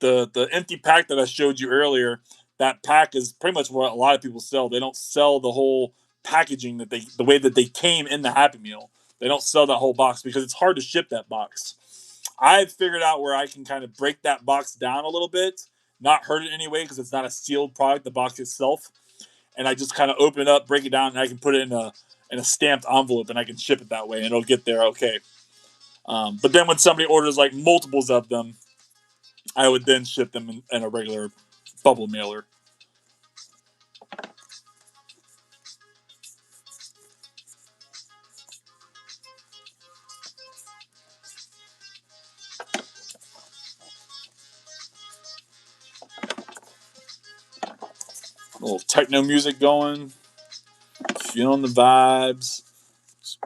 the empty pack that I showed you earlier, that pack is pretty much what a lot of people sell. They don't sell the whole packaging the way that they came in the Happy Meal. They don't sell that whole box because it's hard to ship that box. I've figured out where I can kind of break that box down a little bit, not hurt it anyway because it's not a sealed product, the box itself, and I just kind of open it up, break it down, and I can put it in a stamped envelope, and I can ship it that way, and it'll get there okay. But then when somebody orders like multiples of them, I would then ship them in a regular bubble mailer. A little techno music going, feeling the vibes,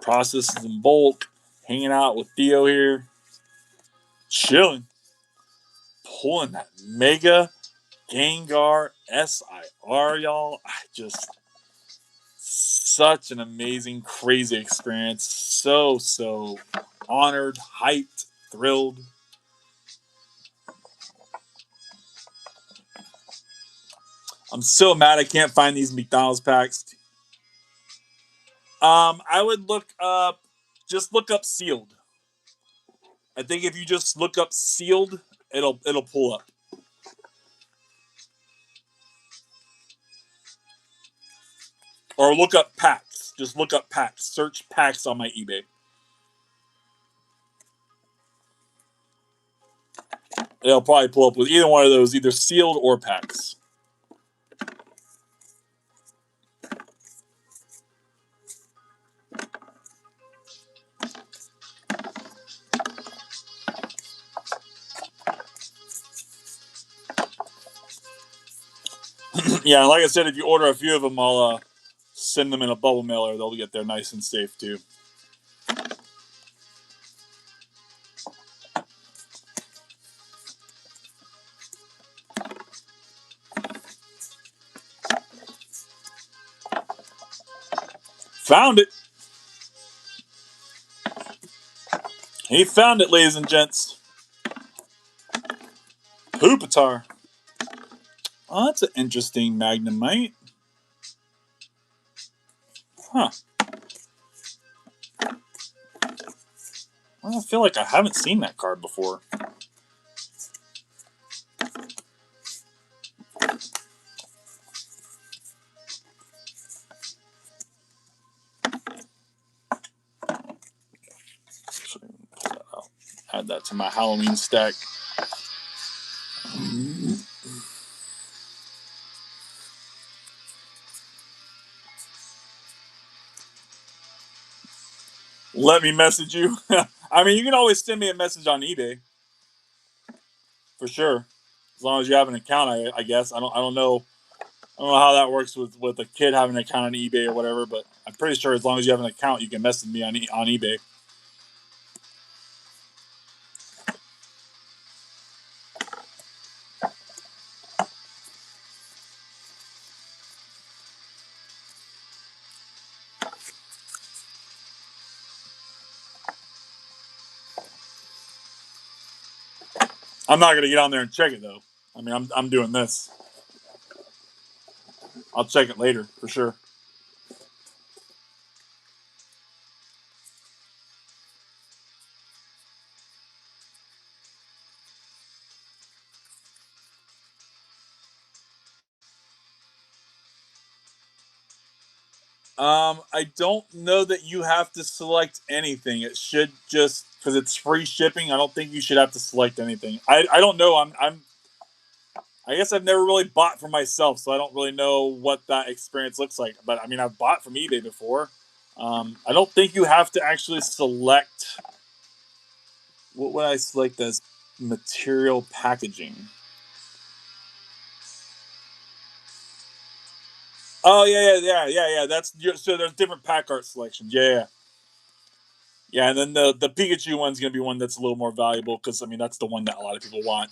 processes in bulk, hanging out with Theo here, chilling, pulling that mega Gengar SIR, y'all. I just such an amazing, crazy experience. So honored, hyped, thrilled. I'm so mad I can't find these McDonald's packs. I would just look up sealed. I think if you just look up sealed, it'll pull up. Or look up packs. Just look up packs. Search packs on my eBay. It'll probably pull up with either one of those, either sealed or packs. Yeah, like I said, if you order a few of them, I'll send them in a bubble mailer. They'll get there nice and safe too. Found it. He found it, ladies and gents. Hoopatar. Oh, that's an interesting Magnemite. Huh. Well, I feel like I haven't seen that card before. Add that to my Halloween stack. Let me message you. I mean, you can always send me a message on eBay, for sure, as long as you have an account. I guess I don't know. I don't know how that works with a kid having an account on eBay or whatever, but I'm pretty sure as long as you have an account, you can message me on eBay. I'm not gonna get on there and check it though. I mean, I'm doing this. I'll check it later for sure. I don't know that you have to select anything. It should just because it's free shipping. I don't think you should have to select anything. I don't know. I guess I've never really bought for myself, so I don't really know what that experience looks like. But I mean, I've bought from eBay before. I don't think you have to actually select. What would I select as material packaging? Oh yeah. So there's different pack art selections. Yeah. And then the Pikachu one's gonna be one that's a little more valuable because I mean that's the one that a lot of people want.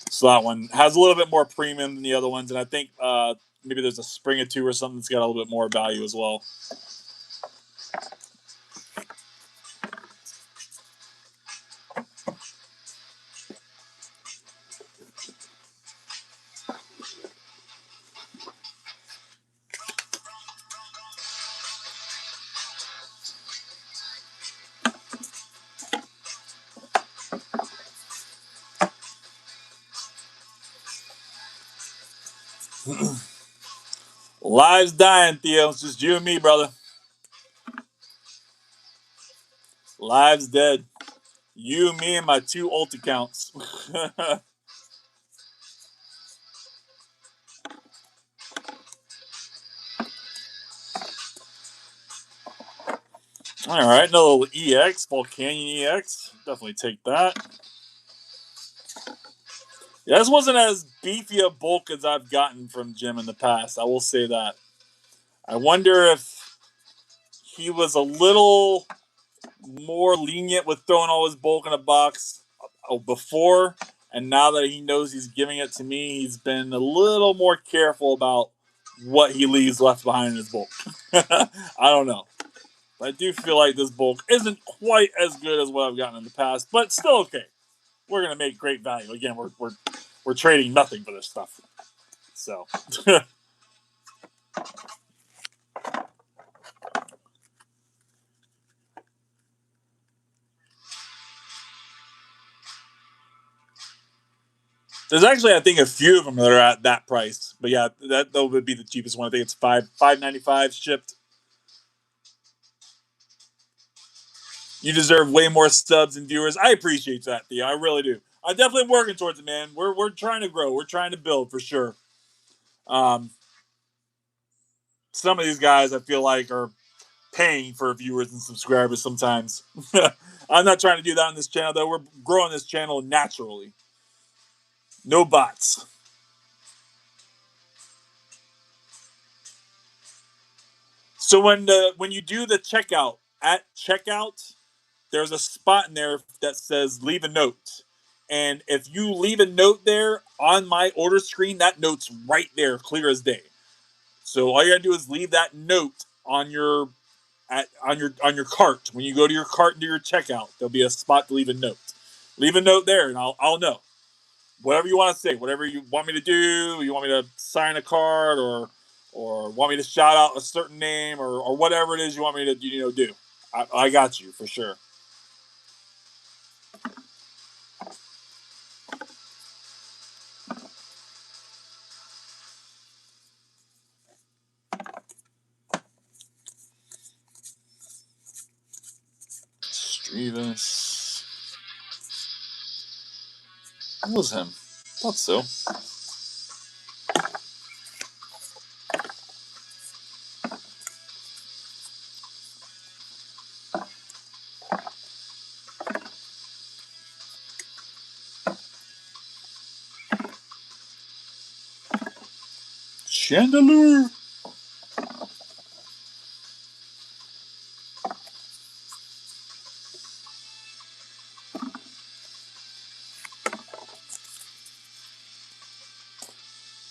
So that one has a little bit more premium than the other ones, and I think maybe there's a Spring or two or something that's got a little bit more value as well. Lives dying, Theo. It's just you and me, brother. Lives dead. You, me, and my two ult accounts. All right, another little EX, Volcanion EX. Definitely take that. Yeah, this wasn't as beefy a bulk as I've gotten from Jim in the past. I will say that. I wonder if he was a little more lenient with throwing all his bulk in a box before, and now that he knows he's giving it to me, he's been a little more careful about what he leaves left behind in his bulk. I don't know. But I do feel like this bulk isn't quite as good as what I've gotten in the past, but still okay. We're gonna make great value. Again, we're trading nothing for this stuff. So There's actually, I think, a few of them that are at that price. But yeah, that would be the cheapest one. I think it's $5.95 shipped. You deserve way more subs and viewers. I appreciate that, Theo. I really do. I'm definitely working towards it, man. We're trying to grow. We're trying to build for sure. Some of these guys I feel like are paying for viewers and subscribers sometimes. I'm not trying to do that on this channel though. We're growing this channel naturally. No bots. So when you do the checkout at checkout, there's a spot in there that says leave a note. And if you leave a note there on my order screen, that note's right there, clear as day. So all you gotta do is leave that note on your cart. When you go to your cart and do your checkout, there'll be a spot to leave a note. Leave a note there, and I'll know. Whatever you want to say, whatever you want me to do, you want me to sign a card, or want me to shout out a certain name, or whatever it is you want me to do. I got you for sure. Strevis. That was him. Thought so. Chandelier.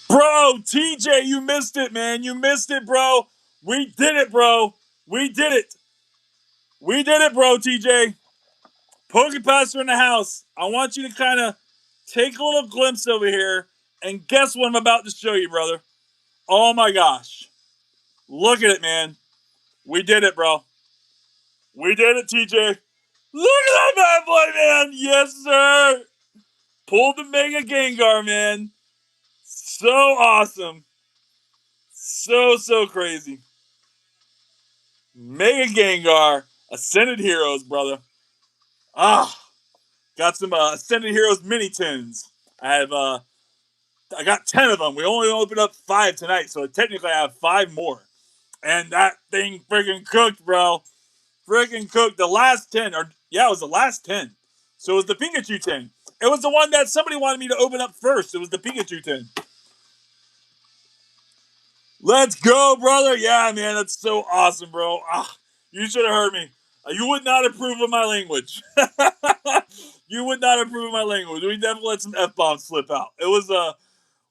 Bro, TJ, you missed it, man. You missed it, bro. We did it, bro. We did it. We did it, bro, TJ. Pokepaster in the house. I want you to kind of take a little glimpse over here and guess what I'm about to show you, brother. Oh my gosh. Look at it, man. We did it, bro. We did it, TJ. Look at that bad boy, man. Yes, sir. Pulled the Mega Gengar, man. So awesome. So crazy. Mega Gengar. Ascended Heroes, brother. Got some Ascended Heroes mini tins. I got 10 of them. We only opened up 5 tonight, so technically I have 5 more. And that thing freaking cooked, bro. Freaking cooked. The last 10, it was the last 10. So it was the Pikachu 10. It was the one that somebody wanted me to open up first. It was the Pikachu 10. Let's go, brother. Yeah, man, that's so awesome, bro. You should have heard me. You would not approve of my language. You would not approve of my language. We definitely let some F-bombs slip out. It was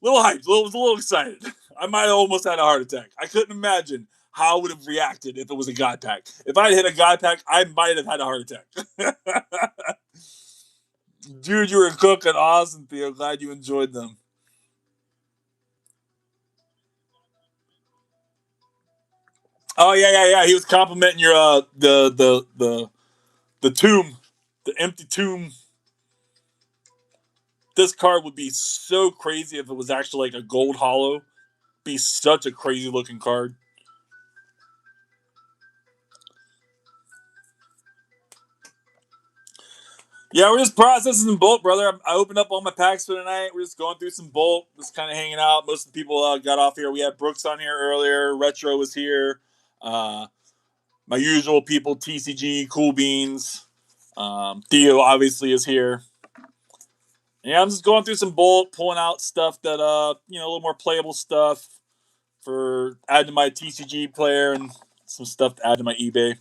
little hyped. Was a little excited. I might have almost had a heart attack. I couldn't imagine how I would have reacted if it was a God pack. If I had hit a God pack, I might have had a heart attack. Dude, you were cooking awesome, Theo. Glad you enjoyed them. Oh yeah. He was complimenting your the tomb, the empty tomb. This card would be so crazy if it was actually like a gold hollow. Be such a crazy looking card. Yeah, we're just processing some bulk, brother. I opened up all my packs for tonight. We're just going through some bulk, just kind of hanging out. Most of the people got off here. We had Brooks on here earlier. Retro was here. My usual people, TCG, Cool Beans. Theo obviously is here. Yeah, I'm just going through some bulk, pulling out stuff that a little more playable stuff for add to my TCG player and some stuff to add to my eBay.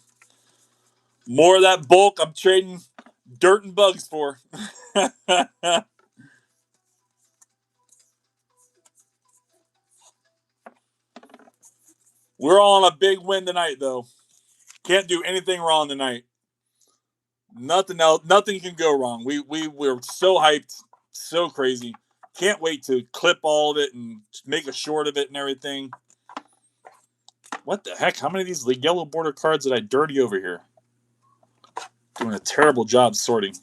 More of that bulk I'm trading dirt and bugs for. We're all on a big win tonight, though. Can't do anything wrong tonight. Nothing else. Nothing can go wrong. We're so hyped, so crazy. Can't wait to clip all of it and make a short of it and everything. What the heck? How many of these yellow border cards did I dirty over here? Doing a terrible job sorting.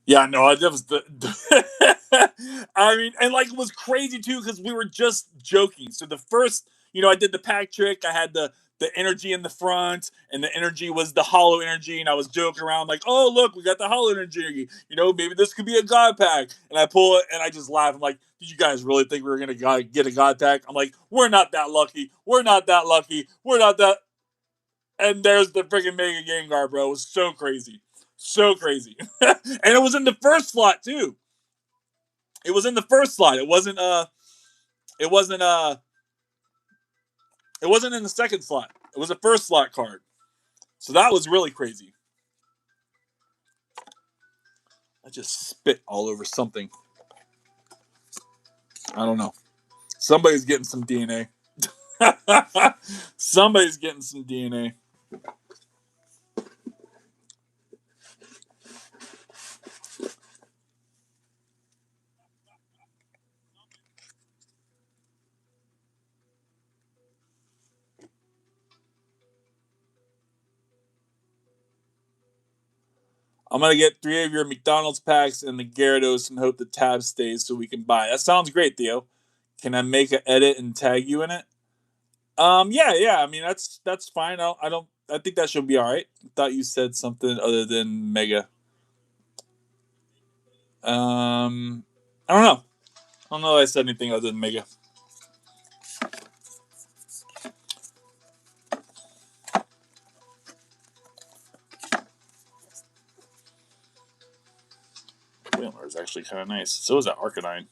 Yeah, no, I was the. I mean, and like it was crazy too because we were just joking. So the first, I did the pack trick. I had the energy in the front, and the energy was the hollow energy, and I was joking around like, "Oh, look, we got the hollow energy. Maybe this could be a god pack." And I pull it, and I just laugh. I'm like, "Did you guys really think we were gonna get a god pack?" I'm like, "We're not that lucky. We're not that lucky. We're not that." And there's the freaking Mega Gengar, bro. It was so crazy. So crazy. And it was in the first slot too. It was in the first slot. It wasn't it wasn't in the second slot. It was a first slot card. So that was really crazy. I just spit all over something. I don't know. Somebody's getting some DNA. Somebody's getting some DNA. I'm gonna get 3 of your McDonald's packs and the Gyarados and hope the tab stays so we can buy. That sounds great, Theo. Can I make an edit and tag you in it? Yeah. I mean, that's fine. I think that should be all right. I thought you said something other than Mega. I don't know. I don't know if I said anything other than Mega. Whaler is actually kind of nice. So is that Arcanine.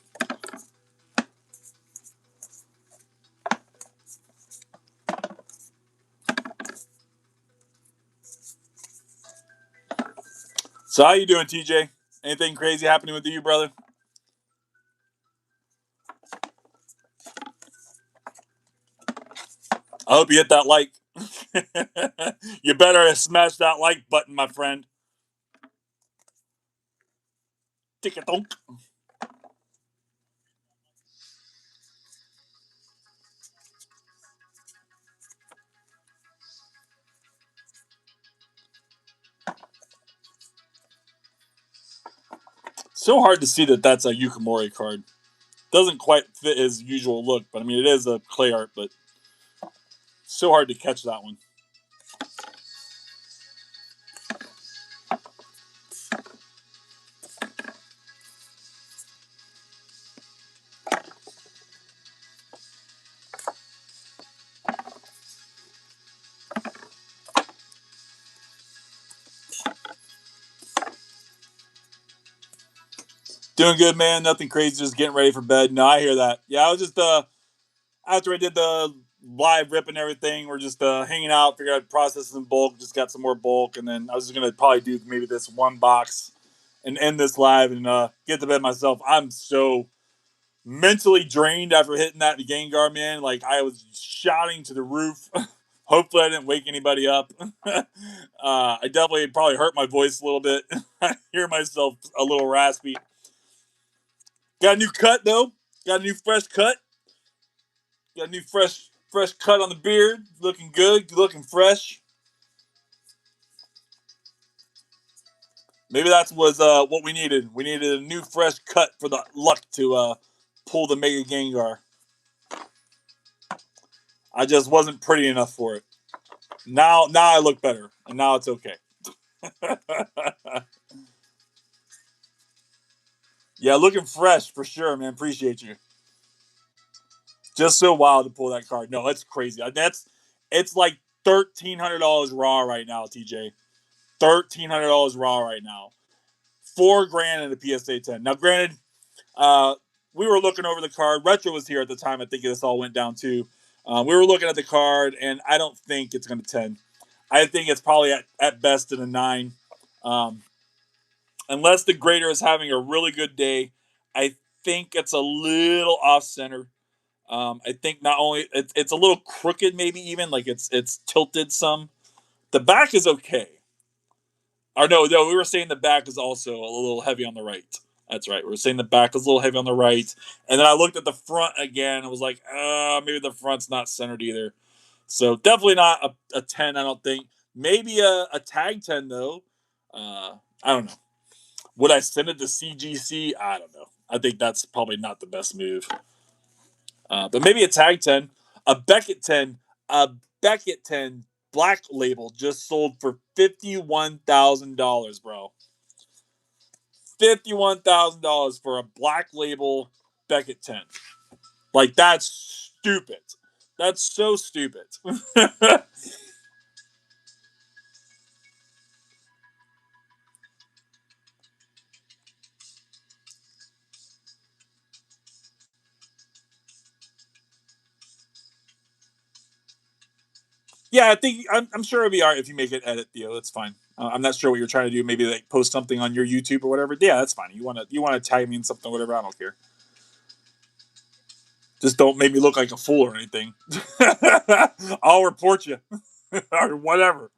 So how you doing, TJ? Anything crazy happening with you, brother? I hope you hit that like. You better smash that like button, my friend. Tick-a-donk. So hard to see that that's a Yukimori card. Doesn't quite fit his usual look, but I mean, it is a clay art, but so hard to catch that one. Doing good, man. Nothing crazy. Just getting ready for bed. No, I hear that. Yeah, I was just after I did the live rip and everything, we're just hanging out, figured out processes in bulk, just got some more bulk, and then I was just gonna probably do maybe this one box and end this live and get to bed myself. I'm so mentally drained after hitting that Gengar, man. Like I was shouting to the roof. Hopefully I didn't wake anybody up. I definitely probably hurt my voice a little bit. I hear myself a little raspy. Got a new cut though. Got a new fresh cut. Got a new fresh cut on the beard. Looking good. Looking fresh. Maybe that was what we needed. We needed a new fresh cut for the luck to pull the Mega Gengar. I just wasn't pretty enough for it. Now I look better, and now it's okay. Yeah, looking fresh for sure, man. Appreciate you. Just so wild to pull that card. No, that's crazy. It's like $1,300 raw right now, TJ. $1,300 raw right now. $4,000 in the PSA 10. Now, granted, uh, we were looking over the card. Retro was here at the time. I think this all went down too. We were looking at the card, and I don't think it's going to 10. I think it's probably at best in a 9. Um, unless the grader is having a really good day, I think it's a little off center. I think not only it's a little crooked, maybe even like it's tilted some. The back is okay. Or no, we were saying the back is also a little heavy on the right. That's right. We were saying the back was a little heavy on the right. And then I looked at the front again and was like, maybe the front's not centered either. So definitely not a 10, I don't think. Maybe a tag 10, though. I don't know. Would I send it to CGC? I don't know. I think that's probably not the best move. But maybe a tag 10. A Beckett 10. A Beckett 10 black label just sold for $51,000, bro. $51,000 for a black label Beckett 10. Like, that's stupid. That's so stupid. Yeah, I think I'm sure it'll be alright if you make an edit, Theo. That's fine. I'm not sure what you're trying to do. Maybe like post something on your YouTube or whatever. Yeah, that's fine. You want to tag me in something, whatever. I don't care. Just don't make me look like a fool or anything. I'll report you or whatever.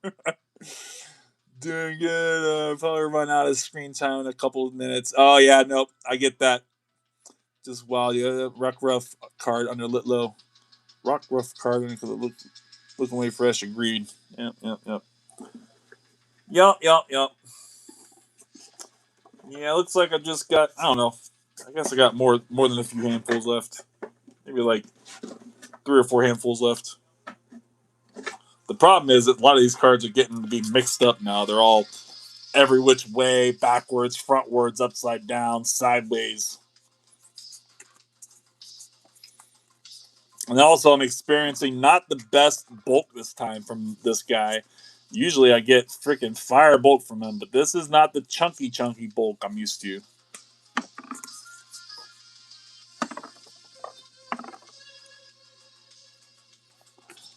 Doing good. Probably run out of screen time in a couple of minutes. Oh yeah, nope. I get that. Just wow, yeah, rock rough card under lit low. Rock rough card because it looking way fresh. Agreed. Yep, yep, yep. Yep, yep, yep. Yeah, looks like I just got. I don't know. I guess I got more than a few handfuls left. Maybe like 3 or 4 handfuls left. The problem is that a lot of these cards are getting to be mixed up now. They're all every which way, backwards, frontwards, upside down, sideways. And also, I'm experiencing not the best bulk this time from this guy. Usually, I get freaking fire bulk from him, but this is not the chunky bulk I'm used to.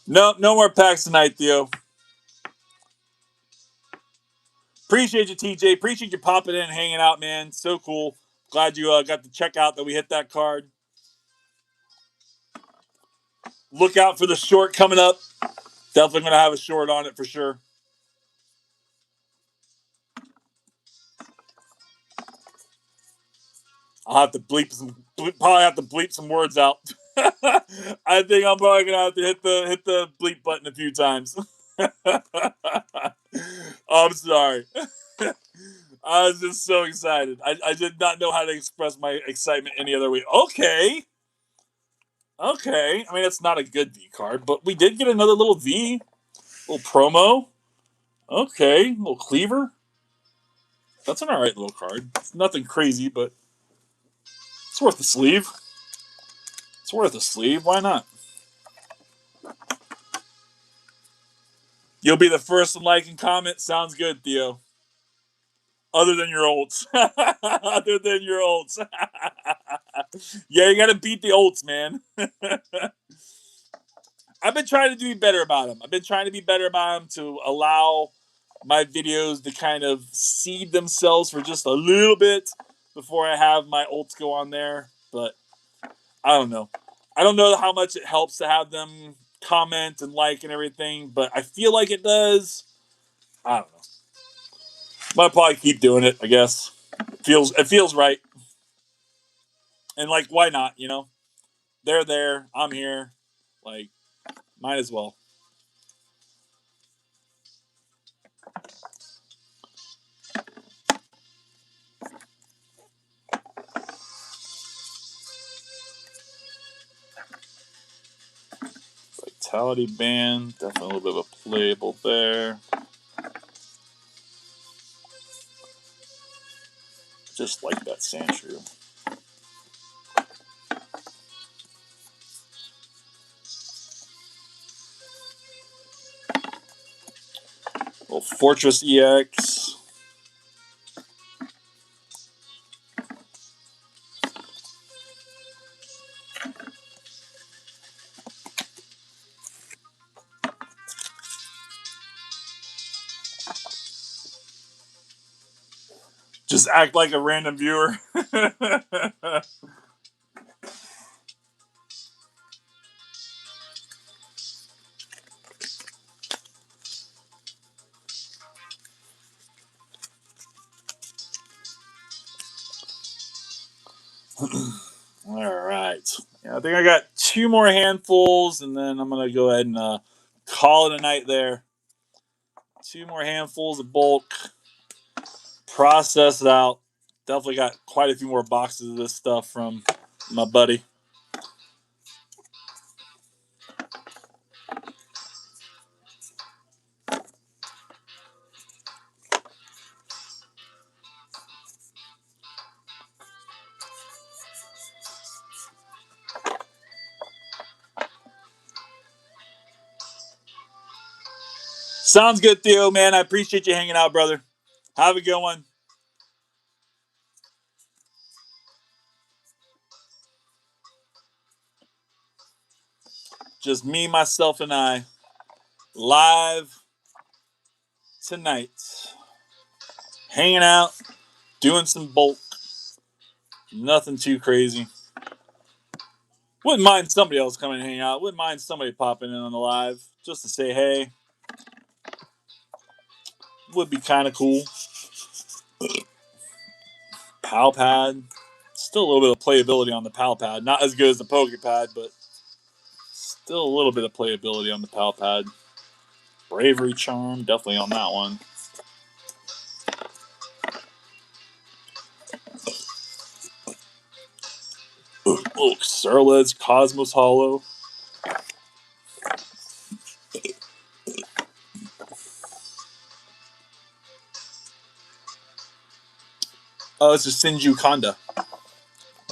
No more packs tonight, Theo. Appreciate you, TJ. Appreciate you popping in and hanging out, man. So cool. Glad you got to check out that we hit that card. Look out for the short coming up. Definitely going to have a short on it for sure. I'll have to probably have to bleep some words out. I think I'm probably gonna have to hit the bleep button a few times. I'm sorry. I was just so excited. I did not know how to express my excitement any other way. Okay. Okay. I mean, it's not a good V card, but we did get another little V. Little promo. Okay. Little cleaver. That's an alright little card. It's nothing crazy, but it's worth the sleeve. It's worth a sleeve. Why not? You'll be the first to like and comment. Sounds good, Theo. Other than your ults. Other than your ults. Yeah, you gotta beat the ults, man. I've been trying to be better about them. I've been trying to be better about them to allow my videos to kind of seed themselves for just a little bit before I have my ults go on there. But I don't know. I don't know how much it helps to have them comment and like and everything, but I feel like it does. I don't know. But I'll probably keep doing it, I guess. It feels right. And like, why not, you know? They're there, I'm here. Like, might as well. Vitality band, definitely a little bit of a playable there. Just like that Sandshrew. Little Fortress EX. Just act like a random viewer. All right. Yeah, I think I got 2 more handfuls, and then I'm gonna go ahead and call it a night there. 2 more handfuls of bulk. Process it out. Definitely got quite a few more boxes of this stuff from my buddy. Sounds good, Theo, man. I appreciate you hanging out, brother. Have a good one. Just me, myself, and I. Live tonight. Hanging out. Doing some bulk. Nothing too crazy. Wouldn't mind somebody else coming and hang out. Wouldn't mind somebody popping in on the live. Just to say hey. Would be kind of cool. Pal Pad. Still a little bit of playability on the Pal Pad. Not as good as the Poke Pad, but still a little bit of playability on the Pal Pad. Bravery Charm, definitely on that one. Oh, Scarlet's Cosmos Hollow. Oh, it's a Sinju Conda.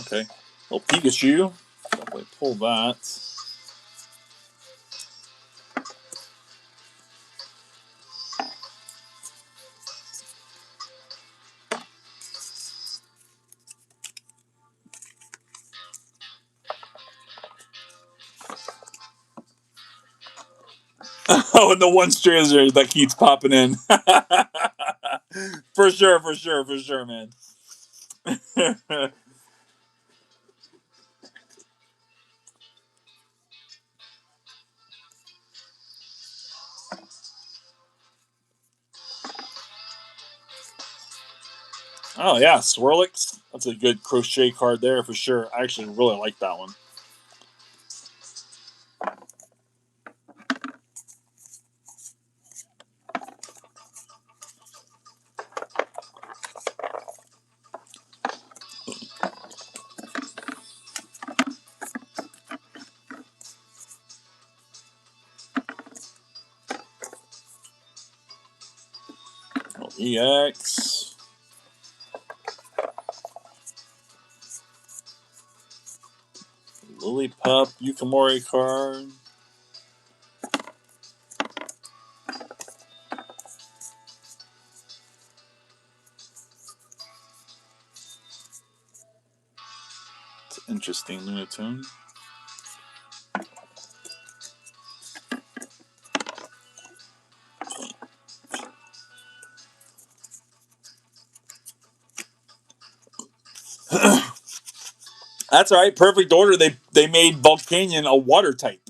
Okay. Little Pikachu. Definitely pull that. Oh, and the one stranger that keeps popping in. For sure, man. Oh yeah, Swirlix. That's a good crochet card there for sure. I actually really like that one. EX. Lillipup, Yukamori card. It's interesting, Lunatone. That's all right. Perfect order. They made Volcanion a water type.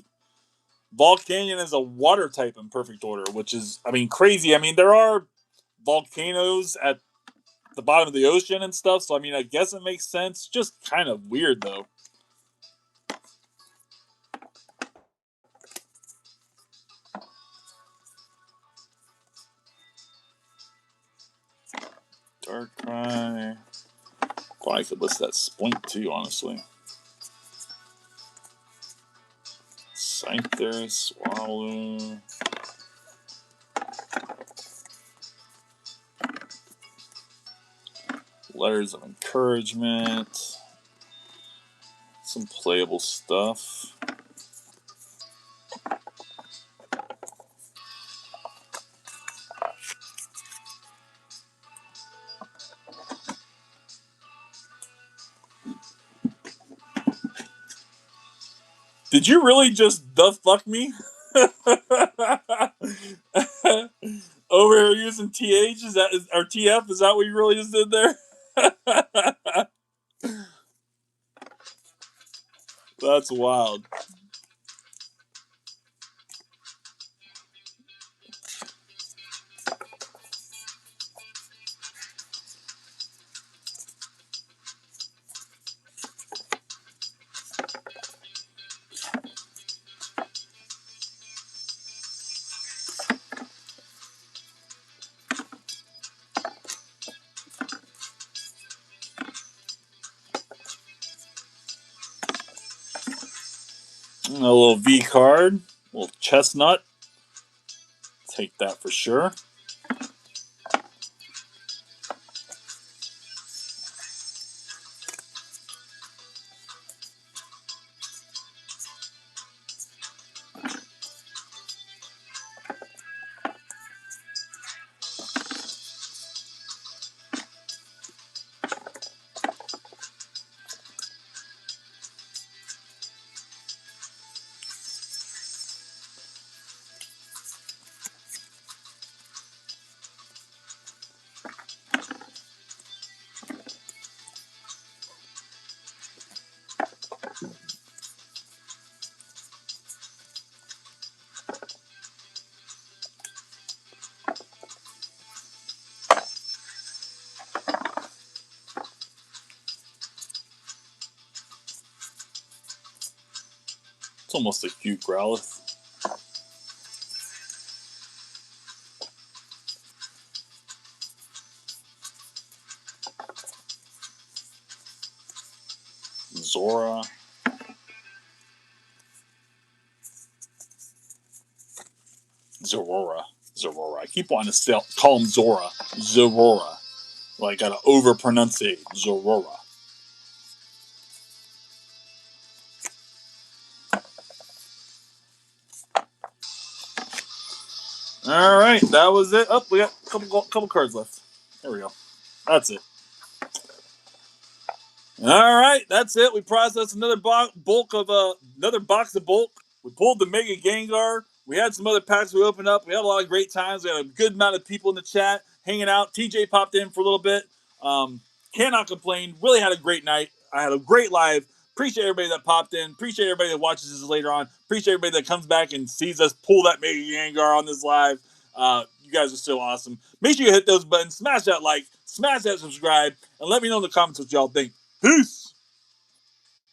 Volcanion is a water type in perfect order, which is, I mean, crazy. I mean, there are volcanoes at the bottom of the ocean and stuff, so I mean, I guess it makes sense. Just kind of weird though. Darkrai. Well, I could list that Splink too, honestly. Scyther, Swallow. Letters of encouragement. Some playable stuff. Did you really just the fuck me? Over here using TH? Is that or TF? Is that what you really just did there? That's wild. A little V card, a little chestnut. Take that for sure. It's almost a cute Growlithe. Zora. Zorora. I keep wanting to call him Zora. Zorora. Like, I gotta over pronunciate. Zorora. All right, that was it. Oh, we got a couple cards left. There we go. That's it. All right, that's it. We processed another bulk of another box of bulk. We pulled the Mega Gengar. We had some other packs we opened up. We had a lot of great times. We had a good amount of people in the chat hanging out. TJ popped in for a little bit. Cannot complain. Really had a great night. I had a great live. Appreciate everybody that popped in. Appreciate everybody that watches this later on. Appreciate everybody that comes back and sees us pull that Mega Gengar on this live. You guys are so awesome. Make sure you hit those buttons, smash that like, smash that subscribe, and let me know in the comments what y'all think. Peace!